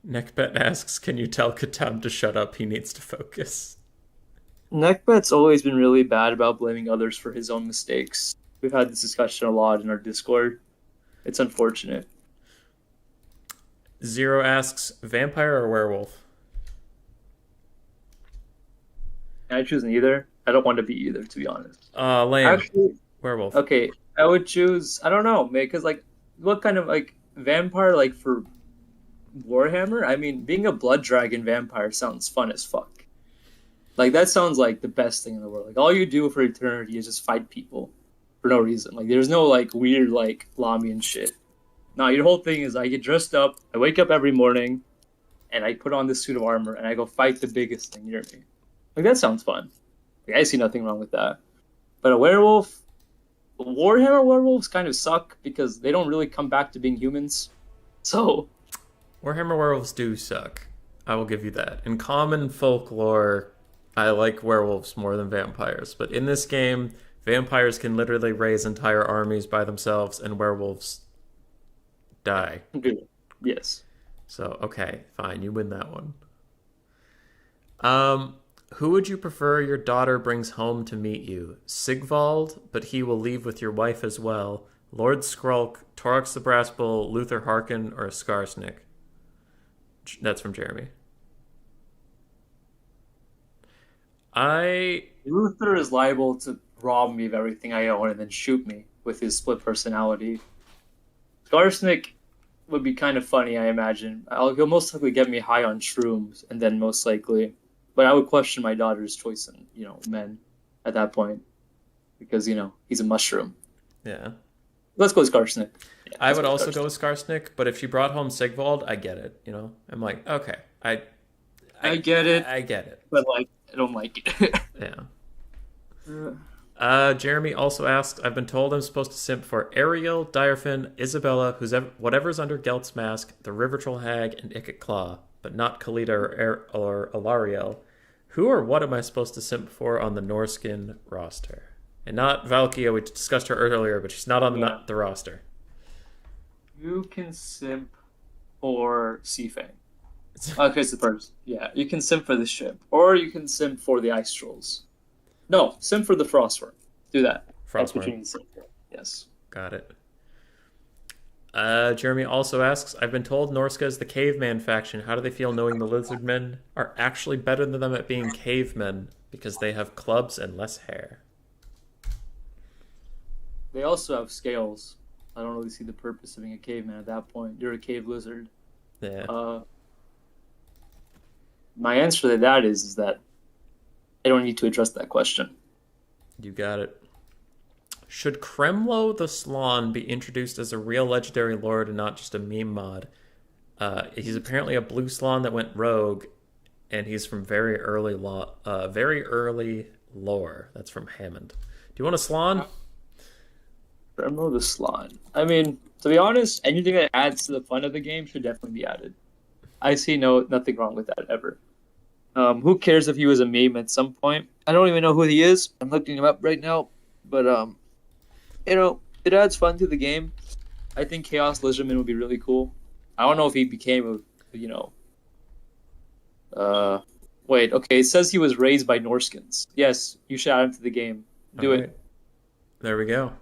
Neckbet asks, can you tell Katam to shut up? He needs to focus. Neckbet's always been really bad about blaming others for his own mistakes. We've had this discussion a lot in our Discord. It's unfortunate. Zero asks, vampire or werewolf? I choose neither. I don't want to be either, to be honest. Lame. Actually, werewolf. Okay, I would choose, I don't know, because, like, what kind of, like, vampire, like, for Warhammer? I mean, being a blood dragon vampire sounds fun as fuck. Like, that sounds like the best thing in the world. Like, all you do for eternity is just fight people for no reason. Like, there's no, like, weird, like, Lamian shit. No, your whole thing is I get dressed up, I wake up every morning, and I put on this suit of armor, and I go fight the biggest thing near me. Like, that sounds fun. Like, I see nothing wrong with that. But a werewolf, Warhammer werewolves kind of suck because they don't really come back to being humans. So, Warhammer werewolves do suck. I will give you that. In common folklore, I like werewolves more than vampires. But in this game, vampires can literally raise entire armies by themselves, and werewolves die. good. Yes. So, okay, fine, you win that one. Who would you prefer your daughter brings home to meet you? Sigvald, but he will leave with your wife as well. Lord Skrulk, Torx the Brass Bull, Luther Harkin, or Skarsnik? That's from Jeremy. Luther is liable to rob me of everything I own and then shoot me with his split personality. Skarsnik, would be kind of funny, I imagine. He'll most likely get me high on shrooms, and then most likely, but I would question my daughter's choice in men at that point because he's a mushroom. Yeah. Let's go with Skarsnik. Yeah, I let's would go with also go Skarsnik. with Skarsnik, but if she brought home Sigvald, I get it. I'm like, okay, I I, get it, I get it. but like I don't like it. Yeah. Uh, Jeremy also asks, I've been told I'm supposed to simp for Ariel, Direfin, Isabella, whatever's under Gelt's mask, the River Troll Hag, and Ikit Claw, but not Kalita or Alariel. Who or what am I supposed to simp for on the Norskin roster? And not Valkia, we discussed her earlier, but she's not on yeah, the roster. you can simp for Seafang. Okay, it's the first. Yeah, you can simp for the ship, or you can simp for the ice trolls. No, simp for the frostworm. Do that. That's what you Frostworm. need to simp for. Yes. Got it. Jeremy also asks, I've been told Norsca is the caveman faction. How do they feel knowing the lizardmen are actually better than them at being cavemen because they have clubs and less hair? They also have scales. I don't really see the purpose of being a caveman at that point. You're a cave lizard. Yeah. Uh, my answer to that is that I don't need to address that question. You got it. Should Kremlo the Slawn be introduced as a real legendary lord and not just a meme mod? He's apparently a blue Slawn that went rogue, and he's from very early lore. That's from Hammond. Do you want a Slawn? Remember the slot. I mean, to be honest, anything that adds to the fun of the game should definitely be added. I see nothing wrong with that ever. Who cares if he was a meme at some point? I don't even know who he is. I'm looking him up right now, but it adds fun to the game. I think Chaos Lizardman would be really cool. I don't know if he became wait, okay, it says he was raised by Norskins. Yes, you should add him to the game. Do All it. right. There we go.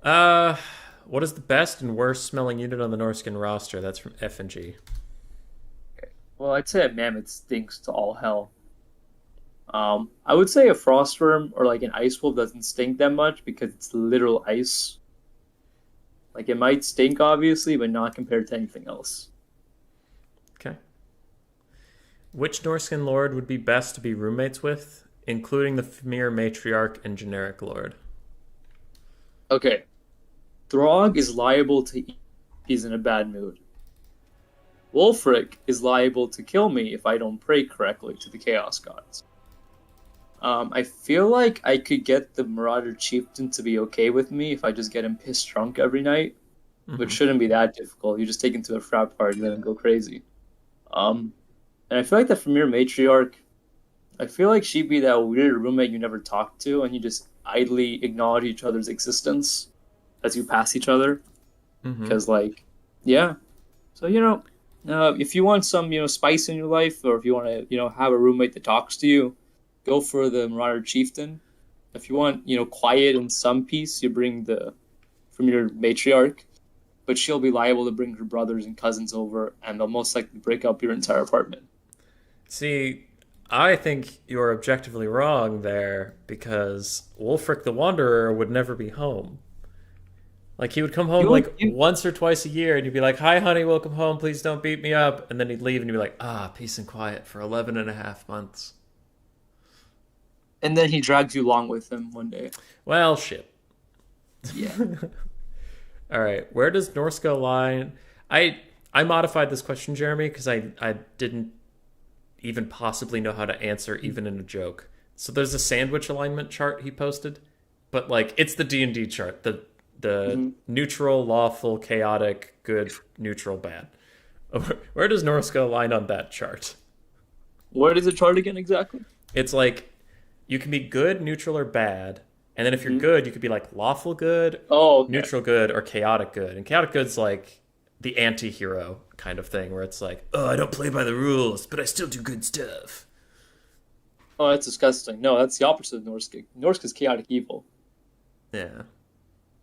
What is the best and worst smelling unit on the Norskin roster? That's from F and G. Well, I'd say a mammoth stinks to all hell. I would say a frostworm or like an ice wolf doesn't stink that much because it's literal ice. Like it might stink obviously, but not compared to anything else. Okay. Which Norskin lord would be best to be roommates with, including the Fimir matriarch and generic lord? Okay. Throg is liable to eat if he's in a bad mood. Wolfric is liable to kill me if I don't pray correctly to the Chaos Gods. I feel like I could get the Marauder Chieftain to be okay with me if I just get him pissed drunk every night, which shouldn't be that difficult. You just take him to a frat party, let him go crazy. And I feel like the Premier Matriarch, I feel like she'd be that weird roommate you never talk to, and you just idly acknowledge each other's existence as you pass each other. Because, yeah. So, if you want some, spice in your life, or if you want to, have a roommate that talks to you, go for the Marauder Chieftain. If you want, quiet and some peace, you bring from your matriarch. But she'll be liable to bring her brothers and cousins over, and they'll most likely break up your entire apartment. See, I think you're objectively wrong there because Wolfric the Wanderer would never be home. Like, he would come home once or twice a year, and you'd be like, hi, honey, welcome home, please don't beat me up. And then he'd leave, and you'd be like, peace and quiet for 11 and a half months. And then he drags you along with him one day. Well, shit. Yeah. All right, where does Norsca lie? I modified this question, Jeremy, because I didn't even possibly know how to answer, even in a joke. So there's a sandwich alignment chart he posted, but, it's the D&D chart, the neutral, lawful, chaotic, good, neutral, bad. Where does Norsca align on that chart? What is the chart again exactly? It's you can be good, neutral, or bad. And then if you're good, you could be lawful good, okay. neutral good, or chaotic good. And chaotic good's the anti-hero kind of thing, where it's I don't play by the rules, but I still do good stuff. Oh, that's disgusting. No, that's the opposite of Norsca. Norsca's chaotic evil. Yeah.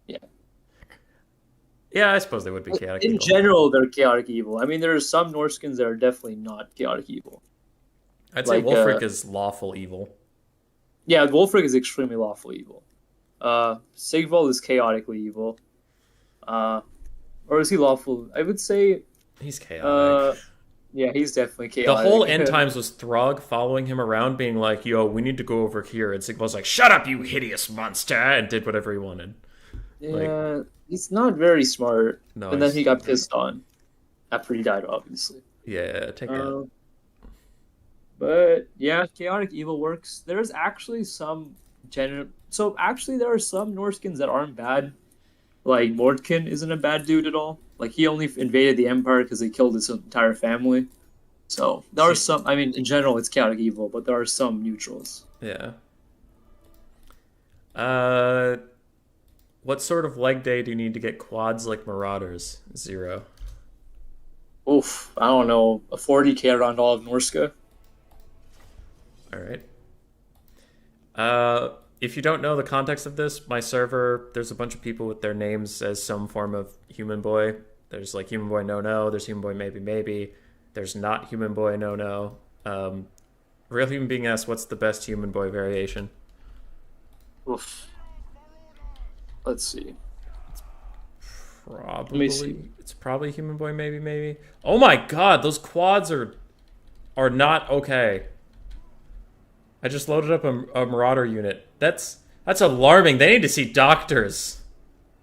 Yeah. Yeah, I suppose they would be chaotic evil. In general, they're chaotic evil. I mean, there are some Norskins that are definitely not chaotic evil. I'd say Wolfric is lawful evil. Yeah, Wolfric is extremely lawful evil. Sigvald is chaotically evil. or is he lawful? I would say, He's chaotic. uh, yeah, he's definitely The whole chaotic. end times was Throg following him around, being like, "Yo, we need to go over here," and Sigma was like, "Shut up, you hideous monster," and did whatever he wanted. Like, Yeah, he's not very smart. no, And then he's he got pissed on after he died, obviously. yeah, take that. Uh, but yeah, chaotic evil works. There's actually some so actually there are some Norskins that aren't bad. Like Mordkin isn't a bad dude at all. Like he only invaded the Empire because he killed his entire family. So there are See, some. I mean, in general, it's chaotic evil, but there are some neutrals. yeah. Uh, what sort of leg day do you need to get quads like Marauders? 0. Oof, I don't know, a 40k around all of Norsca. All right. If you don't know the context of this, my server, there's a bunch of people with their names as some form of human boy. There's like human boy no no. There's human boy maybe maybe. There's not human boy no no. Real human being asks, what's the best human boy variation? Oof. Let's see. Let me see. Probably it's probably human boy maybe maybe. Oh my god, those quads are not okay. I just loaded up a Marauder unit. That's alarming. They need to see doctors.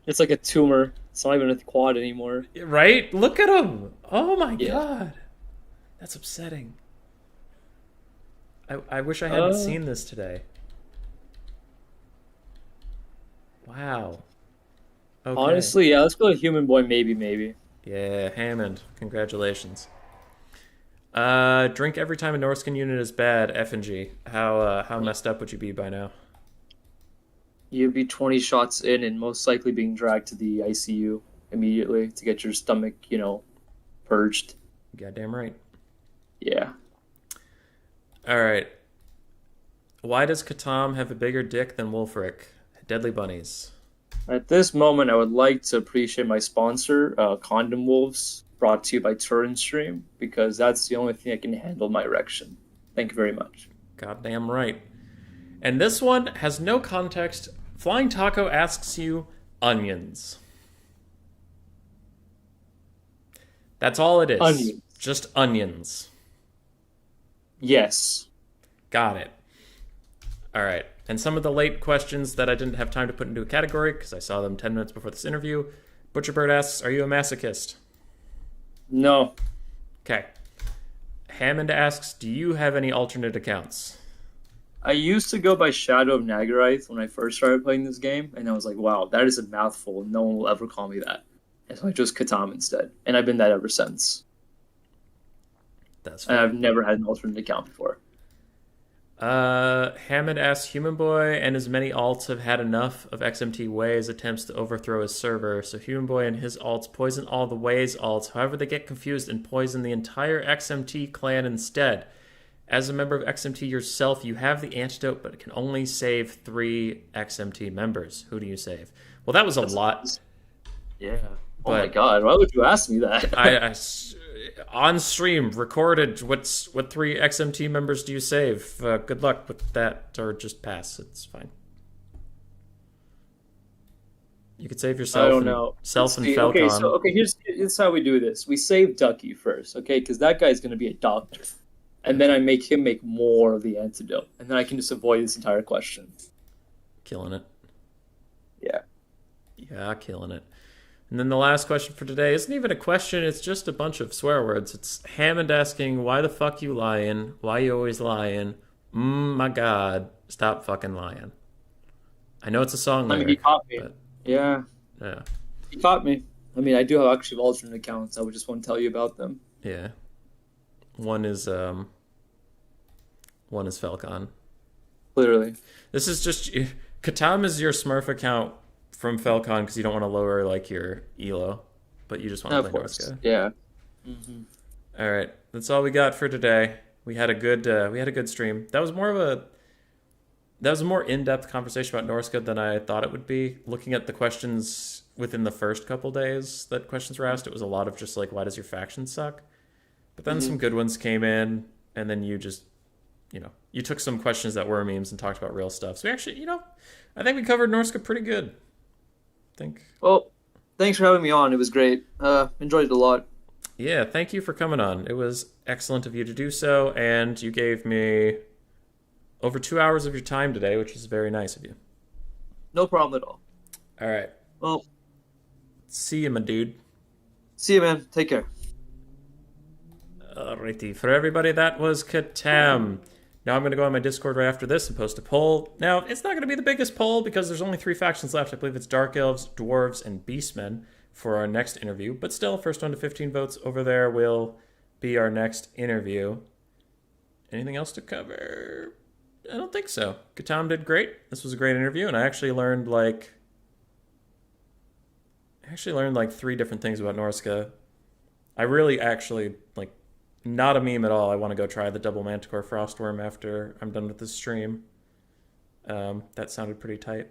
It's like a tumor. It's not even a quad anymore. Right? Look at them. Oh my Yeah. god. That's upsetting. I wish I hadn't seen this today. Wow. Okay. Honestly, yeah, let's go with human boy, maybe. Yeah, Hammond. Congratulations. Drink every time a Norscan unit is bad, F and G. How messed up would you be by now? You'd be 20 shots in and most likely being dragged to the ICU immediately to get your stomach, purged. Goddamn right. Yeah. Alright. Why does Katam have a bigger dick than Wolfric? Deadly Bunnies. At this moment, I would like to appreciate my sponsor, Condom Wolves, brought to you by Turin Stream, because that's the only thing that can handle my erection. Thank you very much. Goddamn right. And this one has no context. Flying Taco asks you onions. That's all it is. Onions. Just onions. Yes. Got it. All right. And some of the late questions that I didn't have time to put into a category because I saw them 10 minutes before this interview. Butcherbird asks, are you a masochist? No. Okay. Hammond asks, do you have any alternate accounts? I used to go by Shadow of Nagarath when I first started playing this game, and I was like, wow, that is a mouthful. No one will ever call me that. And so I chose Katam instead. And I've been that ever since. That's And fine. I've never had an alternate account before. Hammond asks, Human Boy and his many alts have had enough of XMT Way's attempts to overthrow his server, so Human Boy and his alts poison all the Way's alts. However, they get confused and poison the entire XMT clan instead. As a member of XMT yourself, you have the antidote, but it can only save 3 XMT members. Who do you save? Well, that was a lot. Yeah. Oh my But god, why would you ask me that? on stream recorded. What 3 XMT members do you save? Good luck with that, or just pass. It's fine. You could save yourself. I don't know. Self and See, Falcon. Okay, here's how we do this. We save Ducky first, okay? Because that guy's gonna be a doctor, and then I make him make more of the antidote, and then I can just avoid this entire question. Killing it. Yeah. Yeah, killing it. And then the last question for today isn't even a question, it's just a bunch of swear words. It's Hammond asking, why the fuck you lying? Why you always lying? My god, stop fucking lying. I know it's a song I mean, lyric, he caught me. but Yeah, yeah. he caught me. I mean, I do have actually alternate accounts. I would just want to tell you about them. Yeah. One is Falcon. Literally. This is just Katam is your Smurf account from Falcon because you don't want to lower like your elo, but you just want to Of play course. Norsca. Yeah. All right, that's all we got for today. We had a good stream. That was a more in-depth conversation about Norsca than I thought it would be. Looking at the questions within the first couple days that questions were asked, it was a lot of just like, why does your faction suck? But then some good ones came in, and then you just, you took some questions that were memes and talked about real stuff. So we actually, I think we covered Norsca pretty good. I think. Well, Thanks for having me on. It was great. Enjoyed it a lot. Yeah, thank you for coming on. It was excellent of you to do so, and you gave me over 2 hours of your time today, which is very nice of you. No problem at all. All right. Well, See you, my dude. see you, man. Take care. Alrighty. For everybody, that was Katam. Now I'm going to go on my Discord right after this and post a poll. Now, it's not going to be the biggest poll because there's only 3 factions left. I believe it's Dark Elves, Dwarves, and Beastmen for our next interview. But still, first one to 15 votes over there will be our next interview. Anything else to cover? I don't think so. Katam did great. This was a great interview, and I actually learned like 3 different things about Norsca. I really actually like not a meme at all. I want to go try the double Manticore Frostworm after I'm done with this stream. That sounded pretty tight.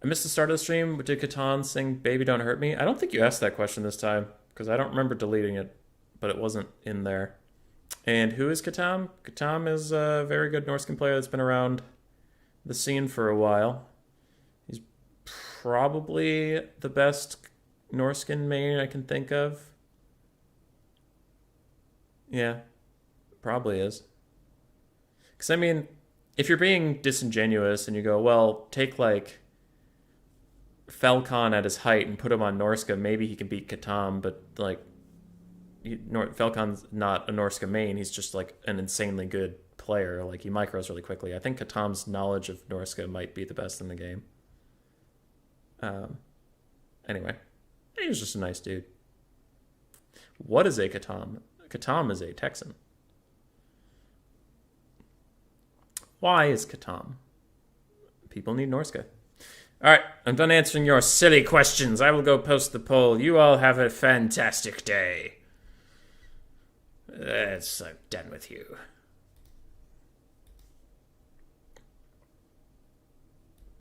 I missed the start of the stream. Did Catan sing Baby Don't Hurt Me? I don't think you asked that question this time because I don't remember deleting it, but it wasn't in there. And who is Katam? Katam is a very good Norscan player that's been around the scene for a while. He's probably the best Norscan main I can think of. Yeah, probably is. Because, I mean, if you're being disingenuous and you go, well, take, like, Falcon at his height and put him on Norsca, maybe he can beat Katam, but, like, Falcon's not a Norsca main. He's just, like, an insanely good player. Like, he micros really quickly. I think Katam's knowledge of Norsca might be the best in the game. Anyway, he was just a nice dude. What is a Katam? Katam is a Texan. Why is Katam? People need Norsca. Alright, I'm done answering your silly questions. I will go post the poll. You all have a fantastic day. I'm done with you.